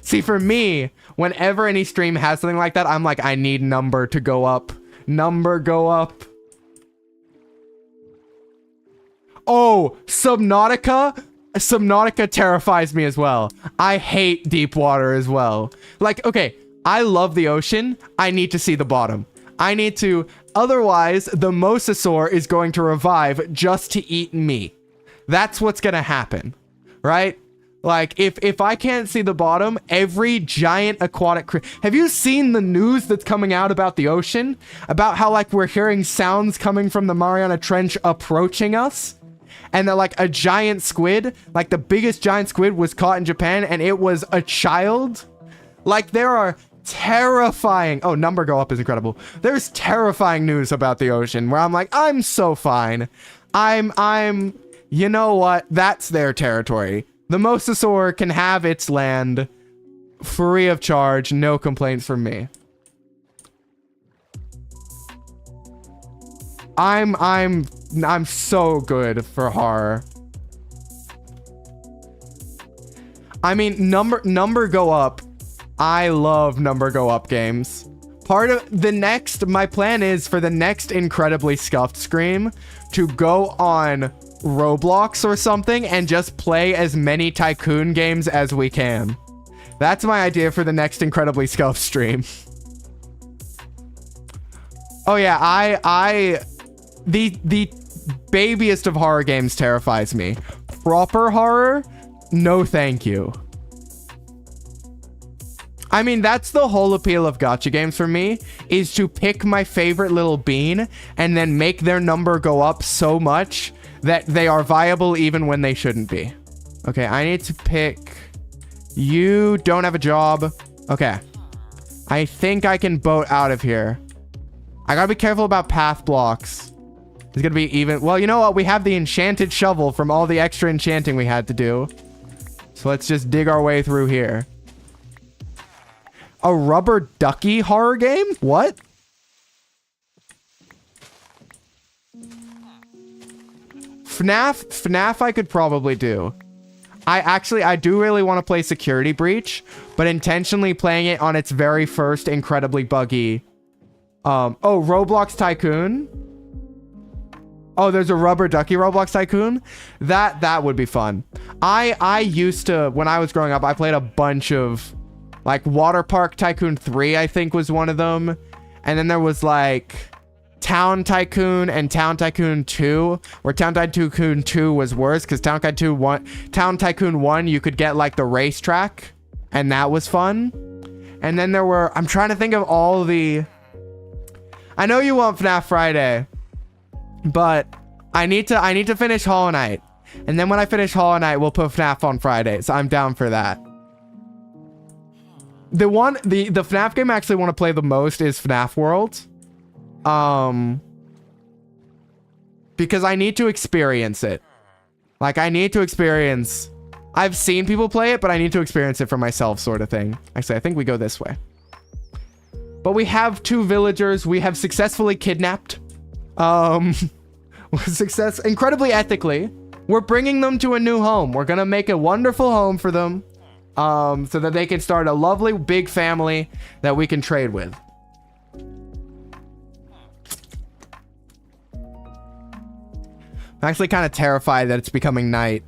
See, for me, whenever any stream has something like that, I'm like, I need number to go up. Number go up. Oh, Subnautica? Subnautica terrifies me as well. I hate deep water as well. Like, okay, I love the ocean. I need to see the bottom. I need to, otherwise the mosasaur is going to revive just to eat me. That's what's gonna happen, right? Like, if I can't see the bottom, every giant aquatic have you seen the news that's coming out about the ocean? About how, like, we're hearing sounds coming from the Mariana Trench approaching us? And that, like, a giant squid, like the biggest giant squid was caught in Japan, and it was a child? Like, there are terrifying, oh, number go up is incredible. There's terrifying news about the ocean where I'm like, I'm so fine. You know what? That's their territory. The mosasaur can have its land free of charge, no complaints from me. I'm so good for horror. I mean, number go up. I love number go up games. Part of the next, my plan is for the next incredibly scuffed stream to go on Roblox or something and just play as many tycoon games as we can. That's my idea for the next incredibly scuffed stream. Oh yeah, the babiest of horror games terrifies me. Proper horror? No thank you. I mean, that's the whole appeal of gacha games for me, is to pick my favorite little bean and then make their number go up so much that they are viable even when they shouldn't be. Okay, I need to pick... You don't have a job. Okay. I think I can boat out of here. I gotta be careful about path blocks. It's gonna be even... Well, you know what? We have the enchanted shovel from all the extra enchanting we had to do. So let's just dig our way through here. A rubber ducky horror game? What? FNAF I could probably do. I do really want to play Security Breach, but intentionally playing it on its very first incredibly buggy. Oh, Roblox Tycoon? Oh, there's a rubber ducky Roblox Tycoon? That would be fun. I used to, when I was growing up, I played a bunch of, like, Water Park Tycoon 3, I think was one of them. And then there was, like, Town Tycoon and Town Tycoon 2, where Town Tycoon 2 was worse, because Town Tycoon 1, you could get, like, the racetrack, and that was fun. And then there were, I'm trying to think of all the... I know you want FNAF Friday, but I need to finish Hollow Knight. And then when I finish Hollow Knight, we'll put FNAF on Friday, so I'm down for that. The FNAF game I actually want to play the most is FNAF World. Because I need to experience it. Like, I need to experience... I've seen people play it, but I need to experience it for myself, sort of thing. Actually, I think we go this way. But we have 2 villagers we have successfully kidnapped. Incredibly ethically. We're bringing them to a new home. We're gonna make a wonderful home for them. So that they can start a lovely big family that we can trade with. I'm actually kind of terrified that it's becoming night.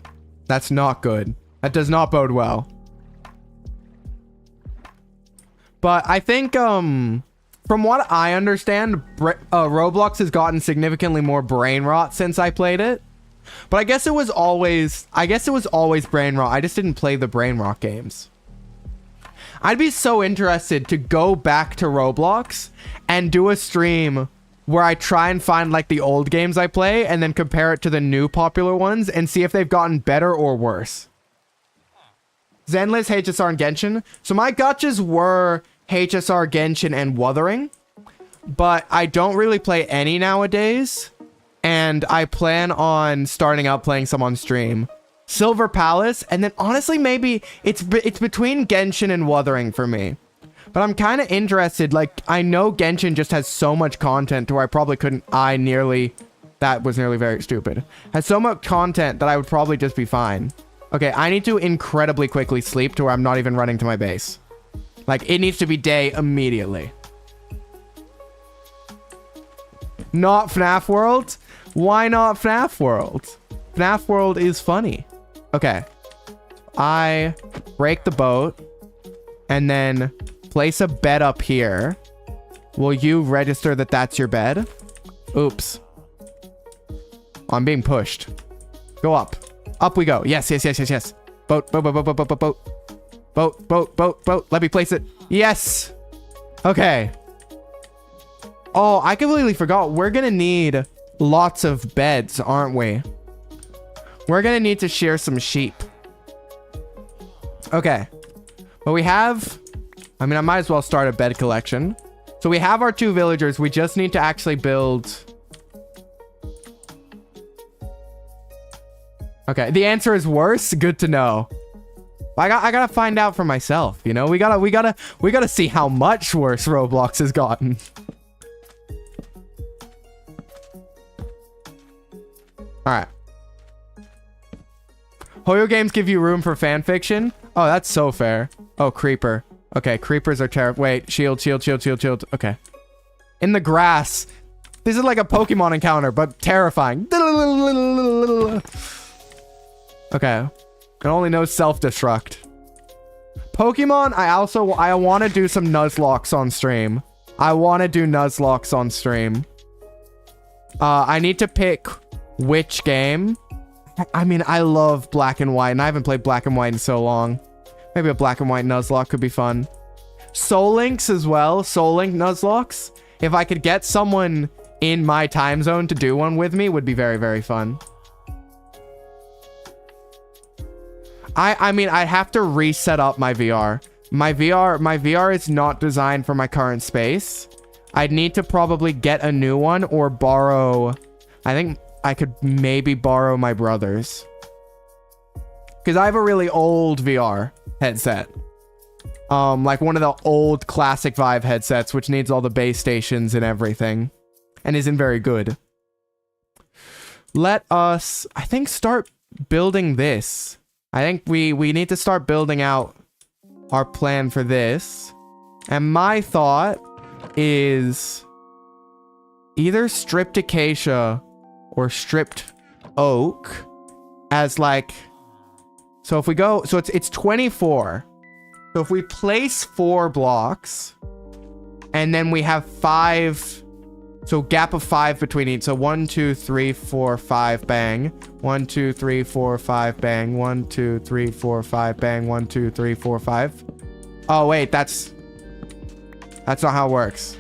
That's not good. That does not bode well. But I think, from what I understand, Roblox has gotten significantly more brain rot since I played it. But I guess it was always brain rot. I just didn't play the brain rot games. I'd be so interested to go back to Roblox and do a stream where I try and find like the old games I play and then compare it to the new popular ones and see if they've gotten better or worse. Zenless, HSR, and Genshin. So my gotchas were HSR, Genshin, and Wuthering. But I don't really play any nowadays. And I plan on starting out playing some on stream. Silver Palace, and then honestly maybe it's between Genshin and Wuthering for me. But I'm kind of interested, like, I know Genshin just has so much content to where I probably couldn't, that was nearly very stupid. Has so much content that I would probably just be fine. Okay, I need to incredibly quickly sleep to where I'm not even running to my base. Like, it needs to be day immediately. Not FNAF World? Why not FNAF World? FNAF World is funny. Okay. I break the boat and then place a bed up here. Will you register that that's your bed? Oops. I'm being pushed. Go up. Up we go. Yes, yes, yes, yes, yes. Boat, boat, boat, boat, boat, boat, boat, boat. Boat, boat, boat, boat. Let me place it. Yes. Okay. Oh, I completely forgot. We're gonna need lots of beds, aren't we? We're gonna need to shear some sheep. Okay. But we have... I mean, I might as well start a bed collection. So we have our 2 villagers. We just need to actually build... Okay, the answer is worse. Good to know. I gotta find out for myself, you know? We gotta see how much worse Roblox has gotten. Alright. Hoyo games give you room for fan fiction? Oh, that's so fair. Oh, creeper. Okay, creepers are terrible. Wait, shield, shield, shield, shield, shield. Okay. In the grass. This is like a Pokemon encounter, but terrifying. Okay. It only knows self-destruct. Pokemon, I want to do some Nuzlocke on stream. I want to do Nuzlocke on stream. I need to pick which game. I mean, I love Black and White, and I haven't played Black and White in so long. Maybe a Black and White Nuzlocke could be fun. Soul Links as well. Soul Link Nuzlocke. If I could get someone in my time zone to do one with me, would be very, very fun. I mean, I have to reset up my VR. My VR is not designed for my current space. I'd need to probably get a new one or borrow... I think I could maybe borrow my brother's. Because I have a really old VR headset. Like one of the old classic Vive headsets, which needs all the base stations and everything. And isn't very good. Let us, I think, start building this. I think we need to start building out our plan for this. And my thought is either stripped acacia or stripped oak as like... So if we go... So it's 24. So if we place 4 blocks and then we have 5... So gap of 5 between each. So 1, 2, 3, 4, 5, bang. 1, 2, 3, 4, 5, bang. 1, 2, 3, 4, 5, bang. 1, 2, 3, 4, 5. Oh, wait, that's not how it works.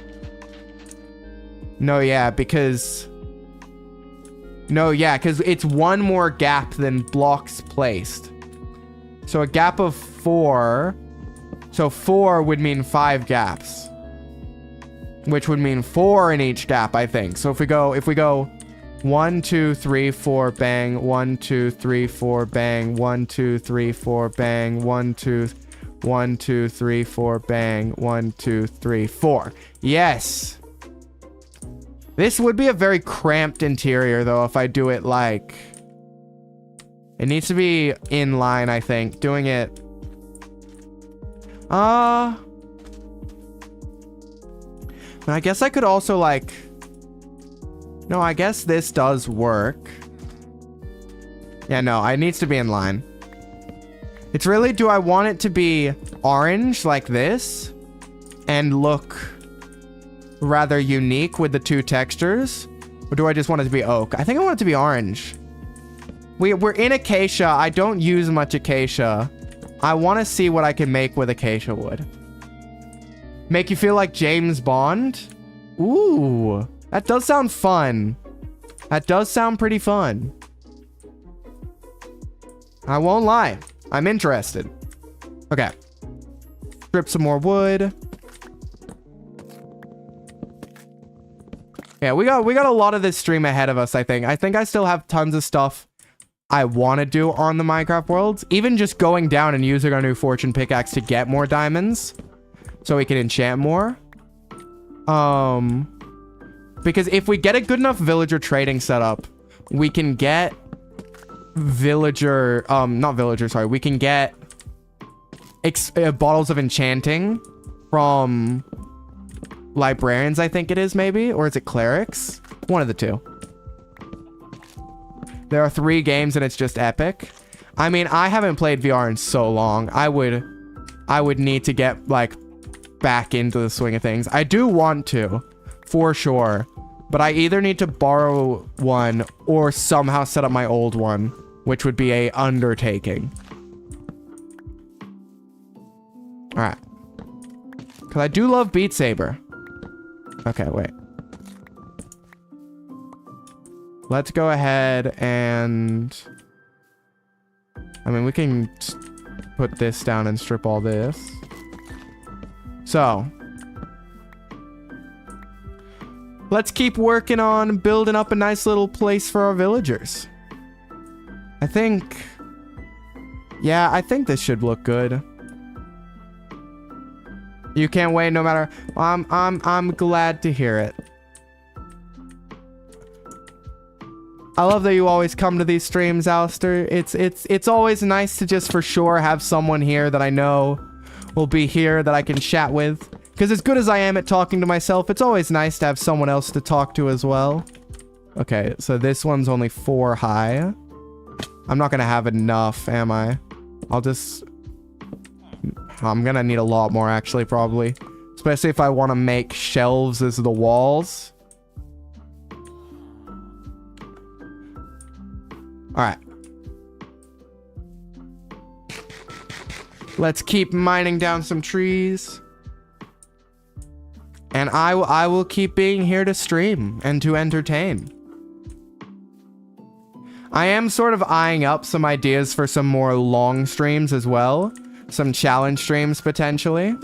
No, yeah, because... No, yeah, because it's 1 more gap than blocks placed. So a gap of 4. So 4 would mean 5 gaps. Which would mean 4 in each gap, I think. So if we go 1, 2, 3, 4, bang, 1, 2, 3, 4, bang, 1, 2, 3, 4, bang, 1, 2, 1, 2, 3, 4, bang, 1, 2, 3, 4. Yes. This would be a very cramped interior, though, if I do it like... It needs to be in line, I think. Doing it... I guess I could also, like... No, I guess this does work. Yeah, no, it needs to be in line. It's really, do I want it to be orange like this and look rather unique with the two textures? Or do I just want it to be oak? I think I want it to be orange. We're in acacia. I don't use much acacia. I want to see what I can make with acacia wood. Make you feel like James Bond? Ooh, that does sound fun. That does sound pretty fun. I won't lie. I'm interested. Okay. Strip some more wood. Yeah, we got a lot of this stream ahead of us, I think. I think I still have tons of stuff I want to do on the Minecraft worlds. Even just going down and using our new fortune pickaxe to get more diamonds. So we can enchant more. Because if we get a good enough villager trading setup, we can get villager... not villager, sorry. We can get bottles of enchanting from... librarians, I think it is, maybe? Or is it clerics? One of the two. There are 3 games and it's just epic. I mean, I haven't played VR in so long. I would need to get, like, back into the swing of things. I do want to, for sure. But I either need to borrow one or somehow set up my old one, which would be a undertaking. Alright. Because I do love Beat Saber. Okay, wait. Let's go ahead and... I mean, we can put this down and strip all this. So. Let's keep working on building up a nice little place for our villagers. I think... Yeah, I think this should look good. You can't wait no matter... I'm glad to hear it. I love that you always come to these streams, Alistair. It's always nice to just for sure have someone here that I know will be here that I can chat with. Because as good as I am at talking to myself, it's always nice to have someone else to talk to as well. Okay, so this one's only 4 high. I'm not going to have enough, am I? I'll just... I'm going to need a lot more, actually, probably. Especially if I want to make shelves as the walls. Alright. Let's keep mining down some trees. And I will keep being here to stream and to entertain. I am sort of eyeing up some ideas for some more long streams as well. Some challenge streams, potentially.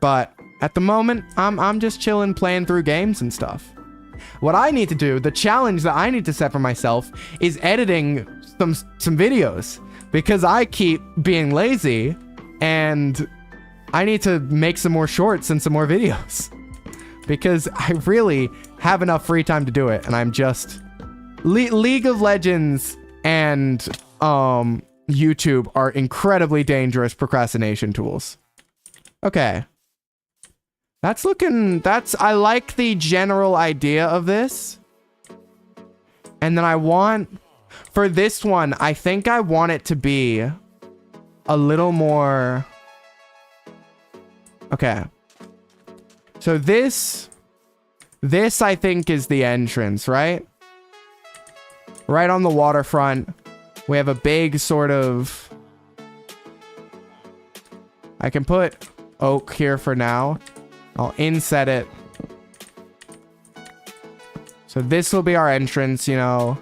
But at the moment, I'm just chilling, playing through games and stuff. What I need to do, the challenge that I need to set for myself, is editing some videos. Because I keep being lazy, and I need to make some more shorts and some more videos. Because I really have enough free time to do it, and I'm just... League of Legends and YouTube are incredibly dangerous procrastination tools. Okay. That's looking... I like the general idea of this. And then I want... For this one, I think I want it to be a little more... Okay. So this I think is the entrance, right? Right on the waterfront. We have a big sort of... I can put oak here for now. I'll inset it. So this will be our entrance, you know.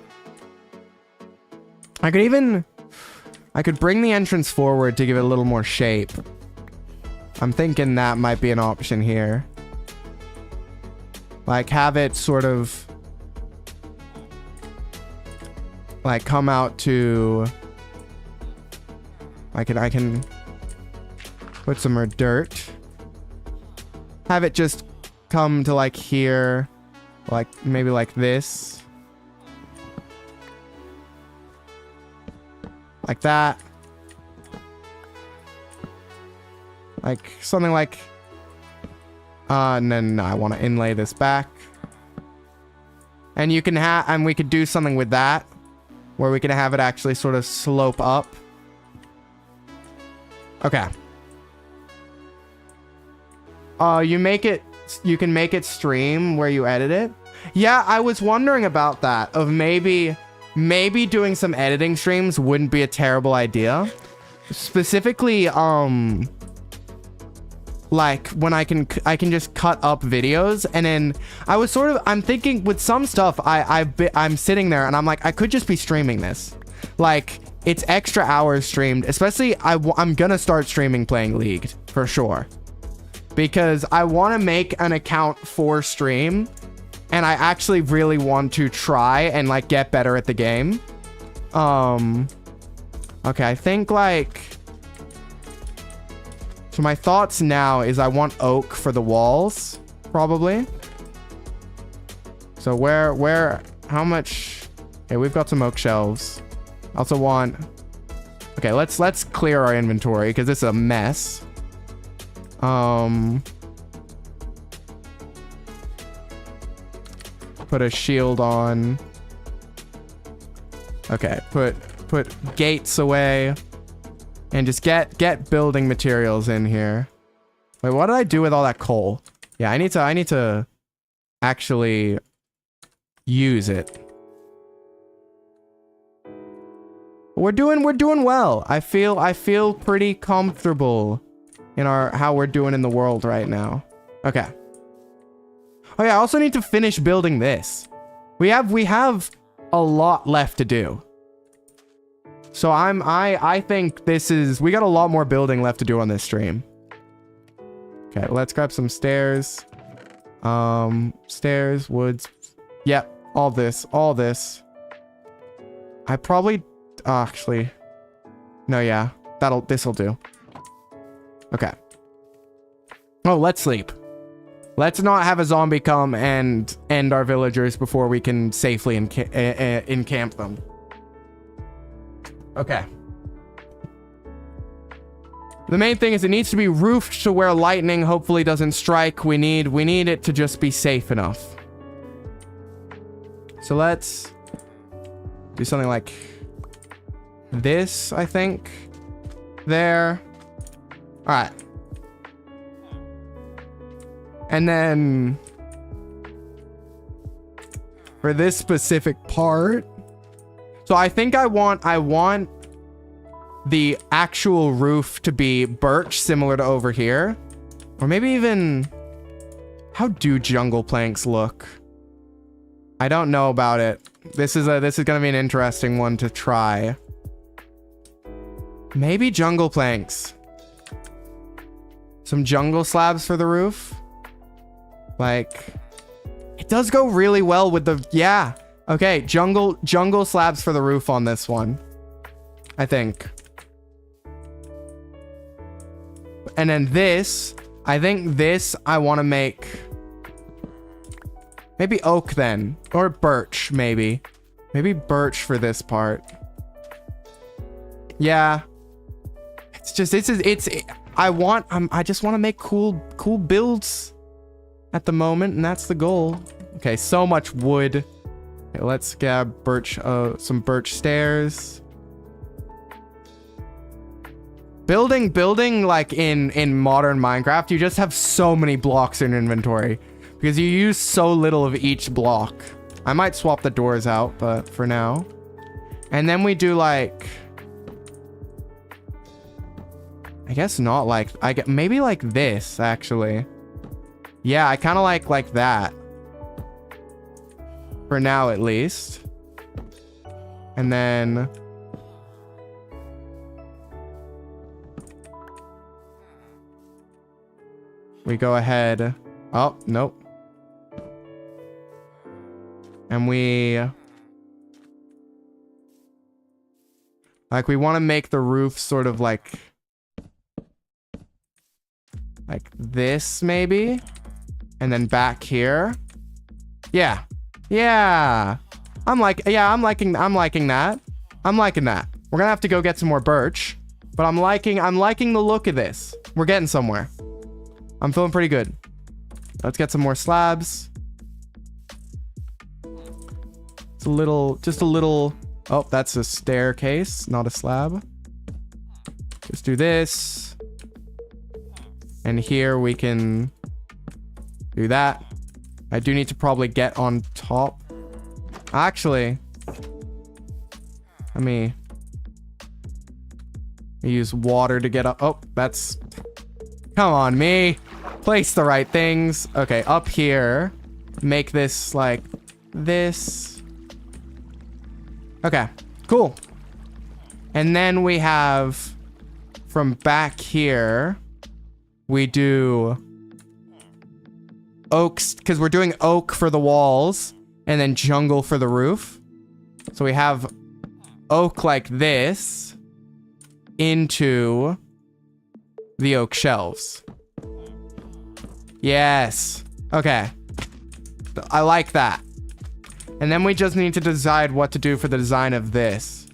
I could bring the entrance forward to give it a little more shape. I'm thinking that might be an option here. Like, have it sort of... like, come out to... I can put some more dirt. Have it just come to, like, here. Like, maybe like this. Like that. Like, something like... and then I want to inlay this back. And you can have, and we could do something with that, where we can have it actually sort of slope up. Okay. You can make it stream where you edit it. Yeah, I was wondering about that, of maybe doing some editing streams wouldn't be a terrible idea. Specifically, like when I can just cut up videos, and then I'm thinking with some stuff I'm sitting there and I'm like, I could just be streaming this. Like, it's extra hours streamed, especially I'm gonna start streaming playing League for sure. Because I want to make an account for stream, and I actually really want to try and like get better at the game. Okay, I think like, so my thoughts now is I want oak for the walls, probably. So how much? Okay, we've got some oak shelves. I also want, okay, let's clear our inventory because it's a mess. Put a shield on. Okay, put gates away, and just get building materials in here. Wait, what did I do with all that coal? Yeah, I need to actually use it. We're doing well. I feel pretty comfortable in how we're doing in the world right now. Okay. Oh yeah, I also need to finish building this. We have a lot left to do. So I think we got a lot more building left to do on this stream. Okay, let's grab some stairs. Stairs, woods. Yep, all this. I probably actually, no, yeah, this'll do. Okay. Oh, let's sleep. Let's not have a zombie come and end our villagers before we can safely encamp them. Okay. The main thing is it needs to be roofed to where lightning hopefully doesn't strike. We need it to just be safe enough. So let's do something like this, I think. There. All right. And then for this specific part, so I think I want the actual roof to be birch, similar to over here, or maybe even, how do jungle planks look? I don't know about it. This is gonna be an interesting one to try. Maybe jungle planks. Some jungle slabs for the roof. Like, it does go really well with the, yeah. Okay, jungle slabs for the roof on this one, I think. And then this, I think this I want to make maybe oak then, or birch maybe. Maybe birch for this part. Yeah. It's just, I just want to make cool builds at the moment, and that's the goal. Okay, so much wood. Okay, let's grab some birch stairs. Building like in modern Minecraft, you just have so many blocks in inventory because you use so little of each block. I might swap the doors out, but for now. And then we do like, I guess not like, maybe like this actually. Yeah, I kind of like that. For now, at least. And then we go ahead. Oh, nope. And we want to make the roof sort of like this maybe. And then back here. Yeah. Yeah. I'm liking that. I'm liking that. We're gonna have to go get some more birch. But I'm liking the look of this. We're getting somewhere. I'm feeling pretty good. Let's get some more slabs. It's just a little, oh, that's a staircase, not a slab. Just do this. And here we can do that. I do need to probably get on top. Actually, let me use water to get up. Oh, that's... Come on, me. Place the right things. Okay, up here. Make this like this. Okay, cool. And then we have from back here, we do oaks, because we're doing oak for the walls and then jungle for the roof. So we have oak like this into the oak shelves. Yes. Okay. I like that. And then we just need to decide what to do for the design of this.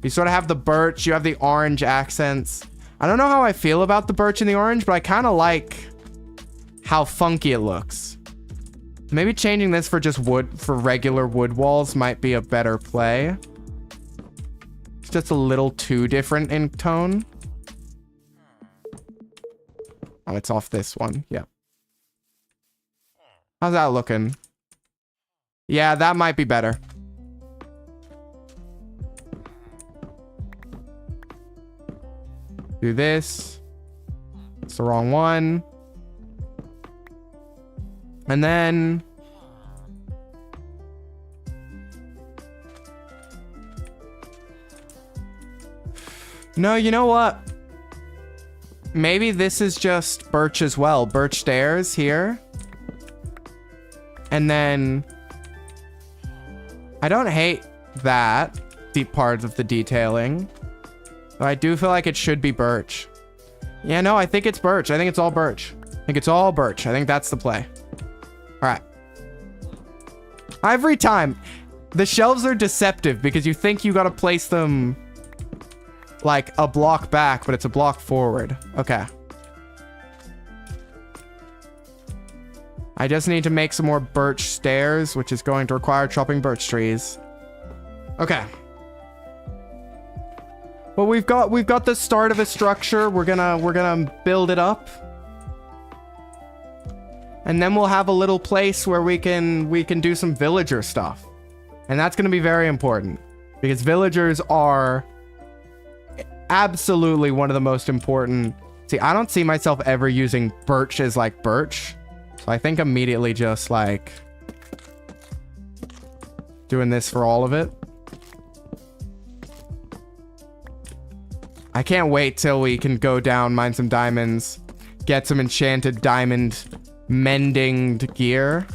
You sort of have the birch, you have the orange accents. I don't know how I feel about the birch and the orange, but I kind of like how funky it looks. Maybe changing this for just wood, for regular wood walls might be a better play. It's just a little too different in tone. Oh, it's off this one. Yeah. How's that looking? Yeah, that might be better. Do this. It's the wrong one. And then... No, you know what? Maybe this is just birch as well. Birch stairs here. And then... I don't hate that deep part of the detailing. But I do feel like it should be birch. Yeah, no, I think it's birch. I think it's all birch. I think it's all birch. I think that's the play. All right. Every time. The shelves are deceptive because you think you got to place them like a block back, but it's a block forward. Okay. I just need to make some more birch stairs, which is going to require chopping birch trees. Okay. Well, we've got the start of a structure. We're gonna build it up. And then we'll have a little place where we can do some villager stuff. And that's gonna be very important because villagers are absolutely one of the most important. See, I don't see myself ever using birch as like birch. So I think immediately just like doing this for all of it. I can't wait till we can go down, mine some diamonds, get some enchanted diamond mending gear,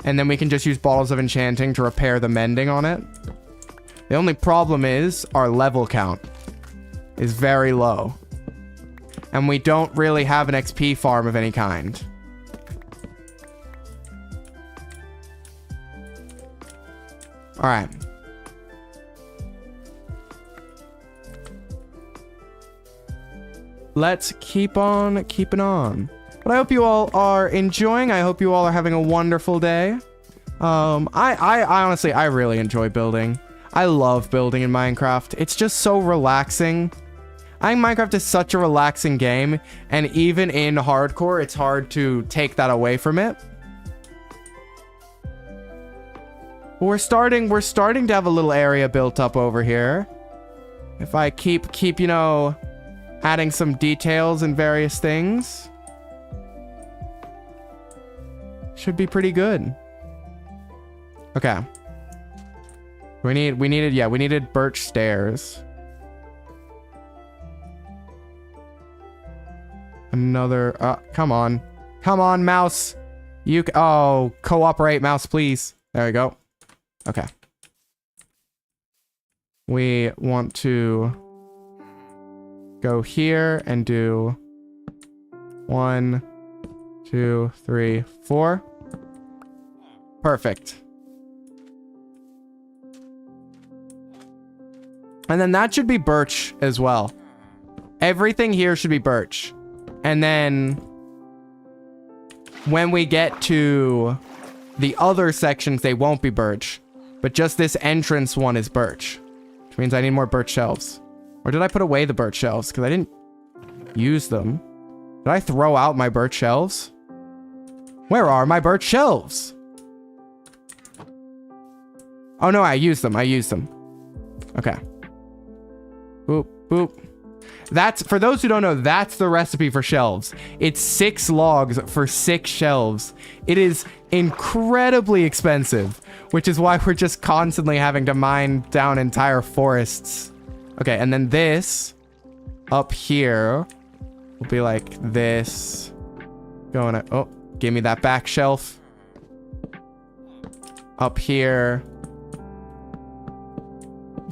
and then we can just use bottles of enchanting to repair the mending on it. The only problem is our level count is very low. And we don't really have an XP farm of any kind. All right. Let's keep on keeping on. But I hope you all are enjoying. I hope you all are having a wonderful day. I honestly, I really enjoy building. I love building in Minecraft. It's just so relaxing. I think Minecraft is such a relaxing game, and even in hardcore, it's hard to take that away from it. We're starting to have a little area built up over here. If I keep, you know, adding some details and various things, should be pretty good. Okay. We needed birch stairs. Another, come on, mouse. Oh, cooperate, mouse, please. There we go. Okay. We want to go here and do 1, 2, 3, 4. Perfect. And then that should be birch as well. Everything here should be birch. And then when we get to the other sections, they won't be birch. But just this entrance one is birch, which means I need more birch shelves. Or did I put away the birch shelves? Because I didn't use them. Did I throw out my birch shelves? Where are my birch shelves? Oh no, I used them. I used them. Okay. Boop, boop. That's, for those who don't know, that's the recipe for shelves. It's 6 logs for 6 shelves. It is incredibly expensive, which is why we're just constantly having to mine down entire forests. Okay, and then this up here will be like this. Going to, oh, give me that back shelf. Up here.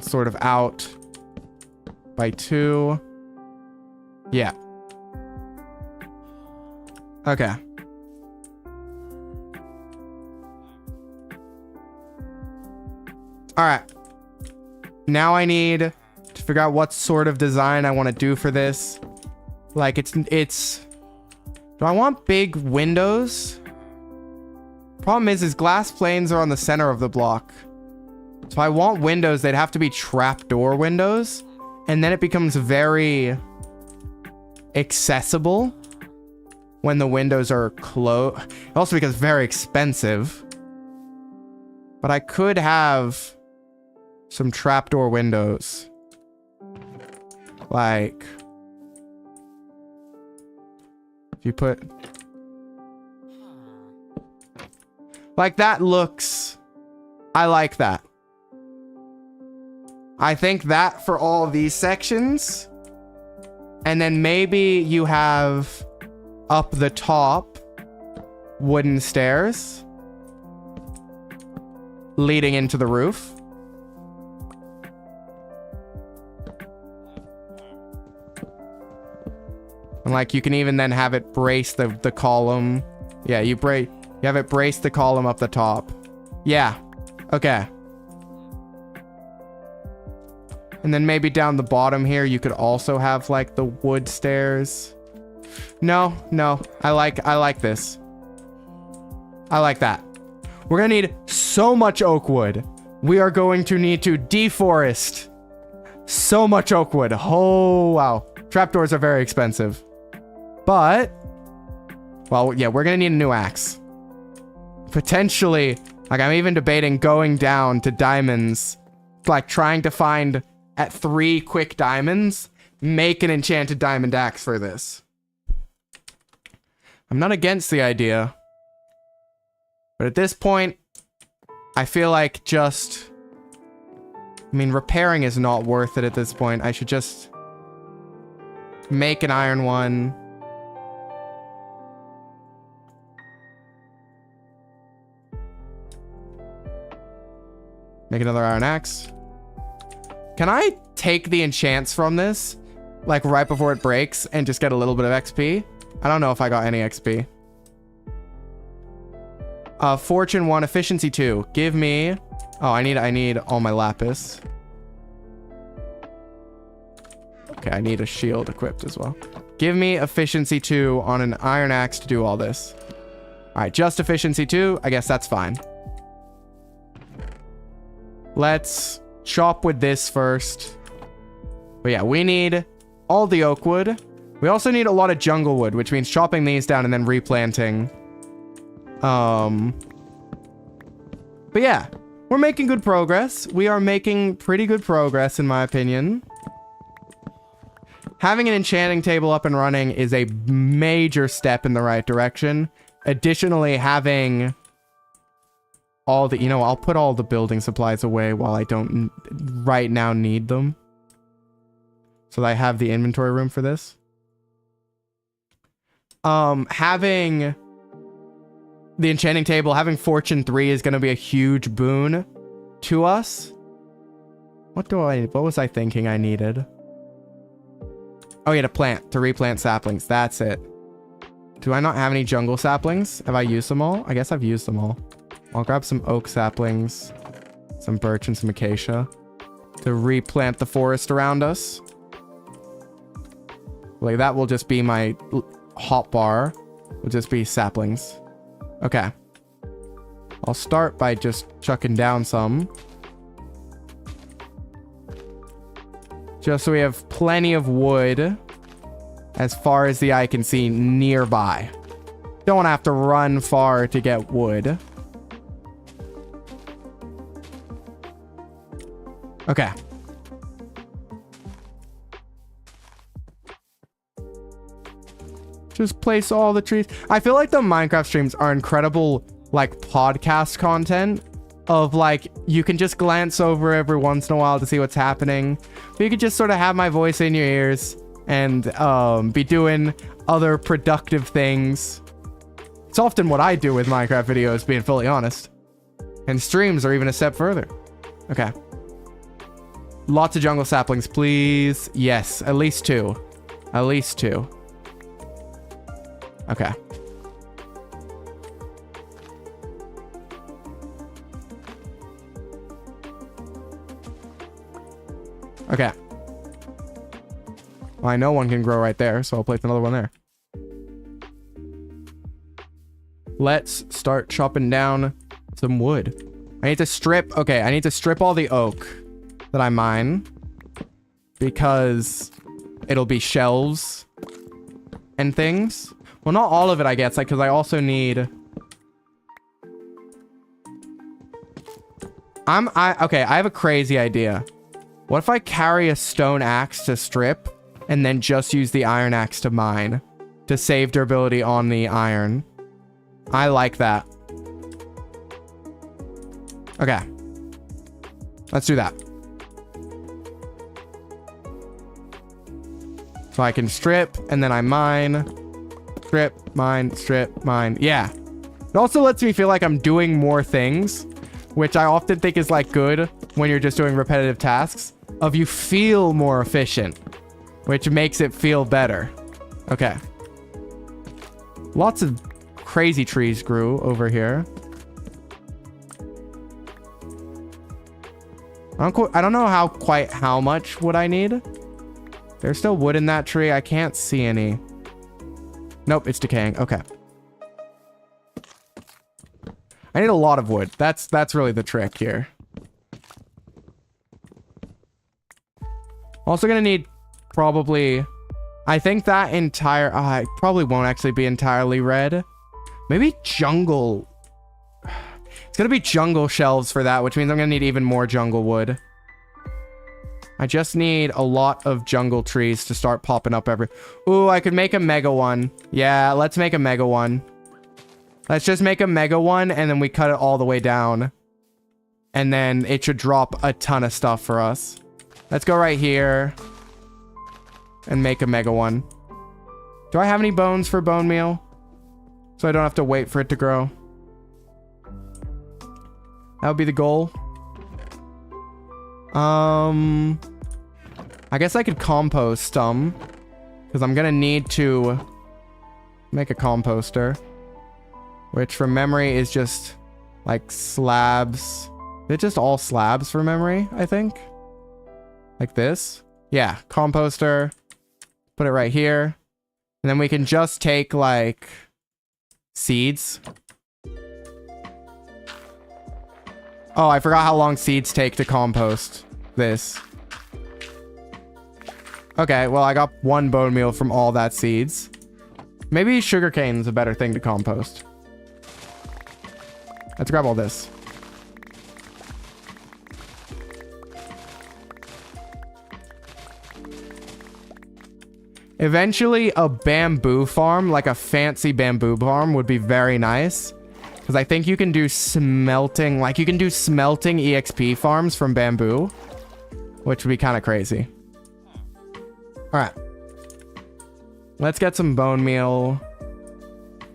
Sort of out by 2. Yeah. Okay. All right. Now I need to figure out what sort of design I want to do for this. Like it's, do I want big windows? Problem is glass planes are on the center of the block. So I want windows, they'd have to be trapdoor windows. And then it becomes very accessible when the windows are closed. Also because very expensive. But I could have some trapdoor windows. Like, if you put... Like that looks... I like that. I think that for all of these sections. And then maybe you have up the top wooden stairs leading into the roof. And like you can even then have it brace the column. Yeah, you have it brace the column up the top. Yeah. Okay. And then maybe down the bottom here, you could also have like the wood stairs. No, I like this. I like that. We're gonna need so much oak wood. We are going to need to deforest so much oak wood. Oh, wow. Trapdoors are very expensive. But, well, yeah, we're gonna need a new axe. Potentially, like I'm even debating going down to diamonds, like trying to find at 3 quick diamonds, make an enchanted diamond axe for this. I'm not against the idea. But at this point, I feel like just... I mean, repairing is not worth it at this point. I should just make an iron one. Make another iron axe. Can I take the enchants from this, like right before it breaks, and just get a little bit of XP? I don't know if I got any XP. Fortune 1, efficiency 2. Give me... Oh, I need all my lapis. Okay, I need a shield equipped as well. Give me efficiency 2 on an iron axe to do all this. All right, just efficiency 2. I guess that's fine. Let's chop with this first. But yeah, we need all the oak wood. We also need a lot of jungle wood, which means chopping these down and then replanting. But yeah, we're making good progress. We are making pretty good progress, in my opinion. Having an enchanting table up and running is a major step in the right direction. Additionally, having all the, you know, I'll put all the building supplies away while I don't right now need them. So that I have the inventory room for this. Having the enchanting table, having Fortune 3 is going to be a huge boon to us. What was I thinking I needed? Oh yeah, to replant saplings. That's it. Do I not have any jungle saplings? Have I used them all? I guess I've used them all. I'll grab some oak saplings, some birch and some acacia to replant the forest around us. Like that will just be my hot bar. Will just be saplings. Okay. I'll start by just chucking down some. Just so we have plenty of wood as far as the eye can see nearby. Don't want to have to run far to get wood. Okay. Just place all the trees. I feel like the Minecraft streams are incredible, like, podcast content of, like, you can just glance over every once in a while to see what's happening. But you could just sort of have my voice in your ears and be doing other productive things. It's often what I do with Minecraft videos, being fully honest. And streams are even a step further. Okay. Lots of jungle saplings, please. Yes, at least 2. At least 2. Okay. Okay. Well, I know one can grow right there, so I'll place another one there. Let's start chopping down some wood. I need to strip... Okay, I need to strip all the oak that I mine. Because it'll be shelves and things. Well, not all of it, I guess, like, because I also need... Okay, I have a crazy idea. What if I carry a stone axe to strip and then just use the iron axe to mine to save durability on the iron? I like that. Okay. Let's do that. So I can strip and then I mine. Strip, mine, strip, mine. Yeah. It also lets me feel like I'm doing more things, which I often think is like good when you're just doing repetitive tasks. Of you feel more efficient, which makes it feel better. Okay. Lots of crazy trees grew over here. I don't know quite how much wood I need. There's still wood in that tree. I can't see any. Nope, it's decaying. Okay. I need a lot of wood. That's really the trick here. Also gonna need probably... I think that entire... it probably won't actually be entirely red. Maybe jungle... It's gonna be jungle shelves for that, which means I'm gonna need even more jungle wood. I just need a lot of jungle trees to start popping up every... Ooh, I could make a mega one. Yeah, let's make a mega one. Let's just make a mega one, and then we cut it all the way down. And then it should drop a ton of stuff for us. Let's go right here. And make a mega one. Do I have any bones for bone meal? So I don't have to wait for it to grow. That would be the goal. I guess I could compost some. Because I'm gonna need to make a composter. Which from memory is just like slabs. They're just all slabs from memory, I think. Like this. Yeah, composter. Put it right here. And then we can just take like seeds. Oh, I forgot how long seeds take to compost this. Okay, well, I got 1 bone meal from all that seeds. Maybe sugarcane's a better thing to compost. Let's grab all this. Eventually, a bamboo farm, like a fancy bamboo farm, would be very nice. Because I think you can do smelting, like you can do smelting EXP farms from bamboo. Which would be kind of crazy. Alright. Let's get some bone meal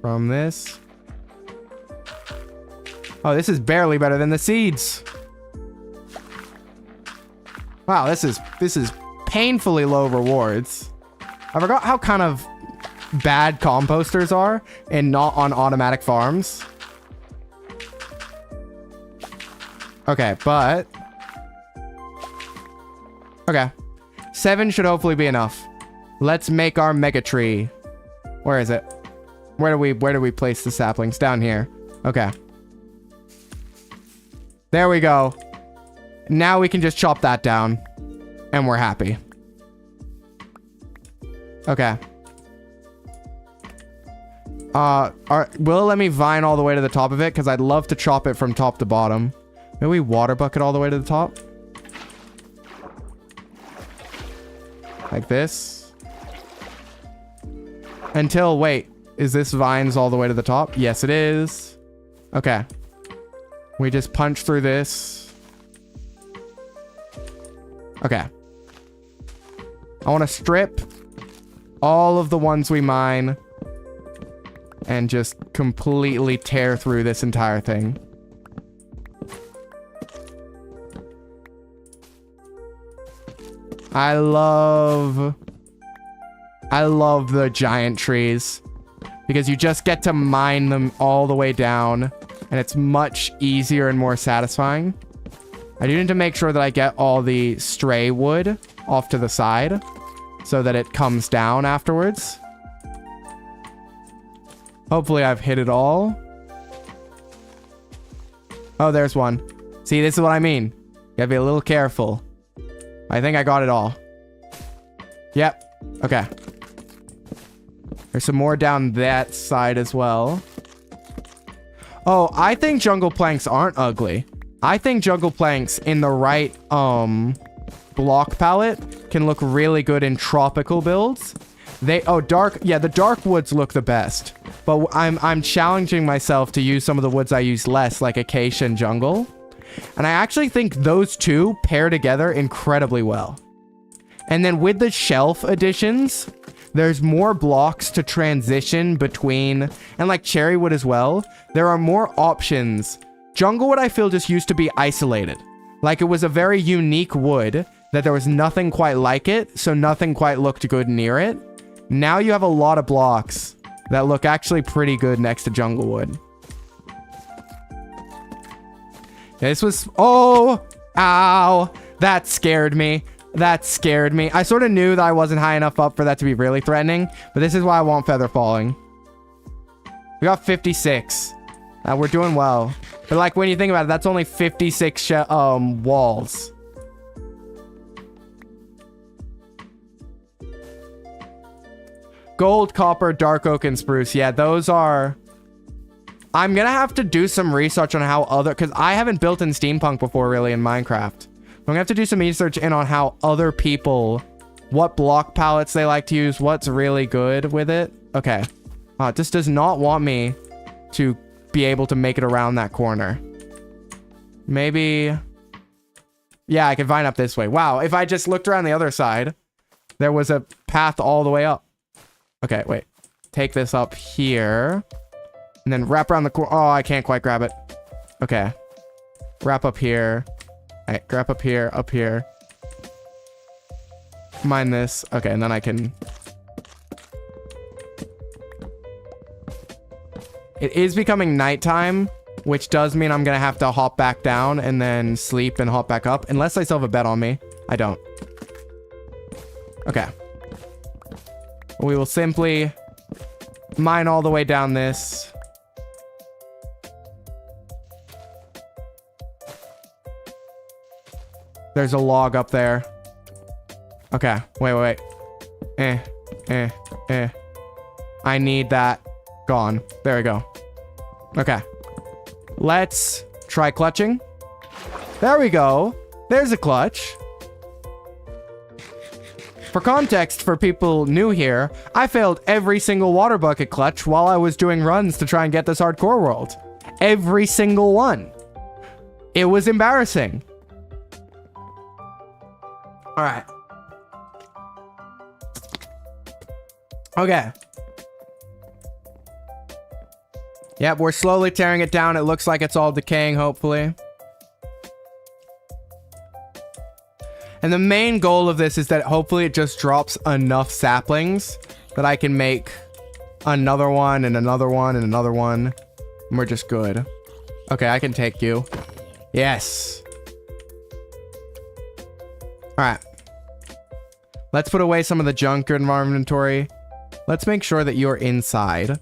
from this. Oh, this is barely better than the seeds. Wow, this is painfully low rewards. I forgot how kind of bad composters are and not on automatic farms. Okay, but... Okay. 7 should hopefully be enough. Let's make our mega tree. Where is it? Where do we place the saplings? Down here. Okay. There we go. Now we can just chop that down. And we're happy. Okay. Will it let me vine all the way to the top of it? Because I'd love to chop it from top to bottom. Maybe we water bucket all the way to the top? Like this. Until, wait. Is this vines all the way to the top? Yes, it is. Okay. We just punch through this. Okay. I want to strip all of the ones we mine and just completely tear through this entire thing. I love the giant trees because you just get to mine them all the way down and it's much easier and more satisfying. I do need to make sure that I get all the stray wood off to the side so that it comes down afterwards. Hopefully I've hit it all. Oh, there's one. See, this is what I mean. You gotta be a little careful. I think I got it all. Yep. Okay. There's some more down that side as well. Oh, I think jungle planks aren't ugly. I think jungle planks in the right block palette can look really good in tropical builds. The dark woods look the best. But I'm challenging myself to use some of the woods I use less, like acacia and jungle. And I actually think those two pair together incredibly well. And then with the shelf additions, there's more blocks to transition between, and like cherry wood as well, there are more options. Jungle wood, I feel, just used to be isolated. Like it was a very unique wood that there was nothing quite like it, so nothing quite looked good near it. Now you have a lot of blocks that look actually pretty good next to jungle wood. This was... Oh! Ow! That scared me. That scared me. I sort of knew that I wasn't high enough up for that to be really threatening, but this is why I want feather falling. We got 56. We're doing well. But like when you think about it, that's only 56 walls. Gold, copper, dark oak, and spruce. Yeah, those are... I'm gonna have to do some research on how other... Because I haven't built in steampunk before, really, in Minecraft. I'm gonna have to do some research in on how other people... What block palettes they like to use. What's really good with it. Okay. This does not want me to be able to make it around that corner. Maybe... Yeah, I can vine up this way. Wow, if I just looked around the other side, there was a path all the way up. Okay, wait. Take this up here. And then wrap around the corner. Oh, I can't quite grab it. Okay. Wrap up here. All right, grab up here, up here. Mine this. Okay, and then I can... It is becoming nighttime, which does mean I'm going to have to hop back down and then sleep and hop back up. Unless I still have a bed on me. I don't. Okay. We will simply mine all the way down this. There's a log up there. Okay, wait. I need that gone. There we go. Okay. Let's try clutching. There we go. There's a clutch. For context, for people new here, I failed every single water bucket clutch while I was doing runs to try and get this hardcore world. Every single one. It was embarrassing. All right. Okay. Yep, we're slowly tearing it down. It looks like it's all decaying, hopefully. And the main goal of this is that hopefully it just drops enough saplings that I can make another one and another one and another one. And we're just good. Okay, I can take you. Yes. All right. Let's put away some of the junk in our inventory. Let's make sure that you're inside.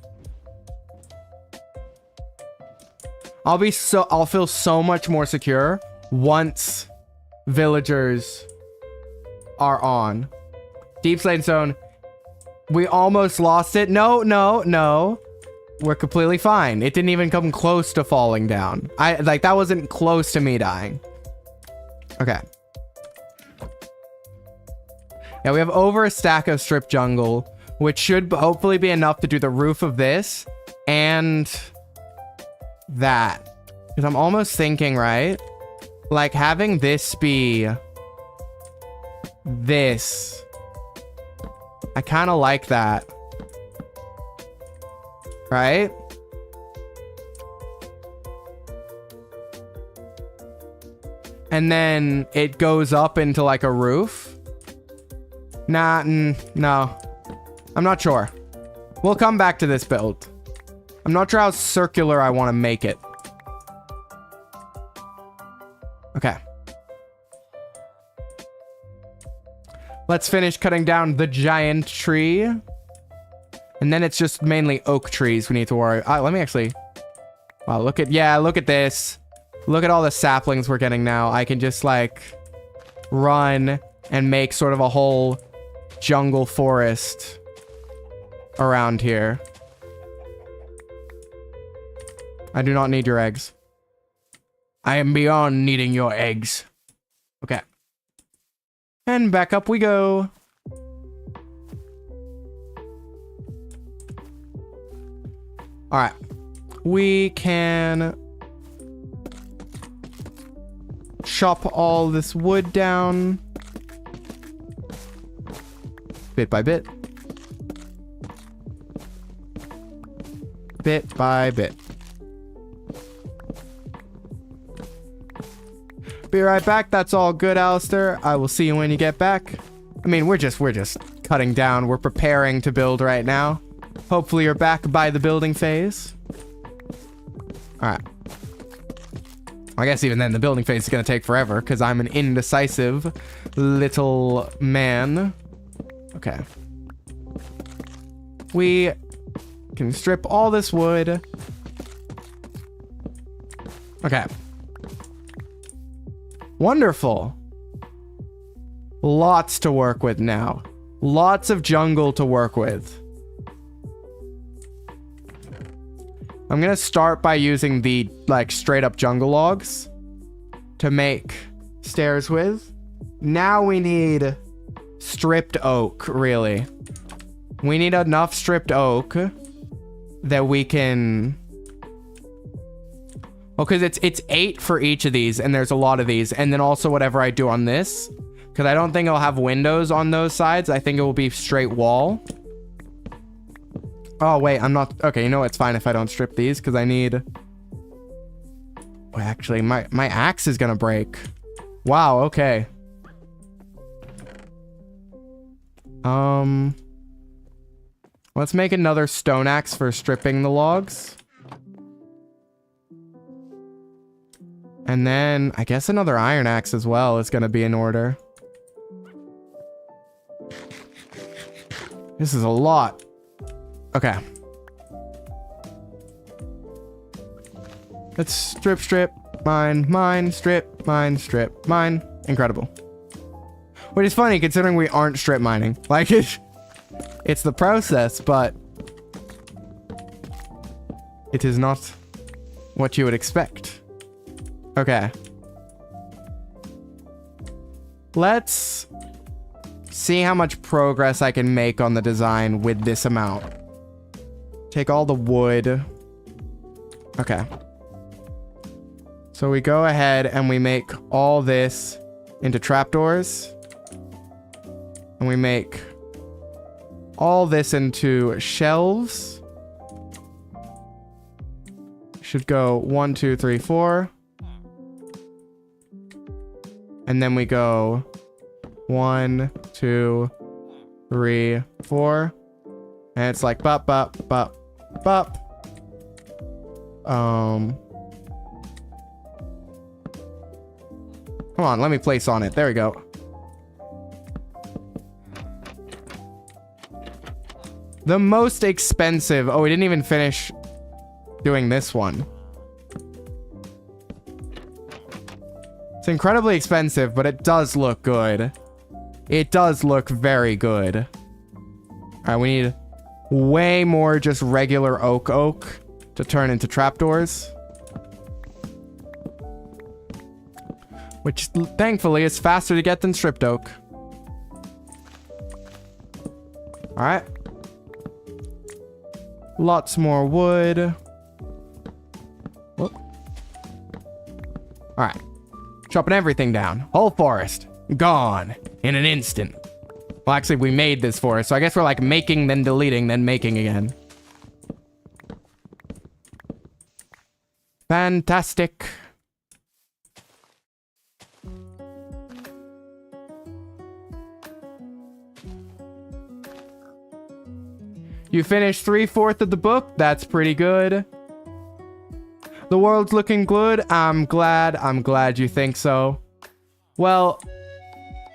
I'll feel so much more secure once villagers are on. Deep Slate Zone. We almost lost it. No. We're completely fine. It didn't even come close to falling down. That wasn't close to me dying. Okay. Yeah, we have over a stack of strip jungle, which should hopefully be enough to do the roof of this and that. Because I'm almost thinking, right? Like having this be this. I kind of like that. Right? And then it goes up into like a roof. No. I'm not sure. We'll come back to this build. I'm not sure how circular I want to make it. Okay. Let's finish cutting down the giant tree. And then it's just mainly oak trees we need to worry. Let me actually... Wow, look at this. Look at all the saplings we're getting now. I can just like run and make sort of a whole jungle forest around here. I do not need your eggs. I am beyond needing your eggs. Okay. And back up we go. All right. We can chop all this wood down bit by bit. Bit by bit. Be right back. That's all good, Alistair. I will see you when you get back. I mean, we're just cutting down. We're preparing to build right now. Hopefully you're back by the building phase. All right. I guess even then the building phase is going to take forever because I'm an indecisive little man. Okay. We can strip all this wood. Okay. Wonderful. Lots to work with now. Lots of jungle to work with. I'm gonna start by using the like straight up jungle logs to make stairs with. Now we need stripped oak, really. We need enough stripped oak that we can... Well, because it's 8 for each of these, and there's a lot of these. And then also whatever I do on this, because I don't think I'll have windows on those sides. I think it will be straight wall. Oh, wait, I'm not... Okay, you know, it's fine if I don't strip these, because I need... Wait, actually, my axe is gonna break. Wow, okay. Let's make another stone axe for stripping the logs. And then, I guess another iron axe as well is gonna be in order. This is a lot. Okay. Let's strip, mine, strip, mine. Incredible. Which is funny considering we aren't strip mining. Like, it's the process, but it is not what you would expect. Okay. Let's see how much progress I can make on the design with this amount. Take all the wood. Okay. So we go ahead and we make all this into trapdoors. And we make all this into shelves. Should go 1, 2, 3, 4. And then we go 1, 2, 3, 4. And it's like bop, bop, bop, bop. Come on, let me place on it. There we go. The most expensive. Oh, we didn't even finish doing this one. It's incredibly expensive, but it does look good. It does look very good. All right, we need way more just regular oak to turn into trapdoors. Which, thankfully, is faster to get than stripped oak. Alright. Lots more wood. Whoop. Alright. Chopping everything down. Whole forest. Gone. In an instant. Well, actually, we made this forest, so I guess we're like making, then deleting, then making again. Fantastic. You finished 3/4 of the book. That's pretty good. The world's looking good. I'm glad you think so. Well,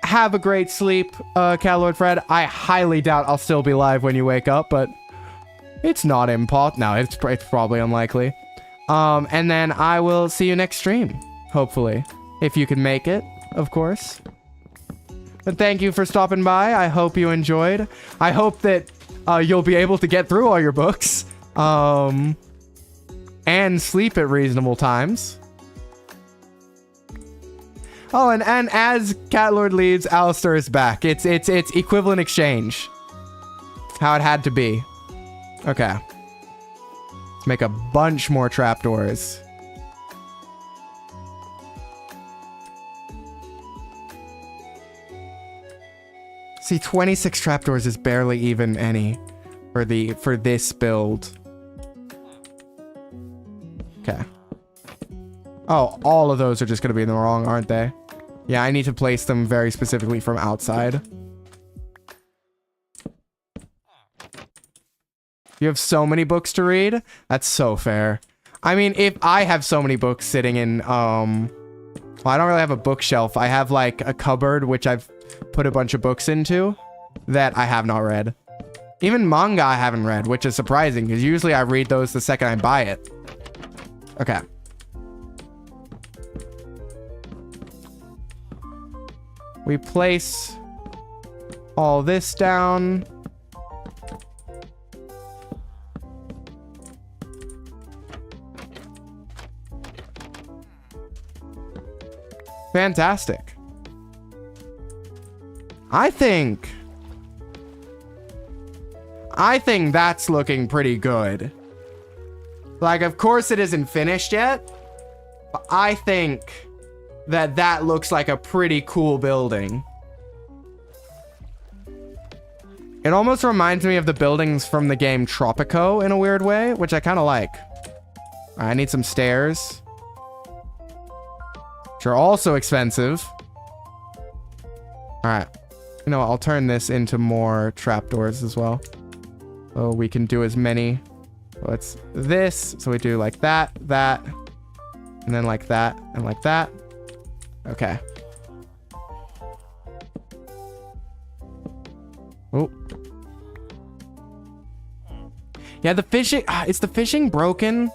have a great sleep, Cat Lord Fred. I highly doubt I'll still be live when you wake up, but it's not impossible. No, it's probably unlikely. And then I will see you next stream, hopefully. If you can make it, of course. But thank you for stopping by. I hope you enjoyed. I hope that you'll be able to get through all your books. And sleep at reasonable times. Oh, and as Cat Lord leaves, Alistair is back. It's equivalent exchange. How it had to be. Okay. Let's make a bunch more trapdoors. See, 26 trapdoors is barely even any for this build. Okay. Oh, all of those are just going to be in the wrong, aren't they? Yeah, I need to place them very specifically from outside. You have so many books to read? That's so fair. I mean, if I have so many books sitting in, well, I don't really have a bookshelf. I have like a cupboard, which I've put a bunch of books into that I have not read. Even manga I haven't read, which is surprising because usually I read those the second I buy it. Okay. We place all this down. Fantastic. I think that's looking pretty good. Like, of course it isn't finished yet, but I think that looks like a pretty cool building. It almost reminds me of the buildings from the game Tropico in a weird way, which I kind of like. I need some stairs, which are also expensive. All right. You know what? I'll turn this into more trapdoors as well. So we can do as many. So it's this. So we do like that, that, and then like that, and like that. Okay. Oh. Yeah, the fishing... is the fishing broken?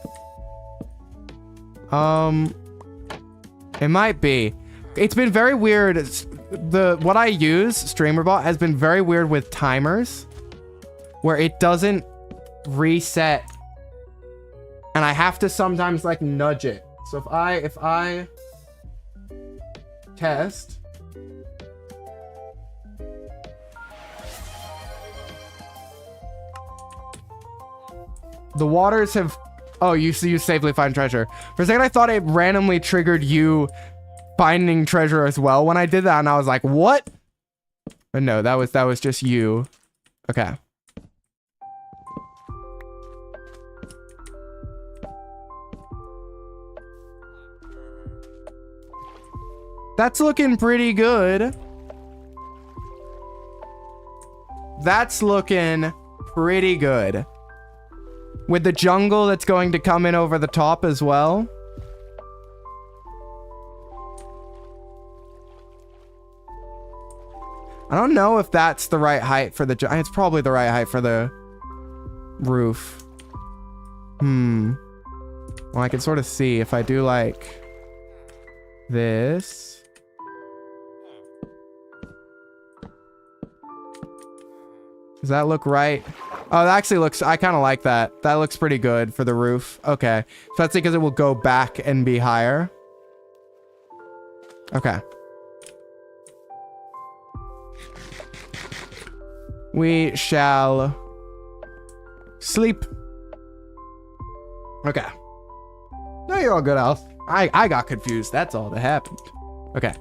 It might be. It's been very weird. What I use, StreamerBot, has been very weird with timers. Where it doesn't reset. And I have to sometimes, like, nudge it. So if I test. The waters have... Oh, you safely find treasure. For a second, I thought it randomly triggered you finding treasure as well when I did that, and I was like, what? But no, that was just you. Okay. That's looking pretty good. That's looking pretty good. With the jungle that's going to come in over the top as well. I don't know if that's the right height for the... It's probably the right height for the roof. Well, I can sort of see if I do like... this. Does that look right? Oh, that actually looks, I kind of like that. That looks pretty good for the roof. Okay. So that's because it will go back and be higher. Okay. We shall sleep. Okay. No, you're all good, Alice. I got confused. That's all that happened. Okay.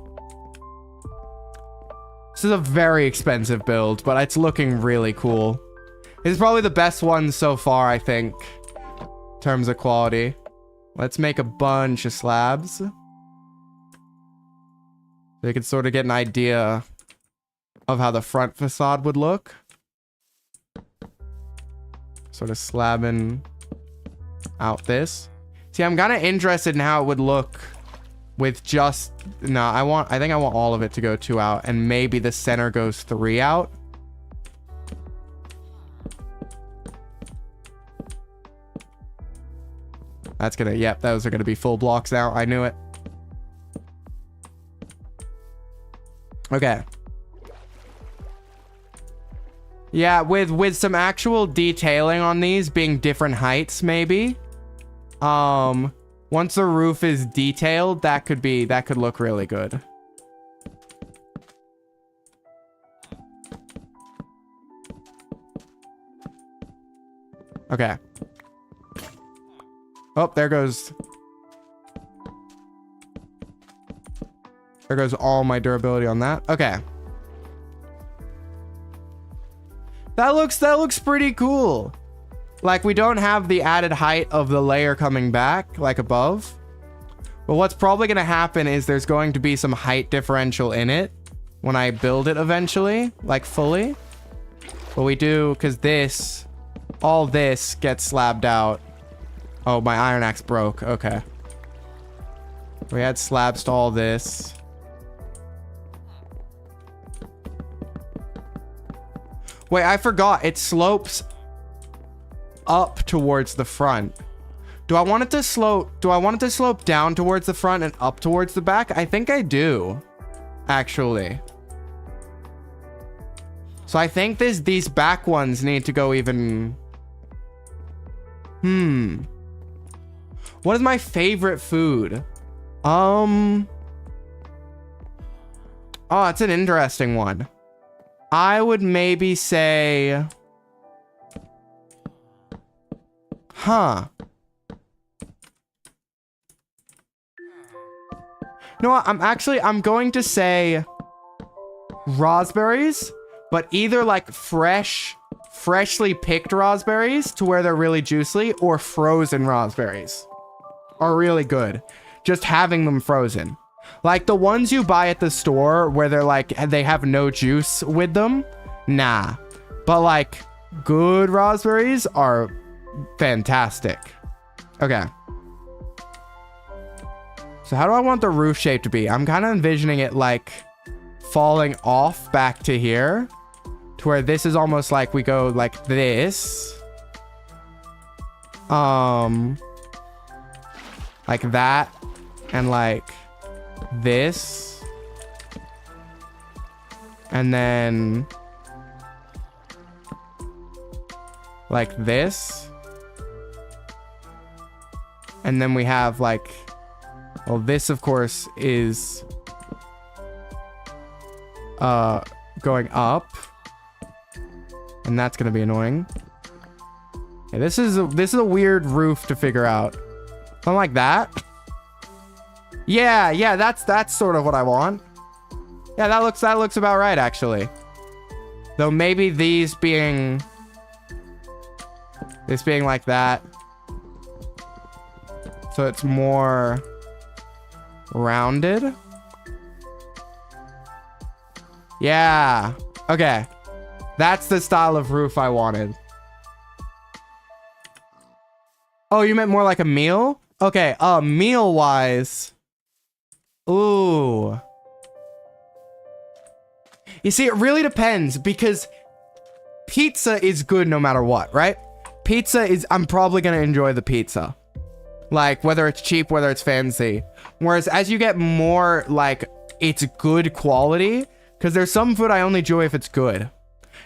This is a very expensive build, but it's looking really cool. This is probably the best one so far, I think, in terms of quality. Let's make a bunch of slabs. So you can sort of get an idea of how the front facade would look. Sort of slabbing out this. See, I'm kind of interested in how it would look with just... No, I think I want all of it to go 2 out, and maybe the center goes 3 out. That's gonna... Yep, those are gonna be full blocks now. I knew it. Okay. Yeah, with some actual detailing on these being different heights, maybe. Once the roof is detailed, that could look really good. Okay. Oh, there goes all my durability on that. Okay. That looks pretty cool. Like, we don't have the added height of the layer coming back, like above. But what's probably going to happen is there's going to be some height differential in it when I build it eventually, like fully. But we do, because all this gets slabbed out. Oh, my iron axe broke. Okay. We add slabs to all this. Wait, I forgot. It slopes up towards the front. Do I want it to slope down towards the front and up towards the back? I think I do, actually. So I think these back ones need to go even... What is my favorite food? Oh, it's an interesting one. I would maybe say... Huh. You know what? I'm going to say raspberries, but either like freshly picked raspberries to where they're really juicy, or frozen raspberries are really good. Just having them frozen. Like the ones you buy at the store where they're like, they have no juice with them. Nah. But like good raspberries are fantastic. Okay. So how do I want the roof shape to be? I'm kind of envisioning it like falling off back to here, to where this is almost like we go like this. Like that, and like this, and then like this, and then we have like, well, this of course is going up, and that's gonna be annoying. Yeah, this is a weird roof to figure out. Something like that. Yeah, that's sort of what I want. Yeah, that looks about right, actually. Though maybe this being like that, so it's more rounded. Yeah. Okay. That's the style of roof I wanted. Oh, you meant more like a meal? Okay, meal-wise. Ooh. You see, it really depends, because pizza is good no matter what, right? I'm probably gonna enjoy the pizza. Like, whether it's cheap, whether it's fancy. Whereas as you get more, like, it's good quality, because there's some food I only enjoy if it's good. You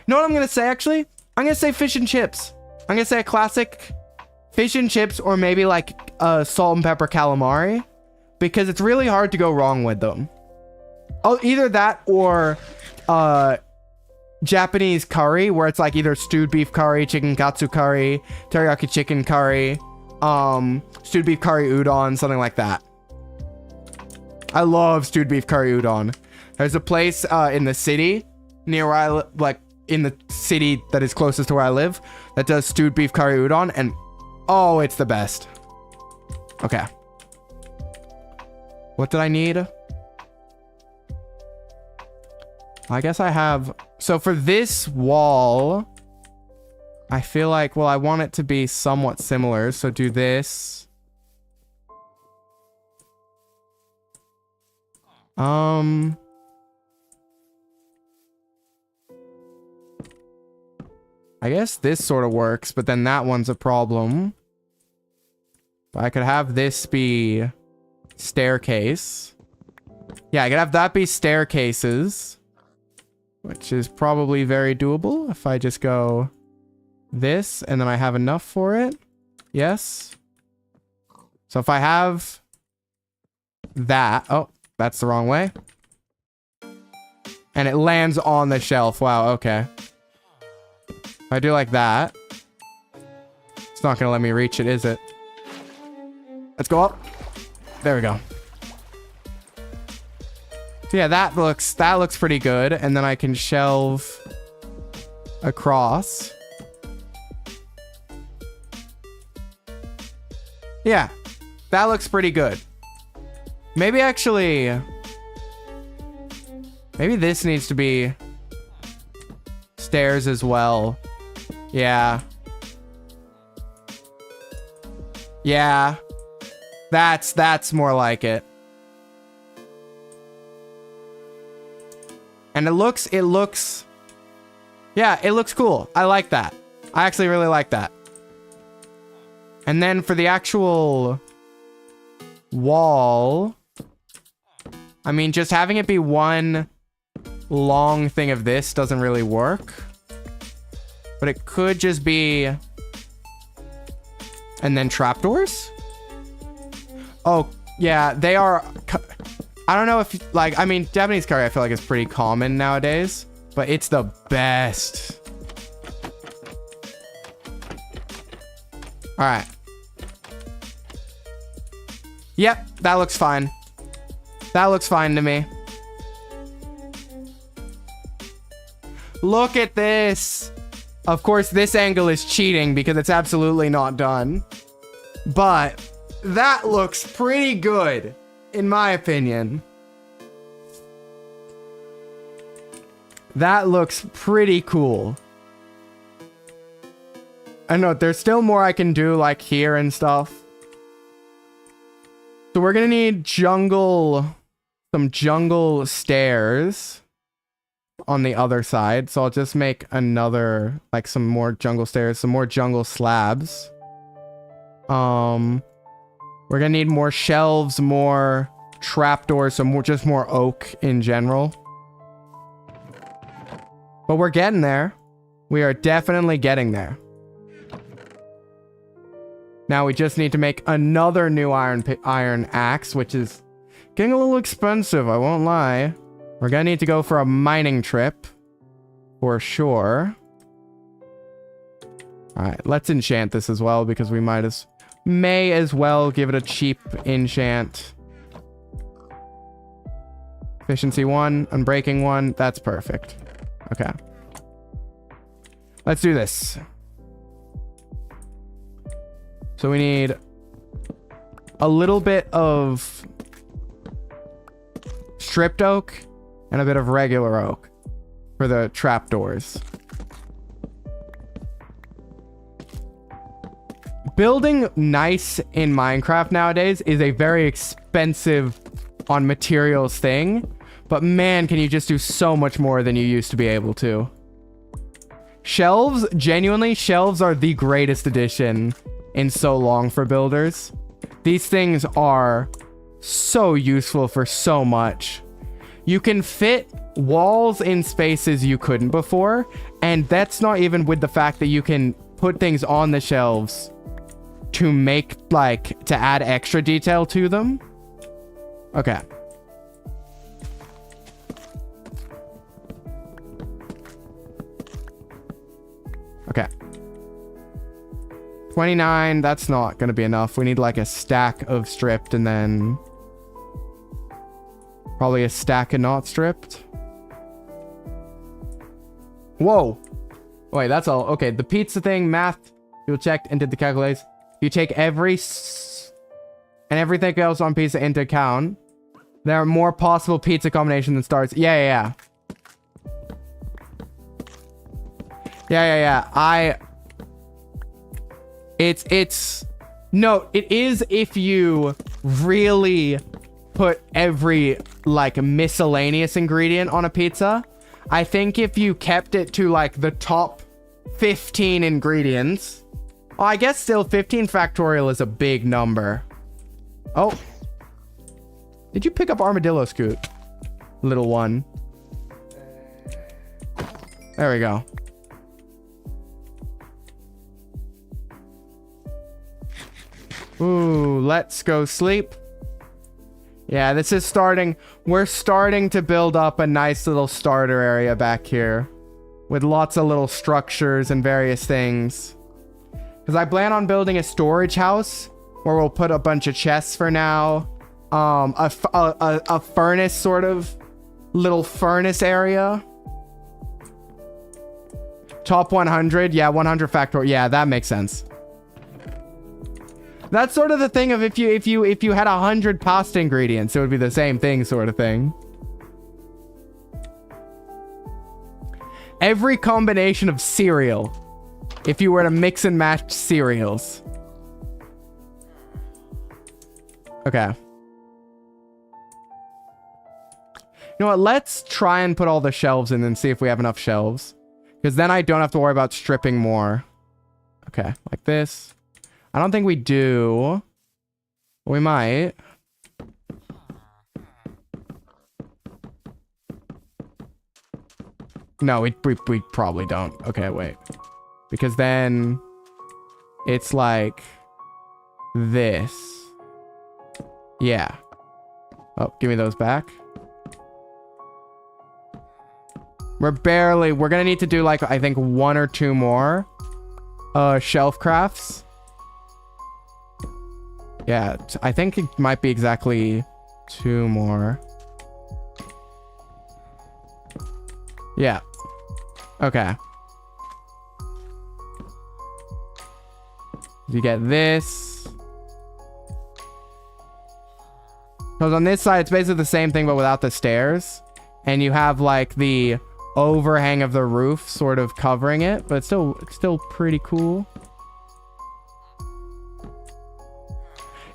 know what I'm going to say, actually? I'm going to say fish and chips. I'm going to say a classic fish and chips, or maybe, like, a salt and pepper calamari, because it's really hard to go wrong with them. Oh, either that or Japanese curry, where it's, like, either stewed beef curry, chicken katsu curry, teriyaki chicken curry, stewed beef curry udon, something like that. I love stewed beef curry udon. There's a place in the city near where I like in the city that is closest to where I live that does stewed beef curry udon, and oh, it's the best. Okay. What did I need? I guess I have, so for this wall, I feel like, well, I want it to be somewhat similar, so do this. I guess this sort of works, but then that one's a problem. But I could have this be staircase. Yeah, I could have that be staircases, which is probably very doable if I just go this, and then I have enough for it. Yes. So if I have that, oh, that's the wrong way. And it lands on the shelf. Wow, okay. If I do like that, it's not gonna let me reach it, is it? Let's go up. There we go. So yeah, that looks pretty good. And then I can shelve across. Yeah, that looks pretty good. Maybe actually, maybe this needs to be stairs as well. Yeah. Yeah. That's more like it. And it looks, yeah, it looks cool. I like that. I actually really like that. And then for the actual wall, I mean, just having it be one long thing of this doesn't really work. But it could just be, and then trapdoors? Oh, yeah, they are, I don't know if, like, I mean, Japanese curry I feel like is pretty common nowadays, but it's the best. All right. Yep, that looks fine. That looks fine to me. Look at this. Of course, this angle is cheating because it's absolutely not done. But that looks pretty good, in my opinion. That looks pretty cool. I know there's still more I can do, like here and stuff. So we're gonna need some jungle stairs on the other side. So I'll just make another, like some more jungle stairs, some more jungle slabs. We're gonna need more shelves, more trapdoors, so just more oak in general. But we're getting there. We are definitely getting there. Now we just need to make another new iron axe, which is getting a little expensive, I won't lie. We're gonna need to go for a mining trip, for sure. Alright, let's enchant this as well, because we may as well give it a cheap enchant. Efficiency 1, unbreaking 1, that's perfect. Okay. Let's do this. So we need a little bit of stripped oak and a bit of regular oak for the trapdoors. Building nice in Minecraft nowadays is a very expensive on materials thing, but man, can you just do so much more than you used to be able to. Shelves, genuinely, shelves are the greatest addition in so long for builders. These things are so useful for so much. You can fit walls in spaces you couldn't before, and that's not even with the fact that you can put things on the shelves to make, like, to add extra detail to them. Okay. Okay. 29, that's not gonna be enough. We need like a stack of stripped and then probably a stack of not stripped. Whoa. Wait, that's all. Okay, the pizza thing, math, you checked and did the calculations. You take and everything else on pizza into account. There are more possible pizza combinations than stars. Yeah. No, it is if you really put every, like, miscellaneous ingredient on a pizza. I think if you kept it to, like, the top 15 ingredients. Oh, I guess still 15 factorial is a big number. Oh. Did you pick up Armadillo Scoot? Little one. There we go. Ooh, let's go sleep. Yeah, this is starting. We're starting to build up a nice little starter area back here with lots of little structures and various things. Because I plan on building a storage house where we'll put a bunch of chests for now. A furnace, sort of little furnace area. Top 100. Yeah, 100 factorial. Yeah, that makes sense. That's sort of the thing of if you had 100 pasta ingredients, it would be the same thing, sort of thing. Every combination of cereal, if you were to mix and match cereals. Okay. You know what? Let's try and put all the shelves in and see if we have enough shelves. Because then I don't have to worry about stripping more. Okay, like this. I don't think we do. We might. No, we probably don't. Okay, wait. Because then it's like this. Yeah. Oh, give me those back. We're gonna need to do like, I think 1 or 2 more shelf crafts. Yeah, I think it might be exactly 2 more. Yeah. Okay. You get this. Because on this side, it's basically the same thing, but without the stairs. And you have like the overhang of the roof sort of covering it, but it's still pretty cool.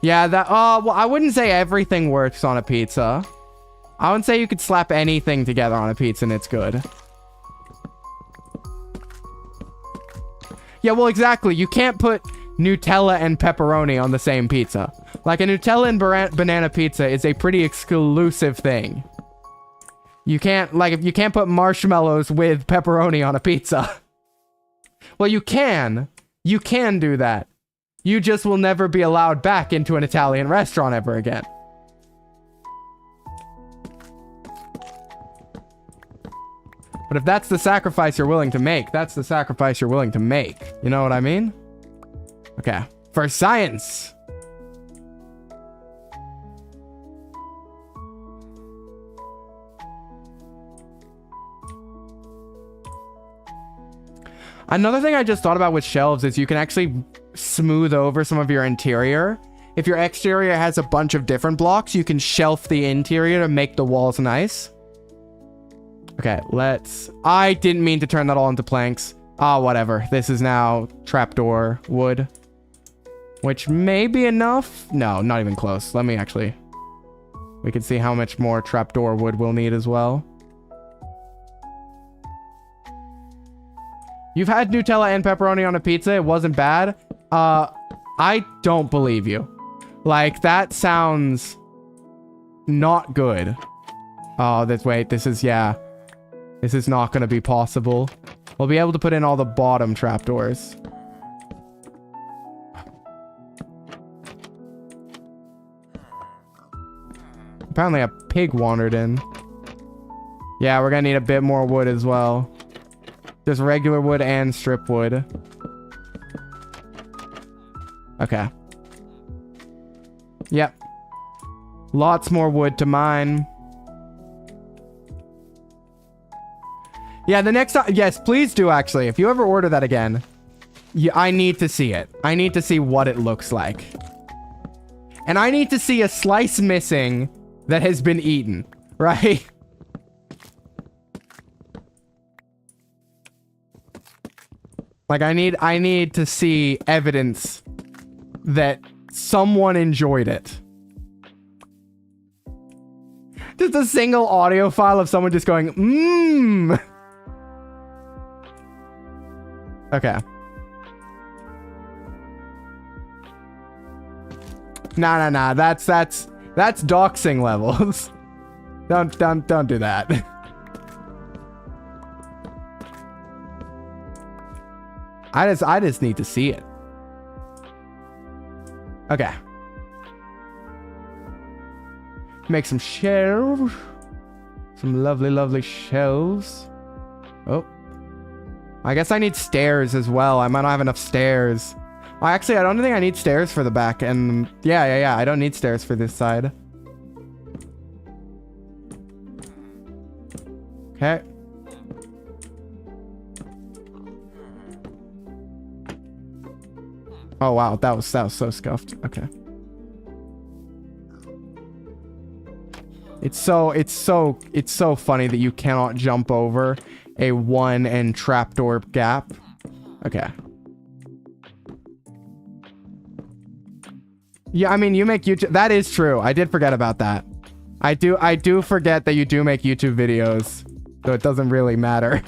Yeah, well, I wouldn't say everything works on a pizza. I wouldn't say you could slap anything together on a pizza and it's good. Yeah, well, exactly. You can't put Nutella and pepperoni on the same pizza. Like, a Nutella and banana pizza is a pretty exclusive thing. You can't, like, you can't put marshmallows with pepperoni on a pizza. Well, you can. You can do that. You just will never be allowed back into an Italian restaurant ever again. But if that's the sacrifice you're willing to make, that's the sacrifice you're willing to make. You know what I mean? Okay. For science! Another thing I just thought about with shelves is you can actually smooth over some of your interior. If your exterior has a bunch of different blocks, you can shelf the interior to make the walls nice. Okay, I didn't mean to turn that all into planks. Whatever. This is now trapdoor wood. Which may be enough. No, not even close. Let me actually... We can see how much more trapdoor wood we'll need as well. You've had Nutella and pepperoni on a pizza. It wasn't bad. I don't believe you. Like, that sounds not good. Oh, wait, this is, yeah. This is not going to be possible. We'll be able to put in all the bottom trapdoors. Apparently a pig wandered in. Yeah, we're gonna need a bit more wood as well. Just regular wood and strip wood. Okay. Yep. Lots more wood to mine. Yeah, the next time, yes, please do actually. If you ever order that again, I need to see it. I need to see what it looks like. And I need to see a slice missing that has been eaten, right? Like, I need to see evidence that someone enjoyed it. Just a single audio file of someone just going, mmm. Okay. Nah. That's doxing levels. Don't do that. I just need to see it. Okay. Make some shelves. Some lovely shelves. Oh. I guess I need stairs as well. I might not have enough stairs. Actually, I don't think I need stairs for the back. And yeah. I don't need stairs for this side. Okay. Oh wow, that was so scuffed. Okay. It's so funny that you cannot jump over a 1 and trapdoor gap. Okay. Yeah, I mean, you make YouTube. That is true. I did forget about that. I do forget that you do make YouTube videos, so it doesn't really matter.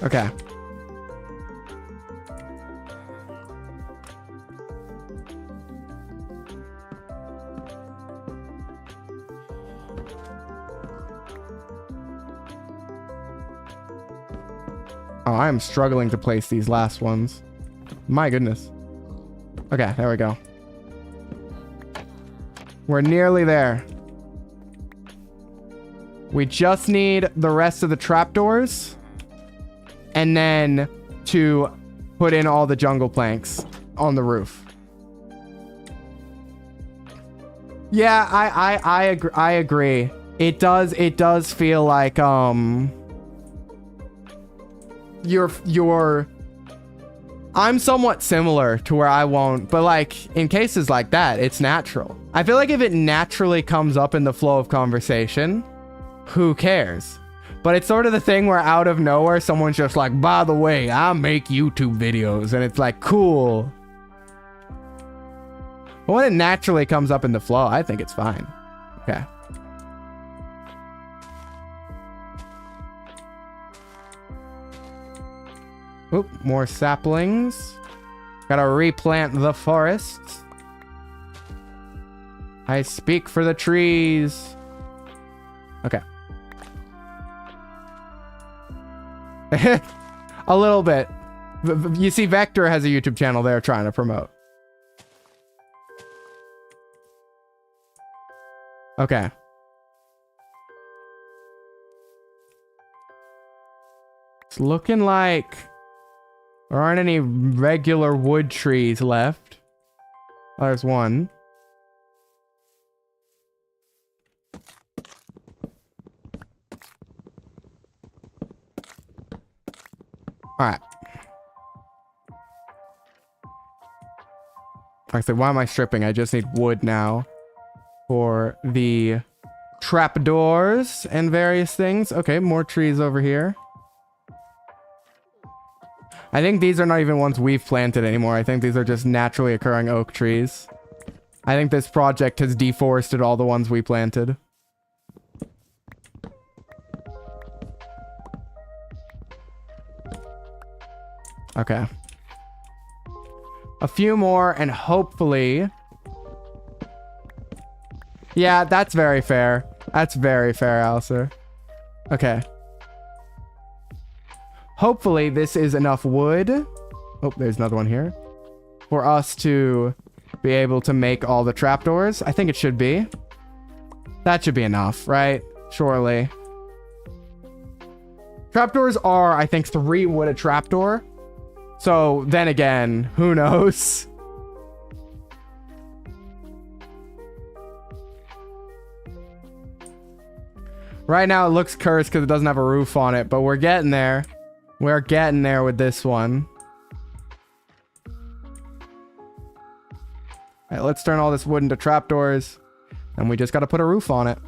Okay. Oh, I am struggling to place these last ones. My goodness. Okay, there we go. We're nearly there. We just need the rest of the trapdoors. And then to put in all the jungle planks on the roof. Yeah, I agree. It does feel like I'm somewhat similar to where I won't, but like in cases like that, it's natural. I feel like if it naturally comes up in the flow of conversation, who cares? But it's sort of the thing where out of nowhere, someone's just like, by the way, I make YouTube videos, and it's like, cool. But when it naturally comes up in the flow, I think it's fine. Okay. Oop, more saplings. Gotta replant the forest. I speak for the trees. Okay. A little bit. You see, Vector has a YouTube channel they're trying to promote. Okay. It's looking like there aren't any regular wood trees left. Oh, there's one. Alright. Actually, why am I stripping? I just need wood now for the trapdoors and various things. Okay, more trees over here. I think these are not even ones we've planted anymore. I think these are just naturally occurring oak trees. I think this project has deforested all the ones we planted. Okay. A few more, and hopefully... Yeah, that's very fair. That's very fair, Alistair. Okay. Hopefully, this is enough wood. Oh, there's another one here. For us to be able to make all the trapdoors. I think it should be. That should be enough, right? Surely. Trapdoors are, I think, 3 wood a trapdoor. So, then again, who knows? Right now, it looks cursed because it doesn't have a roof on it, but we're getting there. We're getting there with this one. All right, let's turn all this wood into trapdoors. And we just got to put a roof on it.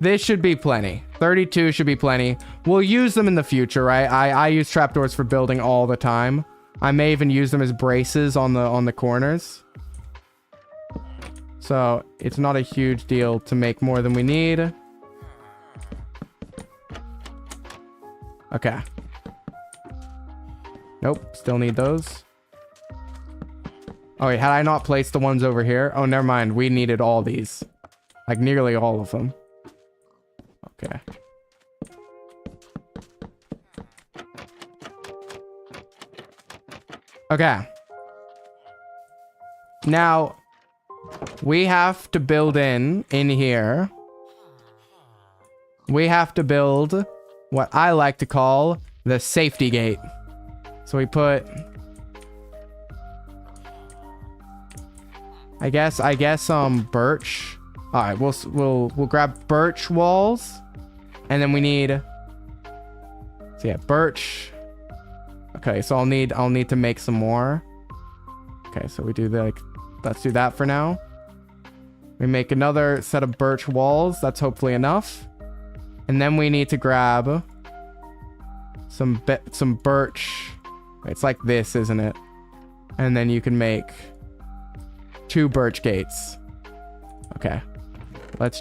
This should be plenty. 32 should be plenty. We'll use them in the future, right? I use trapdoors for building all the time. I may even use them as braces on the corners. So it's not a huge deal to make more than we need. Okay. Nope, still need those. Oh wait, had I not placed the ones over here? Oh, never mind. We needed all these. Like nearly all of them. Okay. Okay. Now, we have to build in here. We have to build what I like to call the safety gate. So we put... I guess birch. All right, we'll grab birch walls, and then we need. So yeah, birch. Okay, so I'll need to make some more. Okay, so we do let's do that for now. We make another set of birch walls. That's hopefully enough, and then we need to grab some birch. It's like this, isn't it? And then you can make 2 birch gates. Okay. Let's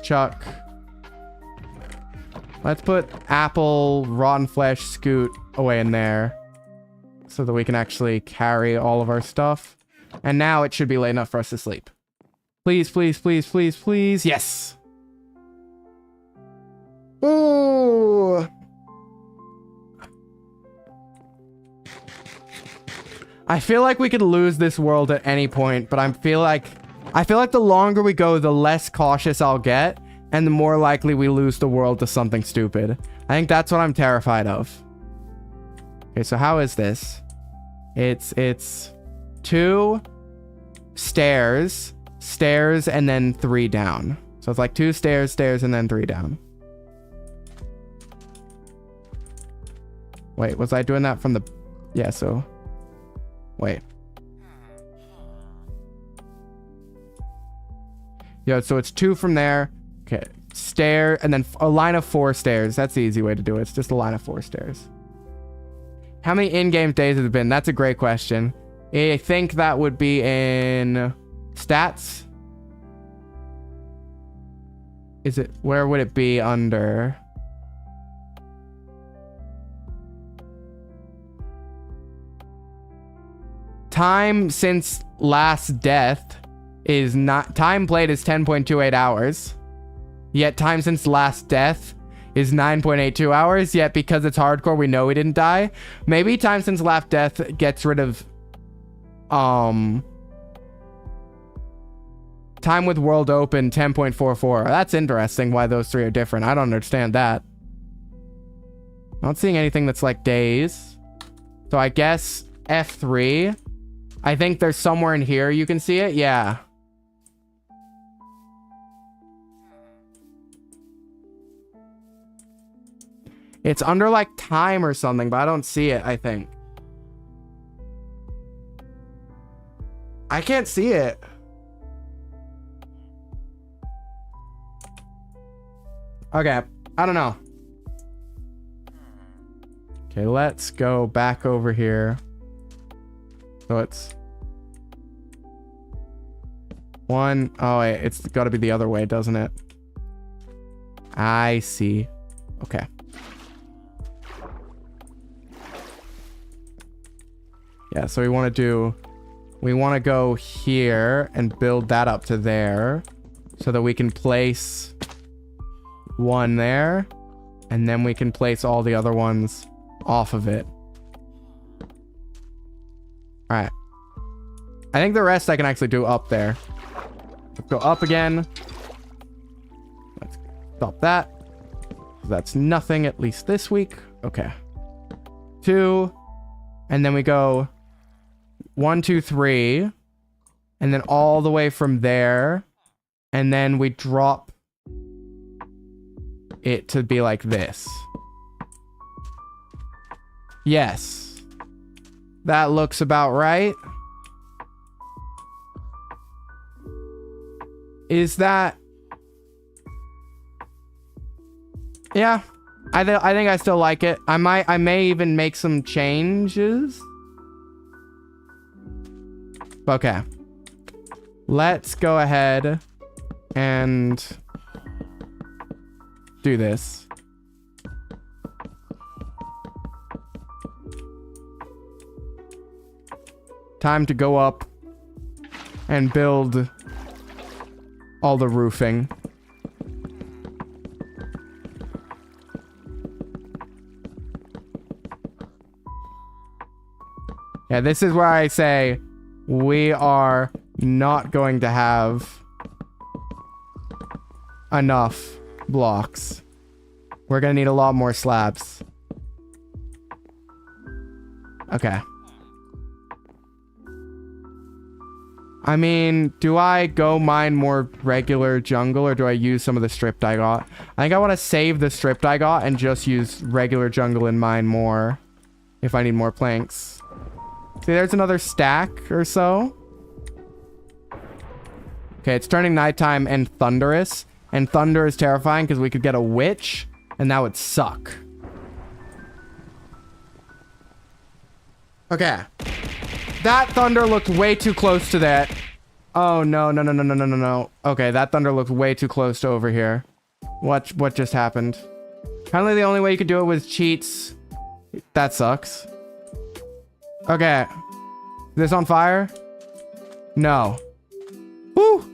put apple, rotten flesh, scoot away in there so that we can actually carry all of our stuff. And now it should be late enough for us to sleep. Please, please, please, please, please. Yes. Ooh. I feel like we could lose this world at any point, but I feel like the longer we go, the less cautious I'll get, and the more likely we lose the world to something stupid. I think that's what I'm terrified of. Okay, so how is this? It's 2 stairs, and then 3 down. So it's like 2 stairs, and then 3 down. Wait, was I doing that from the... Yeah, so... Wait. Yeah, so it's 2 from there. Okay. Stair, and then a line of 4 stairs. That's the easy way to do it. It's just a line of 4 stairs. How many in-game days has it been? That's a great question. I think that would be in stats. Is it... Where would it be under... Time since last death is not... Time played is 10.28 hours. Yet time since last death is 9.82 hours. Yet because it's hardcore, we know we didn't die. Maybe time since last death gets rid of... Time with world open, 10.44. That's interesting why those 3 are different. I don't understand that. Not seeing anything that's like days. So I guess F3... I think there's somewhere in here you can see it. Yeah. It's under like time or something, but I don't see it, I think. I can't see it. Okay, I don't know. Okay, let's go back over here. So it's... 1. Oh, wait, it's got to be the other way, doesn't it? I see. Okay. Yeah, so we want to go here and build that up to there so that we can place 1 there, and then we can place all the other ones off of it. All right. I think the rest I can actually do up there. Let's go up again. Let's stop that. That's nothing, at least this week. Okay. 2. And then we go 1, 2, 3. And then all the way from there. And then we drop it to be like this. Yes. That looks about right. Is that... Yeah, I think I still like it. I may even make some changes. Okay. Let's go ahead and do this. Time to go up and build all the roofing. Yeah, this is where I say we are not going to have enough blocks. We're going to need a lot more slabs. Okay. I mean, do I go mine more regular jungle or do I use some of the stripped I got? I think I want to save the stripped I got and just use regular jungle in mine more if I need more planks. See, there's another stack or so. Okay, it's turning nighttime and thunderous. And thunder is terrifying because we could get a witch and that would suck. Okay. That thunder looked way too close to that. Oh, no, no, no, no, no, no, no, no. Okay, that thunder looked way too close to over here. What just happened? Apparently the only way you could do it was cheats. That sucks. Okay. Is this on fire? No. Woo!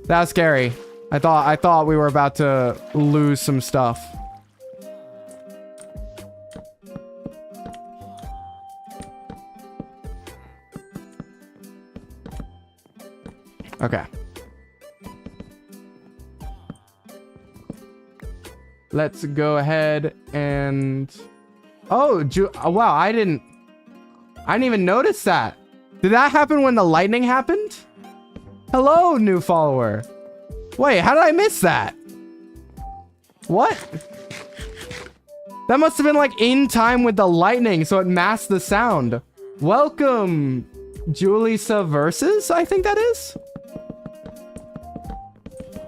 That was scary. I thought we were about to lose some stuff. Okay. Let's go ahead and... Oh, wow, I didn't even notice that. Did that happen when the lightning happened? Hello, new follower. Wait, how did I miss that? What? That must have been like in time with the lightning, so it masked the sound. Welcome, Julissa Versus, I think that is.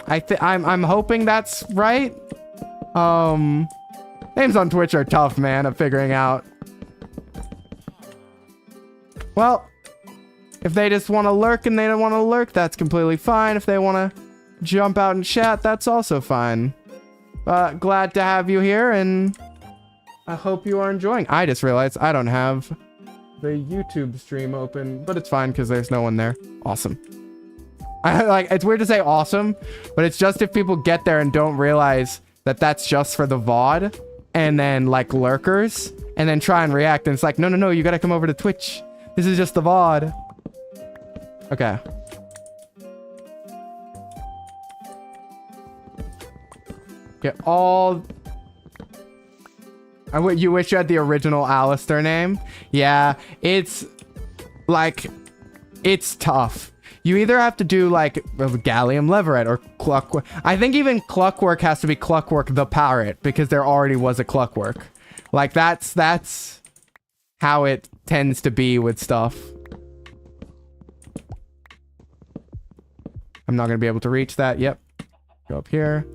I'm hoping that's right. Names on Twitch are tough, man, of figuring out. Well, if they just want to lurk and they don't want to lurk, that's completely fine. If they want to jump out and chat, that's also fine. Glad to have you here, and I hope you are enjoying. I just realized I don't have the YouTube stream open, but it's fine because there's no one there. Awesome. It's weird to say awesome, but it's just if people get there and don't realize that that's just for the VOD, and then like lurkers, and then try and react, and it's like, no, no, no, you gotta come over to Twitch. This is just the VOD. Okay. Get all... You wish you had the original Alistair name? Yeah, it's... like... it's tough. You either have to do like Gallium Leverett or Cluckwork. I think even Cluckwork has to be Cluckwork the Parrot because there already was a Cluckwork. Like that's how it tends to be with stuff. I'm not going to be able to reach that. Yep. Go up here.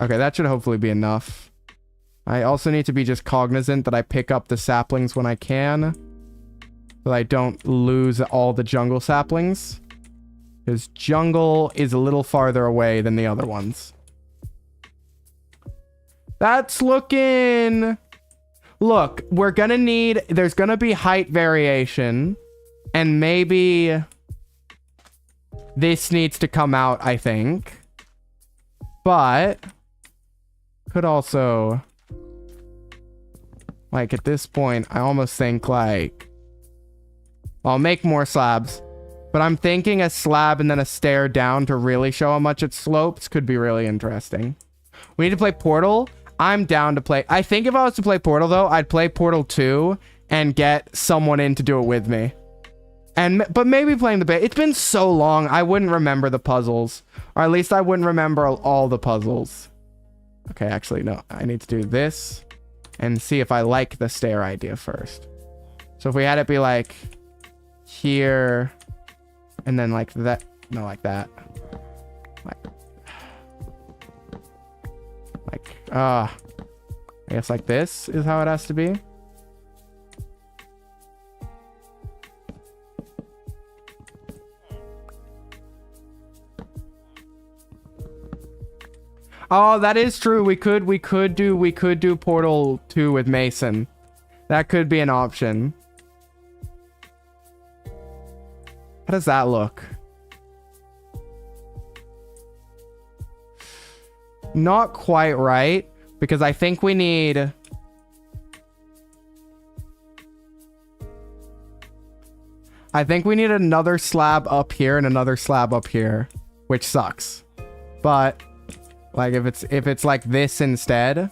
Okay, that should hopefully be enough. I also need to be just cognizant that I pick up the saplings when I can. So I don't lose all the jungle saplings. Because jungle is a little farther away than the other ones. That's looking... Look, we're gonna need... There's gonna be height variation. And maybe... This needs to come out, I think. But... Could also... Like, at this point, I almost think, like... I'll make more slabs. But I'm thinking a slab and then a stair down to really show how much it slopes could be really interesting. We need to play Portal. I'm down to play... I think if I was to play Portal, though, I'd play Portal 2 and get someone in to do it with me. But maybe playing the bit. It's been so long, I wouldn't remember the puzzles. Or at least I wouldn't remember all the puzzles. Okay, actually, no. I need to do this and see if I like the stair idea first. So if we had it be like here and then like that. No, like that. I guess like this is how it has to be. Oh, that is true. We could do Portal 2 with Mason. That could be an option. How does that look? Not quite right, because I think we need... I think we need another slab up here and another slab up here, which sucks. But like if it's like this instead.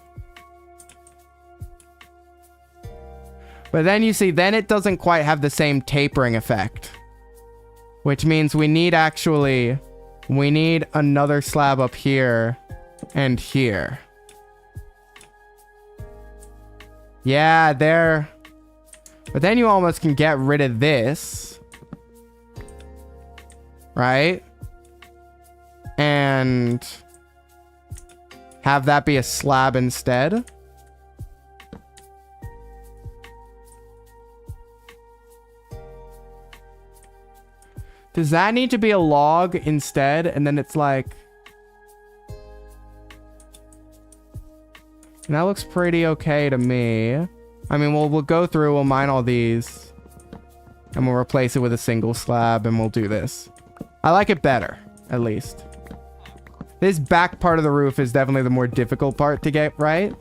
But then you see, then it doesn't quite have the same tapering effect. Which means we need another slab up here and here. Yeah, there. But then you almost can get rid of this. Right? And have that be a slab instead. Does that need to be a log instead? And then it's like... And that looks pretty okay to me. I mean, we'll go through, we'll mine all these. And we'll replace it with a single slab and we'll do this. I like it better, at least. This back part of the roof is definitely the more difficult part to get right.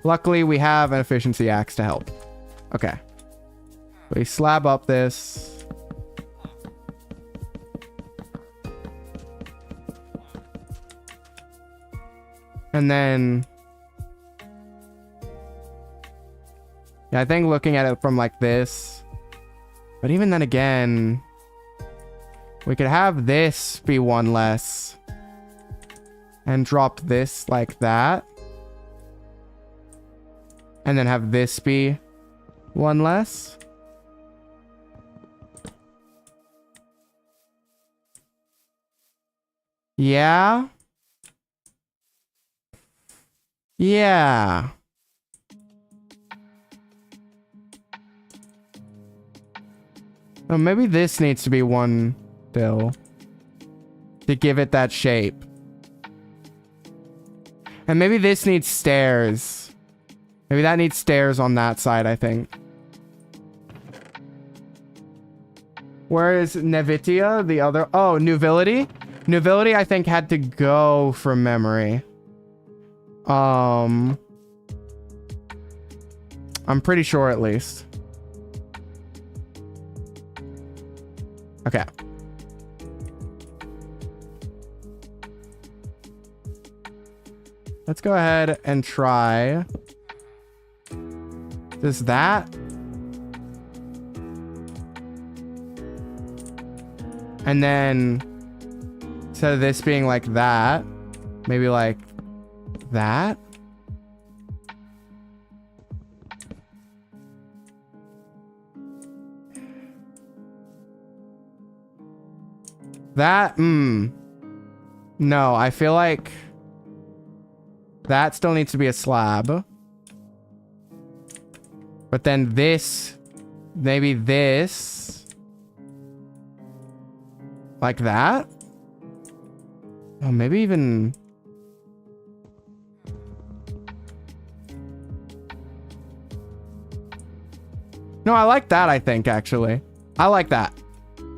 Luckily, we have an efficiency axe to help. Okay. We slab up this. And then... Yeah, I think looking at it from like this. But even then again... We could have this be one less. And drop this like that. And then have this be one less. Yeah. Yeah. Oh, maybe this needs to be one still. To give it that shape. And maybe this needs stairs. Maybe that needs stairs on that side, I think. Where is Nevitia? The other... Oh, Nuvility? Nuvility, I think, had to go from memory. I'm pretty sure, at least. Okay. Let's go ahead and try... Does that? And then instead of this being like that, maybe like that. That, No, I feel like that still needs to be a slab. But then this, maybe this, like that? Oh, maybe even... No, I like that, I think, actually. I like that.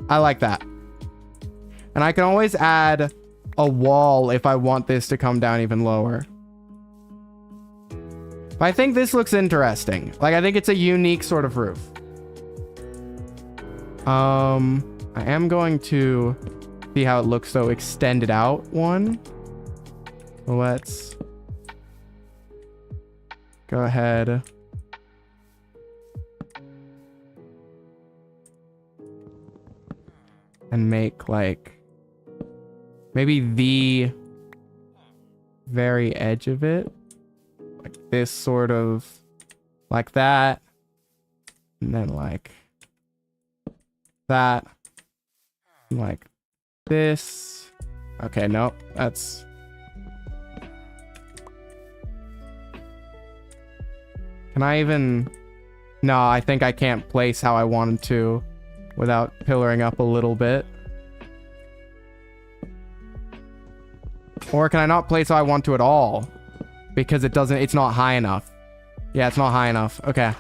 I like that. And I can always add a wall if I want this to come down even lower. But I think this looks interesting. Like, I think it's a unique sort of roof. I am going to see how it looks, though, extended out one. Let's go ahead. And make, like, maybe the very edge of it. Like this sort of, like that. And then like that. Like this. Okay, nope, that's... Can I even... No, I think I can't place how I wanted to without pillaring up a little bit. Or can I not place how I want to at all? Because it's not high enough. Yeah, it's not high enough. Okay.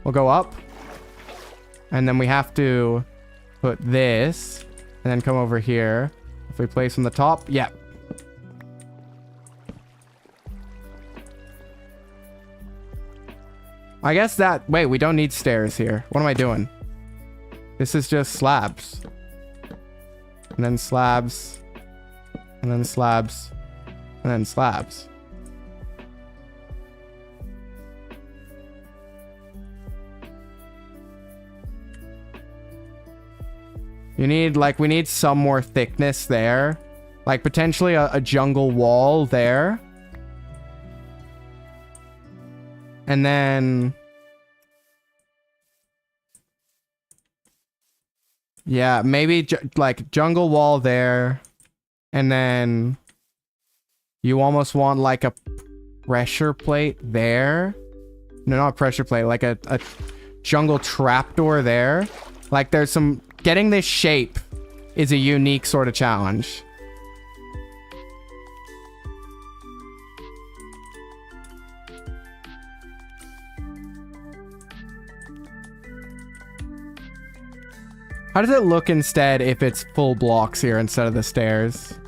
We'll go up. And then we have to put this and then come over here. If we place on the top, yeah. I guess that... Wait, we don't need stairs here. What am I doing? This is just slabs. And then slabs. And then slabs. And then slabs. You need, like, we need some more thickness there. Like, potentially a jungle wall there. And then... Yeah, maybe, like, jungle wall there. And then... You almost want, like, a pressure plate there. No, not a pressure plate. Like, a jungle trapdoor there. Like, there's some... Getting this shape is a unique sort of challenge. How does it look instead if it's full blocks here instead of the stairs?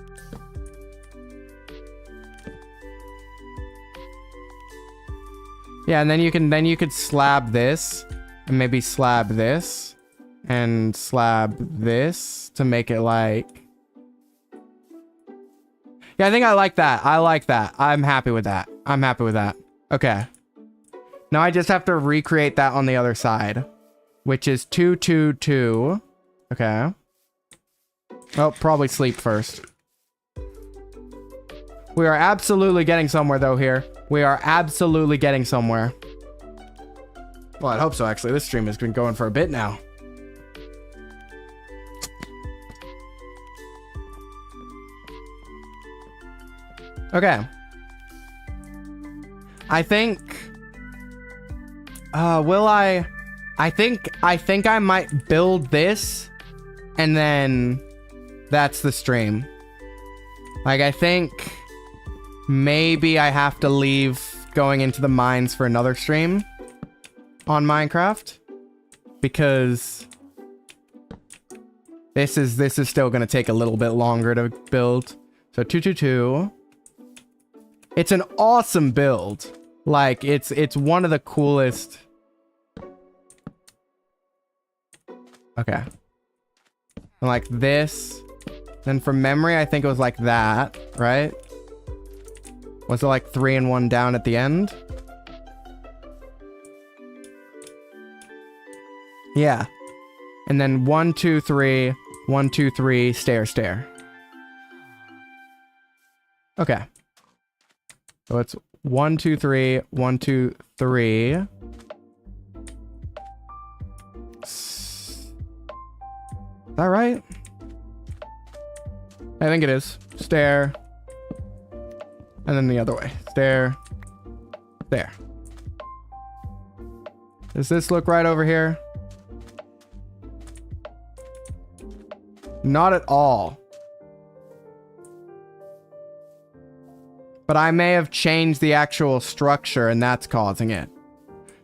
Yeah, and then you could slab this and maybe slab this. And slab this to make it like... Yeah, I think I like that. I like that. I'm happy with that. I'm happy with that. Okay. Now I just have to recreate that on the other side. Which is 2, 2, 2. Okay. Oh, probably sleep first. We are absolutely getting somewhere though here. We are absolutely getting somewhere. Well, I hope so actually. This stream has been going for a bit now. Okay. I think... will I... I think I might build this, and then that's the stream. Like, I think maybe I have to leave going into the mines for another stream on Minecraft, because this is still going to take a little bit longer to build. So 222. It's an awesome build. Like, it's one of the coolest. Okay. And like this. Then from memory, I think it was like that, right? Was it like 3 and 1 down at the end? Yeah. And then 1, 2, 3, 1, 2, 3, stair, stair. Okay. So it's 1, 2, 3, 1, 2, 3. Is that right? I think it is. Stair. And then the other way. Stair. There. Does this look right over here? Not at all. But I may have changed the actual structure and that's causing it.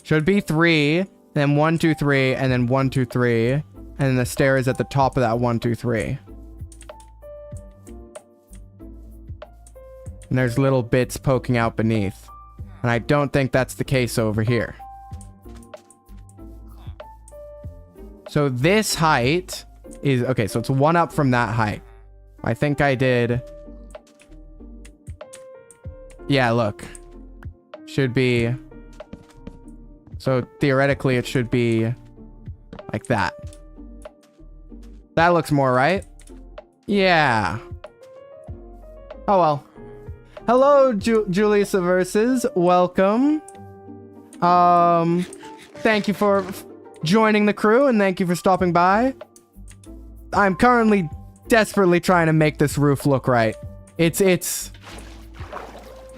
Should be 3, then 1, 2, 3, and then 1, 2, 3. And then the stair is at the top of that 1, 2, 3. And there's little bits poking out beneath. And I don't think that's the case over here. So this height is... Okay, so it's 1 up from that height. I think I did... Yeah, look. Should be... So theoretically, it should be like that. That looks more right. Yeah. Oh, well. Hello, Julius Versus. Welcome. Thank you for joining the crew and thank you for stopping by. I'm currently desperately trying to make this roof look right. It's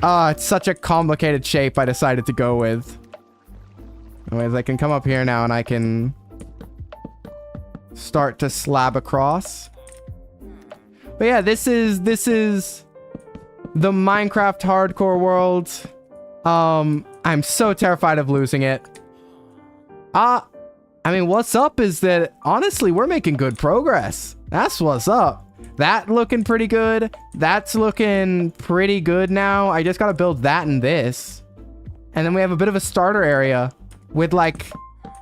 such a complicated shape I decided to go with. Anyways, I can come up here now and I can start to slab across. But yeah, this is the Minecraft hardcore world. I'm so terrified of losing it. I mean, what's up is that honestly, we're making good progress. That's what's up. That looking pretty good. That's looking pretty good now. I just gotta build that and this. And then we have a bit of a starter area with like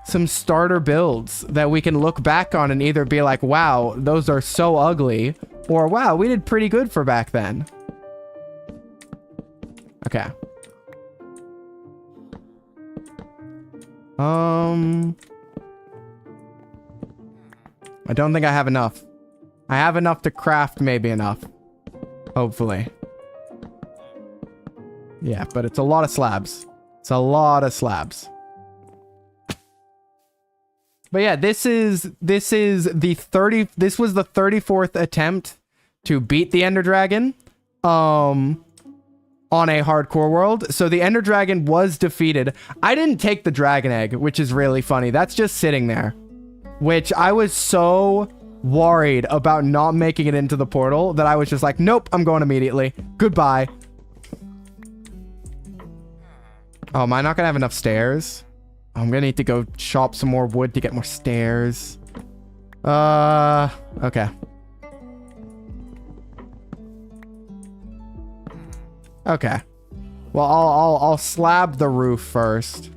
some starter builds that we can look back on and either be like, wow, those are so ugly, or wow, we did pretty good for back then. Okay. I don't think I have enough. I have enough to craft maybe enough. Hopefully. Yeah, but it's a lot of slabs. It's a lot of slabs. But yeah, this was the 34th attempt to beat the Ender Dragon on a hardcore world. So the Ender Dragon was defeated. I didn't take the dragon egg, which is really funny. That's just sitting there, which I was so worried about not making it into the portal that I was just like, nope, I'm going immediately. Goodbye. Oh, am I not gonna have enough stairs? I'm gonna need to go chop some more wood to get more stairs. Okay. Okay. Well, I'll slab the roof first.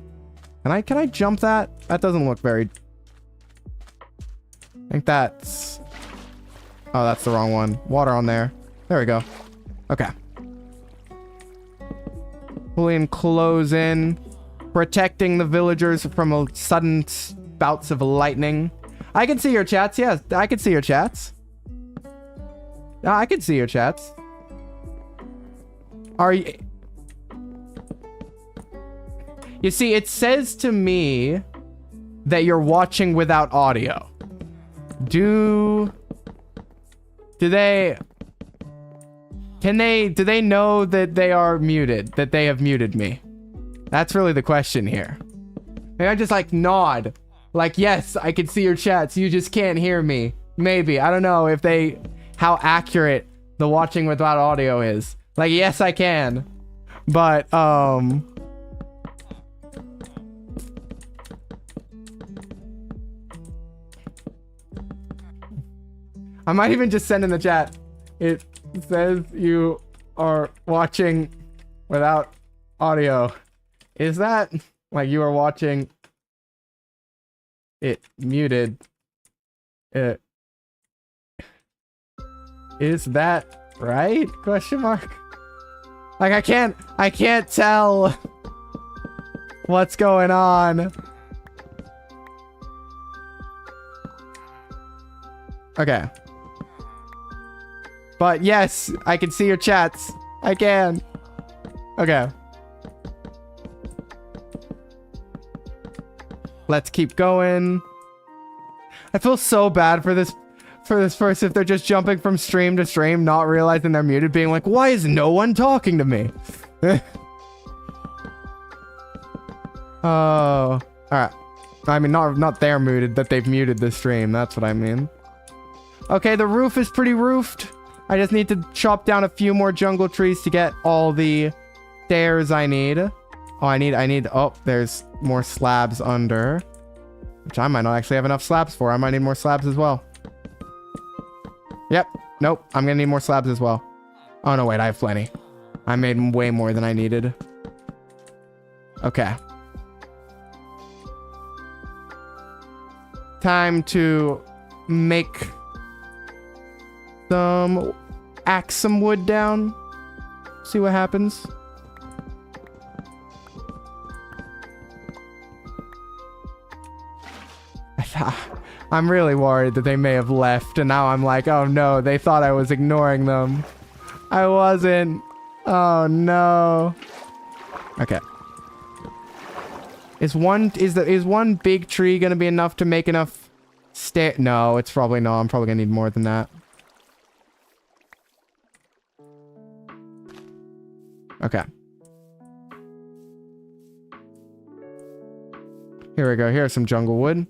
Can I jump that? That doesn't look very... I think that's... Oh, that's the wrong one. Water on there. There we go. Okay. Pulling close in. Protecting the villagers from a sudden bouts of lightning. I can see your chats. Yes, I can see your chats. I can see your chats. Are you... You see, it says to me that you're watching without audio. Do they... Do they know that they are muted? That they have muted me? That's really the question here. Maybe I just like nod. Like, yes, I can see your chats. You just can't hear me. Maybe. I don't know if how accurate the watching without audio is. Like, yes, I can. But, I might even just send in the chat. It says you are watching without audio. Is that like you are watching it muted? Is that right? Question mark. Like I can't tell what's going on. Okay. But yes, I can see your chats. I can. Okay. Let's keep going. I feel so bad for for this person if they're just jumping from stream to stream, not realizing they're muted, being like, why is no one talking to me? Oh, all right. I mean, not they're muted, that they've muted the stream. That's what I mean. Okay, the roof is pretty roofed. I just need to chop down a few more jungle trees to get all the stairs I need. Oh, I need, oh, there's more slabs under, which I might not actually have enough slabs for. I might need more slabs as well. Yep. Nope. I'm gonna need more slabs as well. Oh, no, wait, I have plenty. I made way more than I needed. Okay. Time to make axe some wood down. See what happens. I'm really worried that they may have left, and now I'm like, oh no, they thought I was ignoring them. I wasn't. Oh no. Okay. Is one big tree gonna be enough to make enough stair? No, it's probably not. I'm probably gonna need more than that. Okay. Here we go. Here's some jungle wood.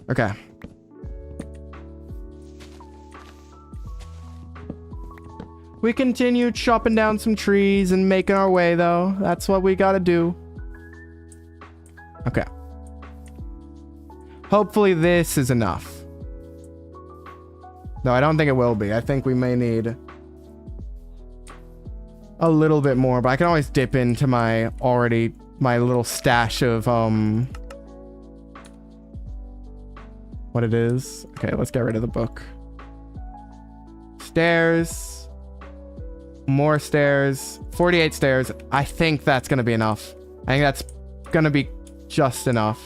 Okay. We continue chopping down some trees and making our way, though. That's what we gotta do. Okay. Hopefully this is enough. No, I don't think it will be. I think we may need a little bit more, but I can always dip into my little stash of, what it is. Okay, let's get rid of the book. Stairs. More stairs. 48 stairs. I think that's gonna be enough. I think that's gonna be just enough.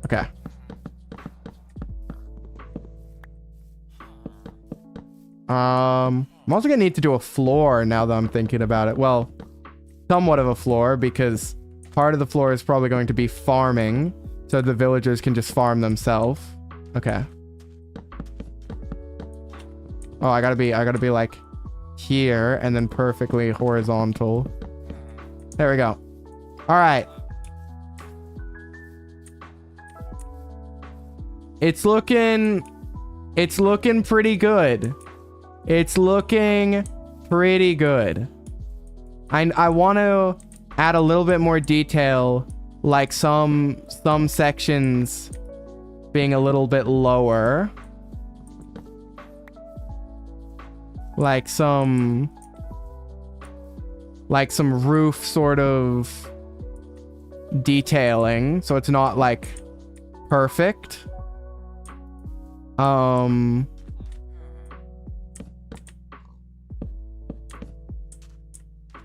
Okay. I'm also gonna need to do a floor now that I'm thinking about it. Well, somewhat of a floor, because part of the floor is probably going to be farming, so the villagers can just farm themselves. Okay. Oh, I gotta be like here and then perfectly horizontal. There we go. All right. It's looking pretty good. It's looking pretty good. I want to add a little bit more detail, like some sections being a little bit lower. Like some roof sort of detailing, so it's not like perfect.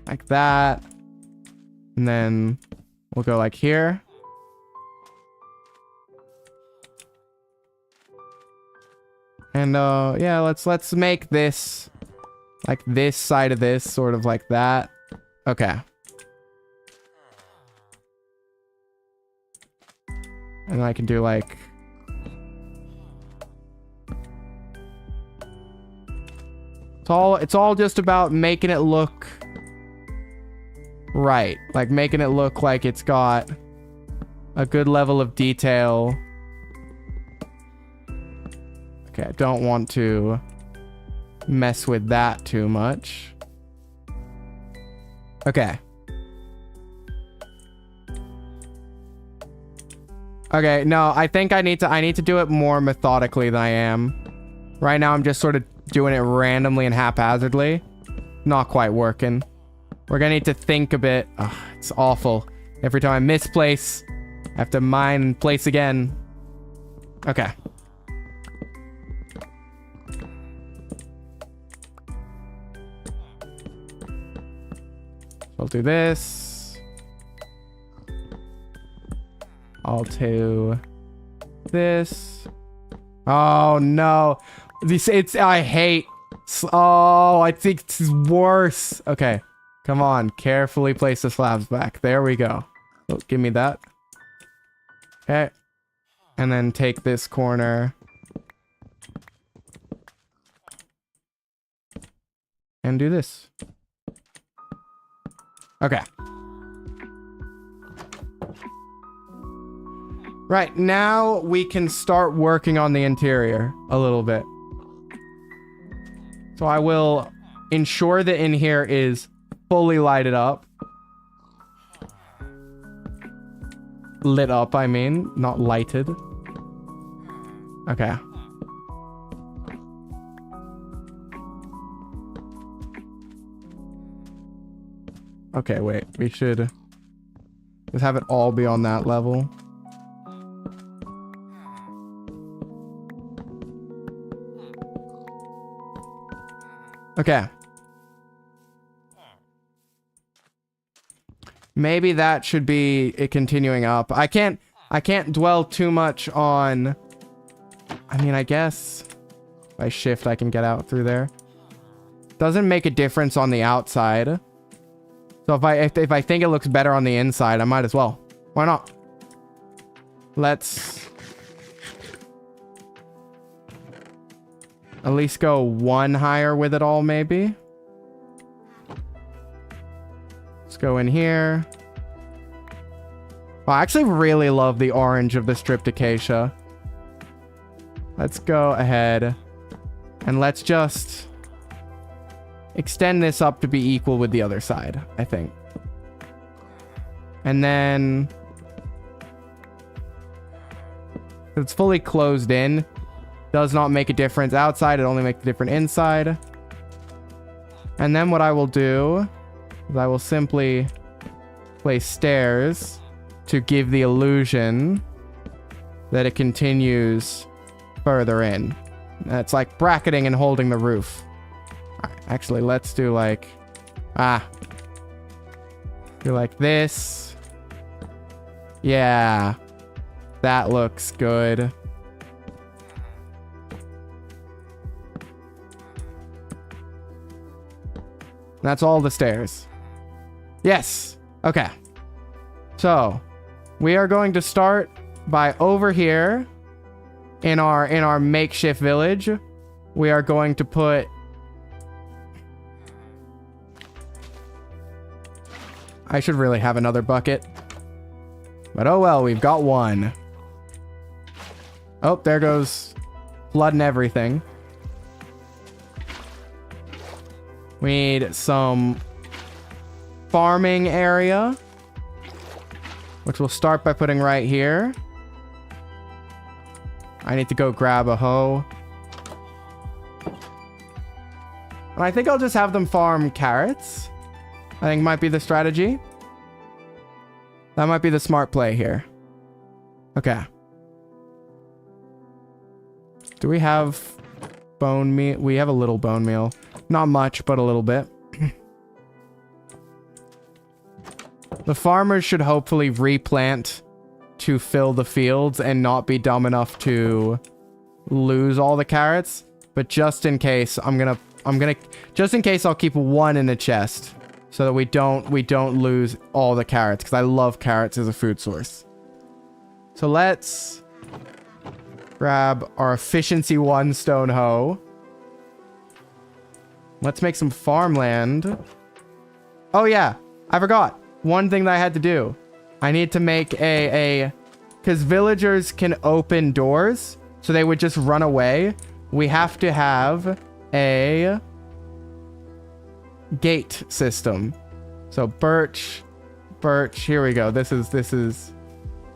Like that. And then we'll go like here. And yeah, let's make this like this side of this sort of like that. Okay. And I can do like it's all just about making it look right, like making it look like it's got a good level of detail. Okay, I don't want to mess with that too much. Okay. Okay, no, I think I need to do it more methodically than I am. Right now I'm just sort of doing it randomly and haphazardly. Not quite working. We're gonna need to think a bit. Ugh, it's awful. Every time I misplace, I have to mine and place again. Okay. I'll do this. I'll do this. Oh no. I hate. Oh, I think it's worse. Okay. Come on. Carefully place the slabs back. There we go. Oh, give me that. Okay. And then take this corner. And do this. Okay. Right, now we can start working on the interior a little bit. So I will ensure that in here is fully lighted up. Lit up, I mean, not lighted. Okay. Okay, wait. We should just have it all be on that level. Okay. Maybe that should be it continuing up. I can't dwell too much on... I mean, I guess if I shift, I can get out through there. Doesn't make a difference on the outside. So if I think it looks better on the inside, I might as well. Why not? Let's at least go one higher with it all, maybe. Let's go in here. Oh, I actually really love the orange of the stripped acacia. Let's go ahead and let's just extend this up to be equal with the other side, I think. And then it's fully closed in. Does not make a difference outside. It only makes a difference inside. And then what I will do is I will simply place stairs to give the illusion that it continues further in. It's like bracketing and holding the roof. Actually, let's do like... do like this. Yeah. That looks good. That's all the stairs. Yes. Okay. So, we are going to start by over here in our makeshift village. We are going to put... I should really have another bucket. But oh well, we've got one. Oh, there goes flooding everything. We need some farming area, which we'll start by putting right here. I need to go grab a hoe. And I think I'll just have them farm carrots. I think might be the strategy. That might be the smart play here. Okay. Do we have bone meal? We have a little bone meal. Not much, but a little bit. The farmers should hopefully replant to fill the fields and not be dumb enough to lose all the carrots. But just in case, just in case, I'll keep one in the chest so that we don't lose all the carrots, because I love carrots as a food source. So let's grab our efficiency 1 stone hoe. Let's make some farmland. Oh yeah, I forgot. One thing that I had to do. I need to make because villagers can open doors, so they would just run away. We have to have a gate system. So birch, here we go. This is,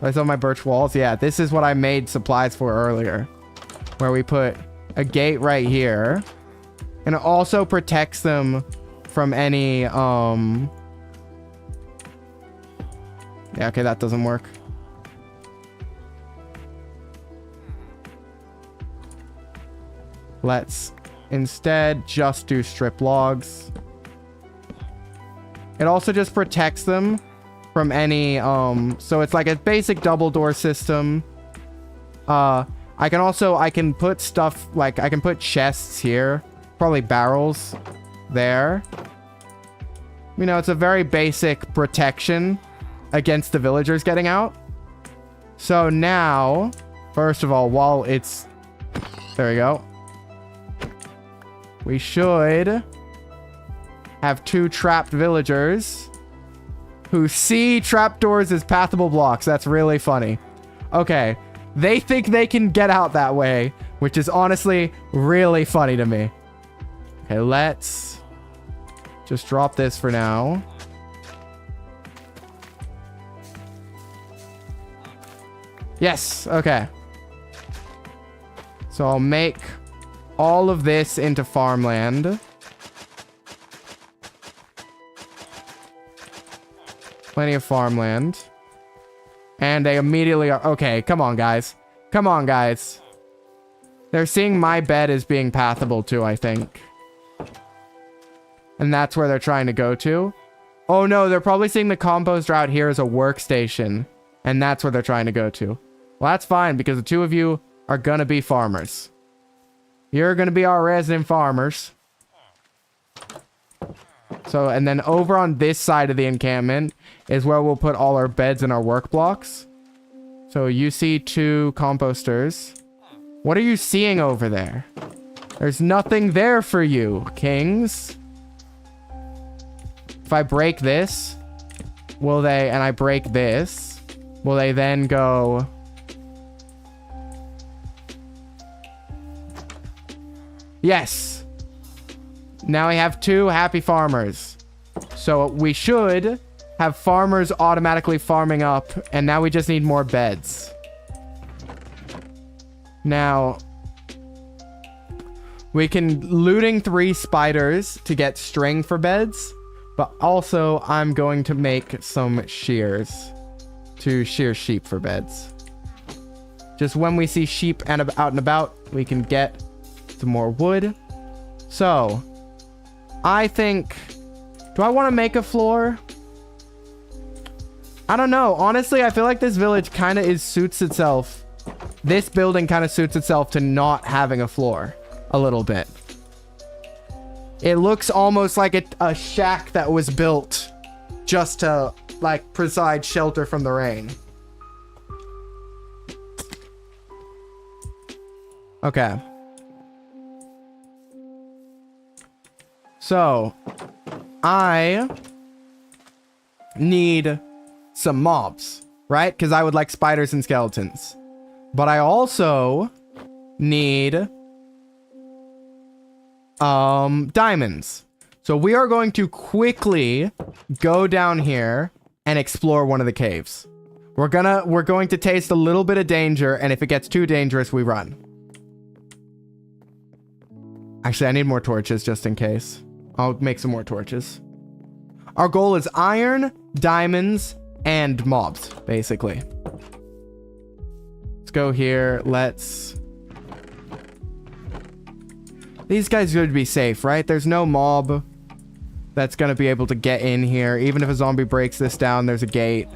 I saw my birch walls. Yeah, this is what I made supplies for earlier, where we put a gate right here. And it also protects them from any, yeah, okay, that doesn't work. Let's instead just do strip logs. It also just protects them from any, so it's like a basic double door system. I can put stuff, like, I can put chests here. Probably barrels there. You know, it's a very basic protection against the villagers getting out. So now, first of all, while it's... There we go. We should have 2 trapped villagers who see trapdoors as pathable blocks. That's really funny. Okay. They think they can get out that way, which is honestly really funny to me. Okay, let's just drop this for now. Yes, okay. So I'll make all of this into farmland. Plenty of farmland. And they immediately are... Okay, come on, guys. Come on, guys. They're seeing my bed as being pathable too, I think. And that's where they're trying to go to. Oh no, they're probably seeing the composter out here as a workstation. And that's where they're trying to go to. Well, that's fine, because the 2 of you are gonna be farmers. You're gonna be our resident farmers. So, and then over on this side of the encampment is where we'll put all our beds and our work blocks. So you see 2 composters. What are you seeing over there? There's nothing there for you, kings. If I break this, will they, and I break this, will they then go... Yes. Now we have 2 happy farmers. So we should have farmers automatically farming up, and now we just need more beds. Now, we can looting 3 spiders to get string for beds, but also I'm going to make some shears to shear sheep for beds. Just when we see sheep and out and about, we can get some more wood. So, I think... Do I want to make a floor? I don't know. Honestly, I feel like this village kind of suits itself. This building kind of suits itself to not having a floor. A little bit. It looks almost like a shack that was built just to, like, provide shelter from the rain. Okay. So, I need some mobs, right? Because I would like spiders and skeletons. But I also need diamonds. So we are going to quickly go down here and explore one of the caves. We're going to taste a little bit of danger, and if it gets too dangerous, we run. Actually, I need more torches just in case. I'll make some more torches. Our goal is iron, diamonds, and mobs, basically. Let's go here. These guys should be safe, right? There's no mob that's going to be able to get in here. Even if a zombie breaks this down, there's a gate.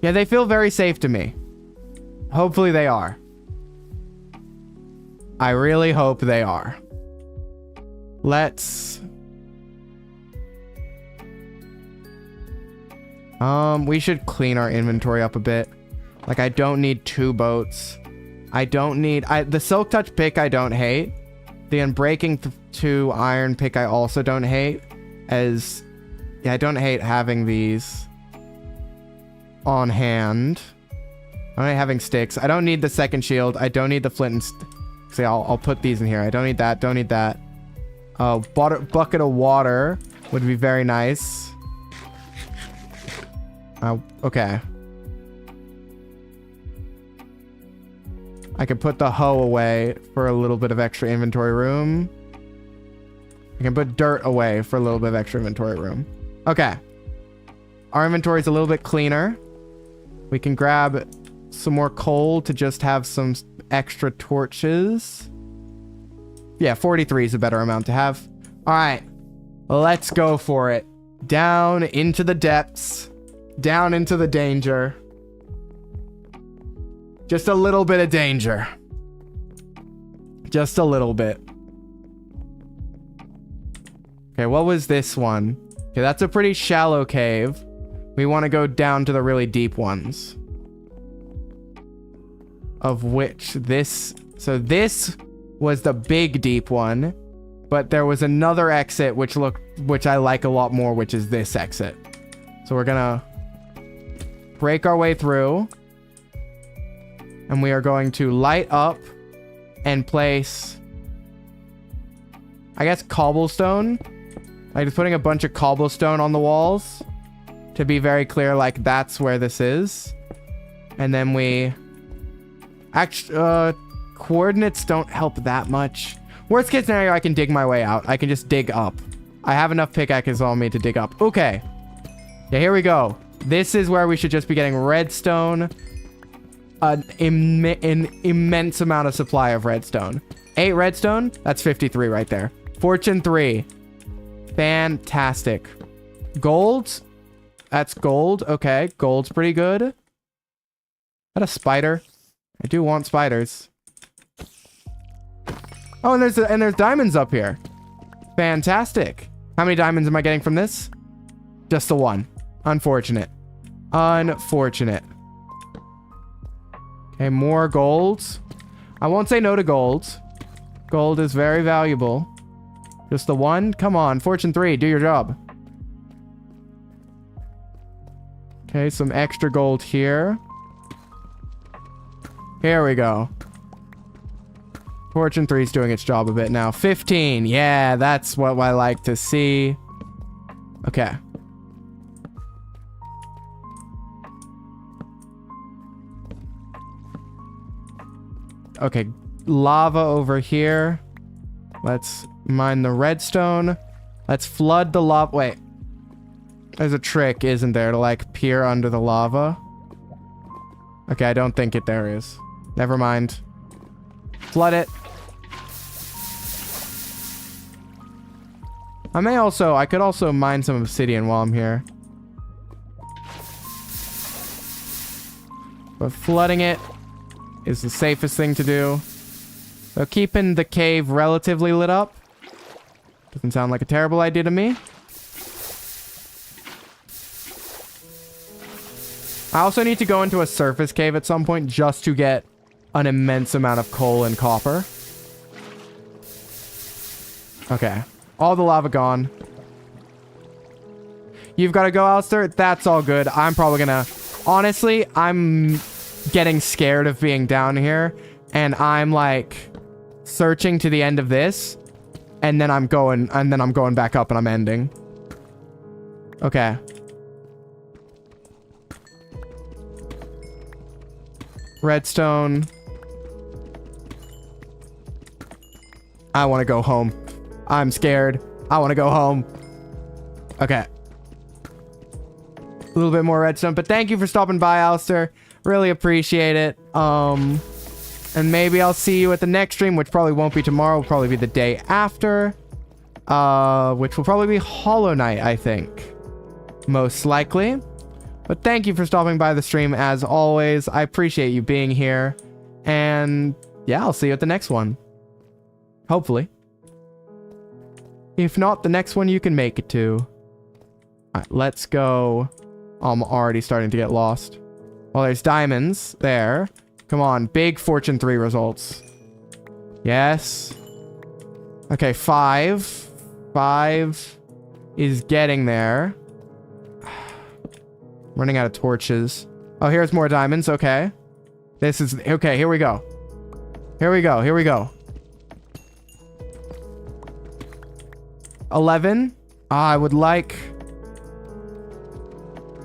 Yeah, they feel very safe to me. Hopefully they are. I really hope they are. We should clean our inventory up a bit. Like, I don't need 2 boats. I don't need... the Silk Touch pick I don't hate. The Unbreaking 2 iron pick I also don't hate. Yeah, I don't hate having these on hand. I don't hate having sticks. I don't need the second shield. I don't need the flint and... See, I'll put these in here. I don't need that. Don't need that. Bucket of water would be very nice. Okay. I can put the hoe away for a little bit of extra inventory room. I can put dirt away for a little bit of extra inventory room. Okay. Our inventory is a little bit cleaner. We can grab some more coal to just have some extra torches. Yeah, 43 is a better amount to have. All right. Let's go for it. Down into the depths. Down into the danger. Just a little bit of danger. Just a little bit. Okay, what was this one? Okay, that's a pretty shallow cave. We want to go down to the really deep ones. of which this... So this was the big deep one, but there was another exit which I like a lot more, which is this exit. So we're gonna break our way through, and we are going to light up and place, I guess, cobblestone. Like just putting a bunch of cobblestone on the walls to be very clear, like that's where this is. And then we actually coordinates don't help that much. Worst case scenario, I can dig my way out. I can just dig up. I have enough pickaxes on me to dig up. Okay. Yeah, here we go. This is where we should just be getting redstone. An immense amount of supply of redstone. 8 redstone? That's 53 right there. Fortune 3. Fantastic. Gold? That's gold. Okay, gold's pretty good. Is that a spider? I do want spiders. Oh, and there's diamonds up here. Fantastic. How many diamonds am I getting from this? Just the one. Unfortunate. Unfortunate. Okay, more gold. I won't say no to gold. Gold is very valuable. Just the one? Come on, Fortune 3, do your job. Okay, some extra gold here. Here we go. Fortune 3 is doing its job a bit now. 15. Yeah, that's what I like to see. Okay. Okay, lava over here. Let's mine the redstone. Let's flood the lava. Wait. There's a trick, isn't there, to like peer under the lava? Okay, I don't think there is. Never mind. Flood it. I could also mine some obsidian while I'm here. But flooding it is the safest thing to do. So keeping the cave relatively lit up doesn't sound like a terrible idea to me. I also need to go into a surface cave at some point just to get an immense amount of coal and copper. Okay. All the lava gone. You've got to go, Alistair? That's all good. I'm probably gonna... Honestly, I'm getting scared of being down here. And I'm like searching to the end of this. And then I'm going back up and I'm ending. Okay. Redstone. I want to go home. I'm scared. I want to go home. Okay. A little bit more redstone, but thank you for stopping by, Alistair. Really appreciate it. And maybe I'll see you at the next stream, which probably won't be tomorrow. Will probably be the day after. Which will probably be Hollow Knight, I think. Most likely. But thank you for stopping by the stream, as always. I appreciate you being here. And yeah, I'll see you at the next one. Hopefully. If not, the next one you can make it to. Alright, let's go. Oh, I'm already starting to get lost. Well, there's diamonds there. Come on, big Fortune 3 results. Yes. Okay, 5. 5 is getting there. Running out of torches. Oh, here's more diamonds. Okay. This is... Okay, here we go. Here we go. Here we go. 11. I would like...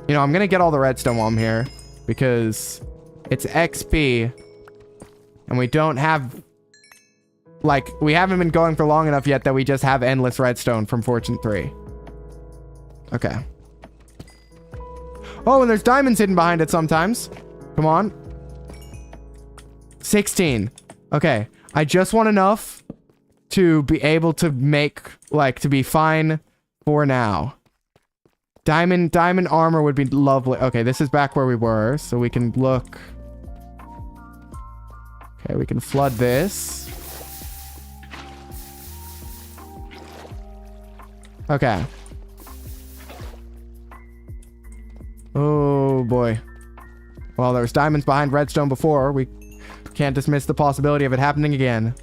You know, I'm going to get all the redstone while I'm here. Because it's XP. And we don't have... Like, we haven't been going for long enough yet that we just have endless redstone from Fortune 3. Okay. Oh, and there's diamonds hidden behind it sometimes. Come on. 16. Okay. I just want enough to be able to make, like, to be fine for now. Diamond armor would be lovely. Okay, this is back where we were, so we can look. Okay, we can flood this. Okay. Oh boy. Well, there was diamonds behind redstone before. We Can't dismiss the possibility of it happening again.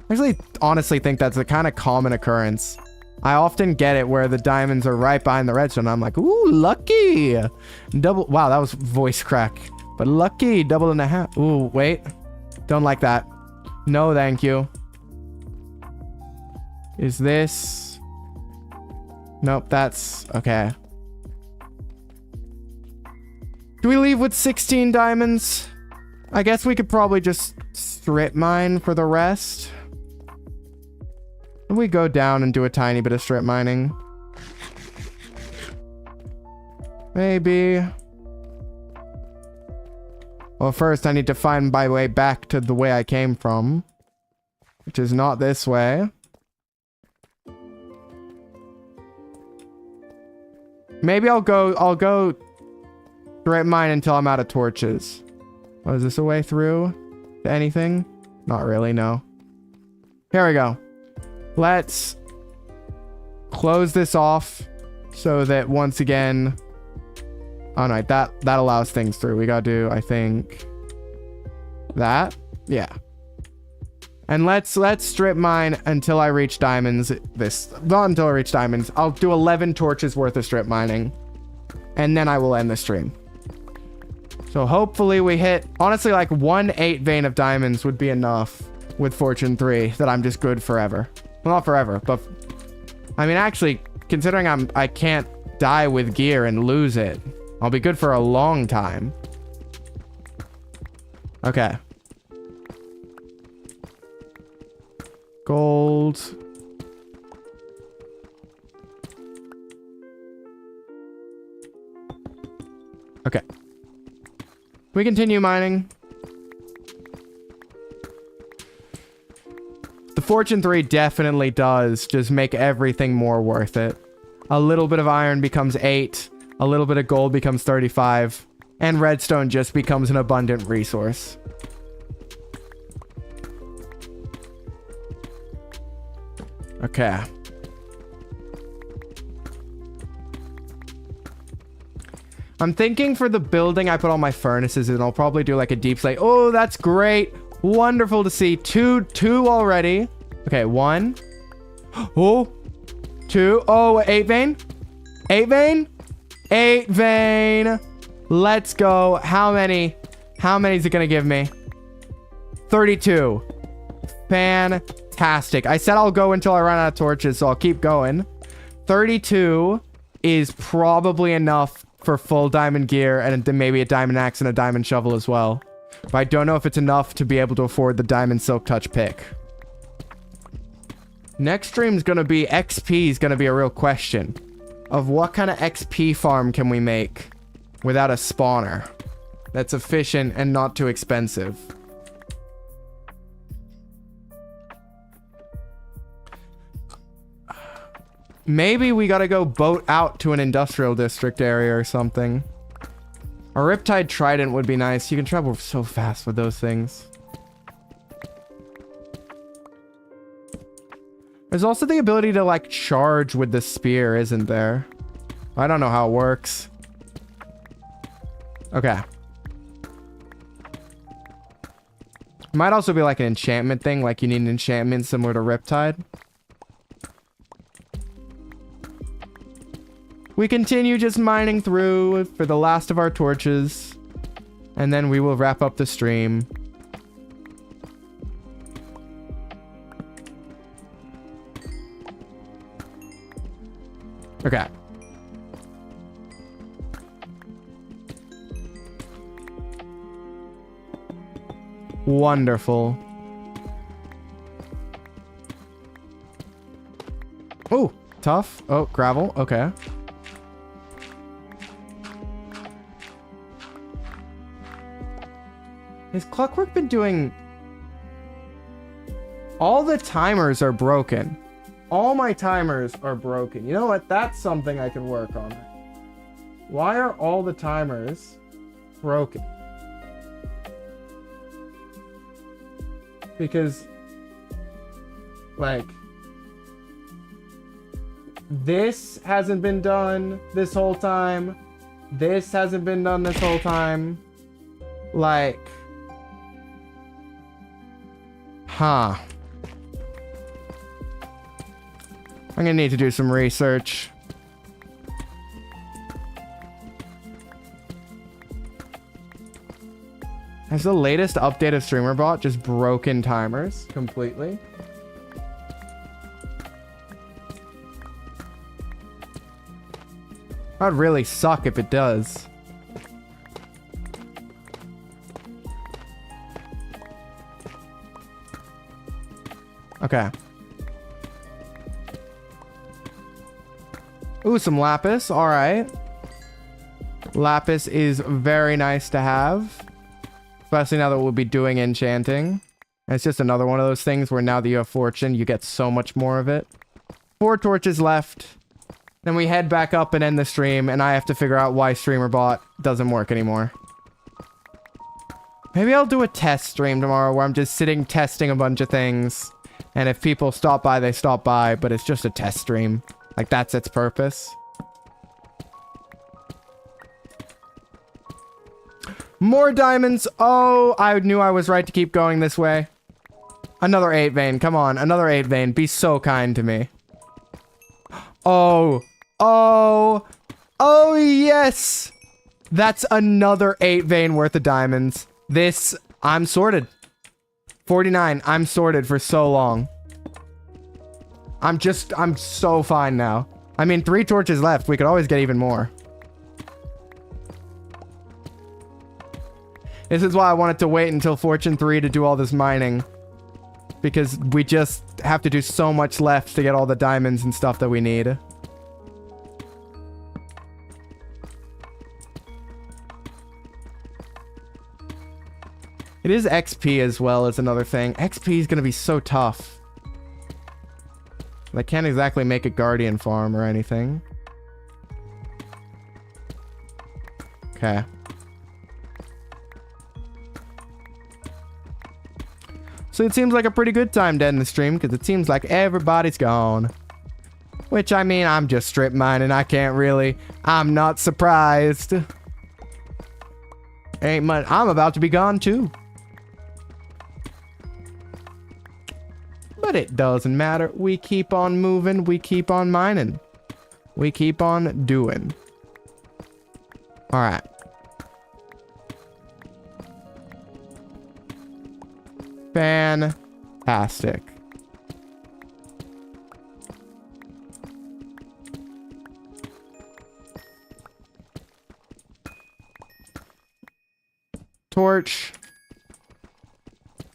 I actually honestly think that's a kind of common occurrence. I often get it where the diamonds are right behind the redstone. I'm like, ooh, lucky. Double. Wow, that was voice crack. But lucky, 1.5. Ooh, wait. Don't like that. No, thank you. Is this... Nope, that's... Okay. Do we leave with 16 diamonds? I guess we could probably just strip mine for the rest. We go down and do a tiny bit of strip mining. Maybe. Well, first I need to find my way back to the way I came from, which is not this way. Maybe I'll go strip mine until I'm out of torches. Oh, is this a way through to anything? Not really, no. Here we go. Let's close this off so that once again... Oh no, that allows things through. We gotta do, I think, that. Yeah. And let's strip mine until I reach diamonds. Not until I reach diamonds. I'll do 11 torches worth of strip mining. And then I will end the stream. So hopefully we hit... Honestly, like 1 8 vein of diamonds would be enough with Fortune 3 that I'm just good forever. Well, not forever, but... I mean, actually, considering I can't die with gear and lose it, I'll be good for a long time. Okay. Gold. Okay. We continue mining. The Fortune 3 definitely does just make everything more worth it. A little bit of iron becomes 8. A little bit of gold becomes 35. And redstone just becomes an abundant resource. Okay. I'm thinking for the building I put all my furnaces in, I'll probably do like a deep slate. Oh, that's great. Wonderful to see. Two already. Okay, 1. Oh, 2. Oh, 8 vein. 8 vein. 8 vein. Let's go. How many is it gonna give me? 32. Fantastic. I said I'll go until I run out of torches, so I'll keep going. 32 is probably enough for full diamond gear and then maybe a diamond axe and a diamond shovel as well. But I don't know if it's enough to be able to afford the diamond silk touch pick. Next stream's gonna be XP is gonna be a real question of what kind of XP farm can we make without a spawner that's efficient and not too expensive. Maybe we gotta go boat out to an industrial district area or something. A Riptide Trident would be nice. You can travel so fast with those things. There's also the ability to like charge with the spear, isn't there? I don't know how it works. Okay. Might also be like an enchantment thing, like you need an enchantment similar to Riptide. We continue just mining through for the last of our torches. And then we will wrap up the stream. Okay. Wonderful. Oh, tough. Oh, gravel. Okay. Has Clockwork been doing... All the timers are broken. All my timers are broken. You know what? That's something I can work on. Why are all the timers broken? Because... like... this hasn't been done this whole time. This hasn't been done this whole time. Like... Huh. I'm gonna need to do some research. Has the latest update of StreamerBot just broken timers completely? That'd really suck if it does. Okay. Ooh, some lapis. All right. Lapis is very nice to have. Especially now that we'll be doing enchanting. And it's just another one of those things where now that you have fortune, you get so much more of it. 4 torches left. Then we head back up and end the stream, and I have to figure out why StreamerBot doesn't work anymore. Maybe I'll do a test stream tomorrow where I'm just sitting testing a bunch of things. And if people stop by, they stop by, but it's just a test stream. Like, that's its purpose. More diamonds. Oh, I knew I was right to keep going this way. Another 8 vein. Come on, another 8 vein. Be so kind to me. Oh. Oh. Oh, yes. That's another 8 vein worth of diamonds. This, I'm sorted. 49. I'm sorted for so long. I'm so fine now. I mean, 3 torches left. We could always get even more. This is why I wanted to wait until Fortune 3 to do all this mining. Because we just have to do so much left to get all the diamonds and stuff that we need. It is XP as well as another thing. XP is going to be so tough. I can't exactly make a guardian farm or anything. Okay. So it seems like a pretty good time to end the stream because it seems like everybody's gone. Which, I mean, I'm just strip mining. I can't really... I'm not surprised. Ain't much... I'm about to be gone too. But it doesn't matter. We keep on moving. We keep on mining. We keep on doing. Alright. Fantastic. Torch.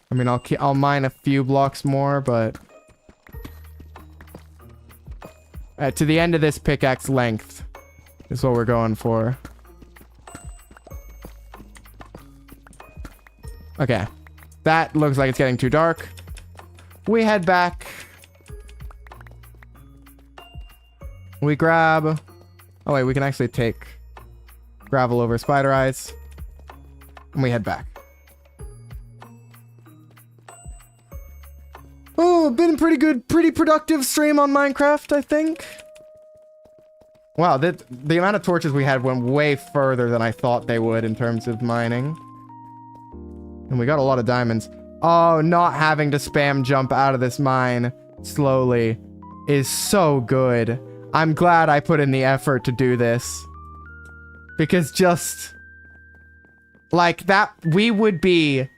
I mean, I'll mine a few blocks more, but to the end of this pickaxe length is what we're going for. Okay. That looks like it's getting too dark. We head back. We grab... Oh, wait, we can actually take gravel over spider eyes. And we head back. Oh, been pretty good, pretty productive stream on Minecraft, I think. Wow, the amount of torches we had went way further than I thought they would in terms of mining. And we got a lot of diamonds. Oh, not having to spam jump out of this mine slowly is so good. I'm glad I put in the effort to do this. Because just... like that, we would be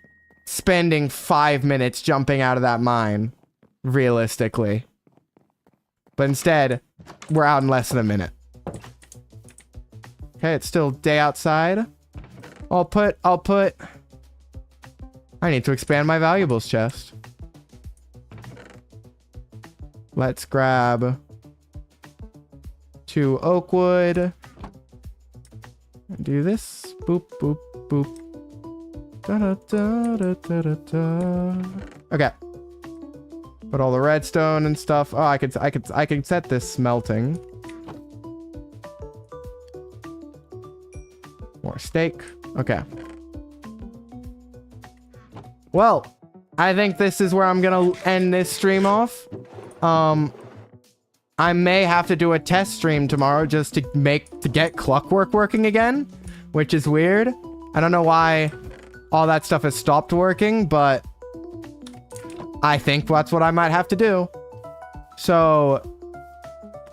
spending 5 minutes jumping out of that mine. Realistically. But instead, we're out in less than a minute. Okay, it's still day outside. I'll put... I need to expand my valuables chest. Let's grab 2 oak wood. And do this. Boop, boop, boop. Da, da, da, da, da, da. Okay. Put all the redstone and stuff. Oh, I could set this smelting. More steak. Okay. Well, I think this is where I'm gonna end this stream off. I may have to do a test stream tomorrow just to get Clockwork working again, which is weird. I don't know why all that stuff has stopped working, but I think that's what I might have to do. So,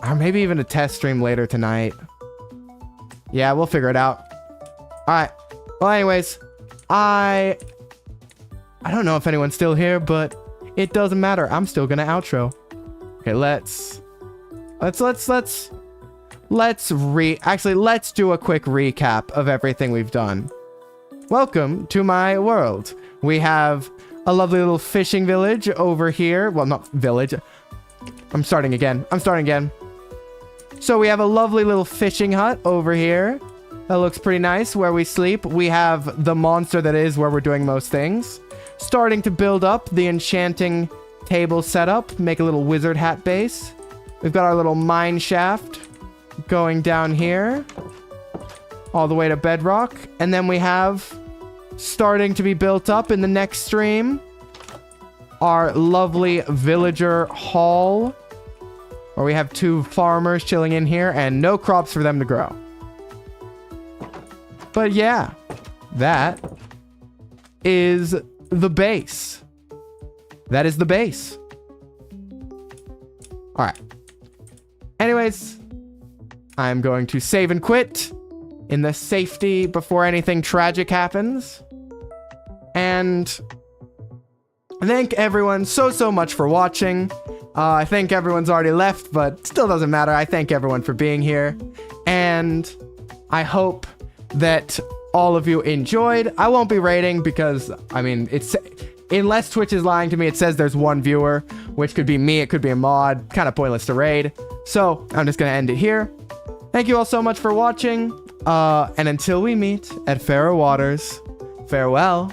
or maybe even a test stream later tonight. Yeah, we'll figure it out. All right. Well, anyways, I don't know if anyone's still here, but it doesn't matter. I'm still gonna outro. Okay, let's do a quick recap of everything we've done. Welcome to my world. We have a lovely little fishing village over here. Well, not village. I'm starting again. So we have a lovely little fishing hut over here. That looks pretty nice where we sleep. We have the monster that is where we're doing most things. Starting to build up the enchanting table setup. Make a little wizard hat base. We've got our little mine shaft going down here. All the way to bedrock. And then we have, starting to be built up in the next stream, our lovely villager hall, where we have 2 farmers chilling in here and no crops for them to grow. But yeah, that is the base. That is the base. All right. Anyways, I'm going to save and quit in the safety before anything tragic happens. And thank everyone so much for watching. I think everyone's already left, but still doesn't matter. I thank everyone for being here. And I hope that all of you enjoyed. I won't be rating because, I mean, it's... Unless Twitch is lying to me, it says there's 1 viewer, which could be me, it could be a mod. Kind of pointless to raid. So, I'm just going to end it here. Thank you all so much for watching. And until we meet at fairer waters, farewell.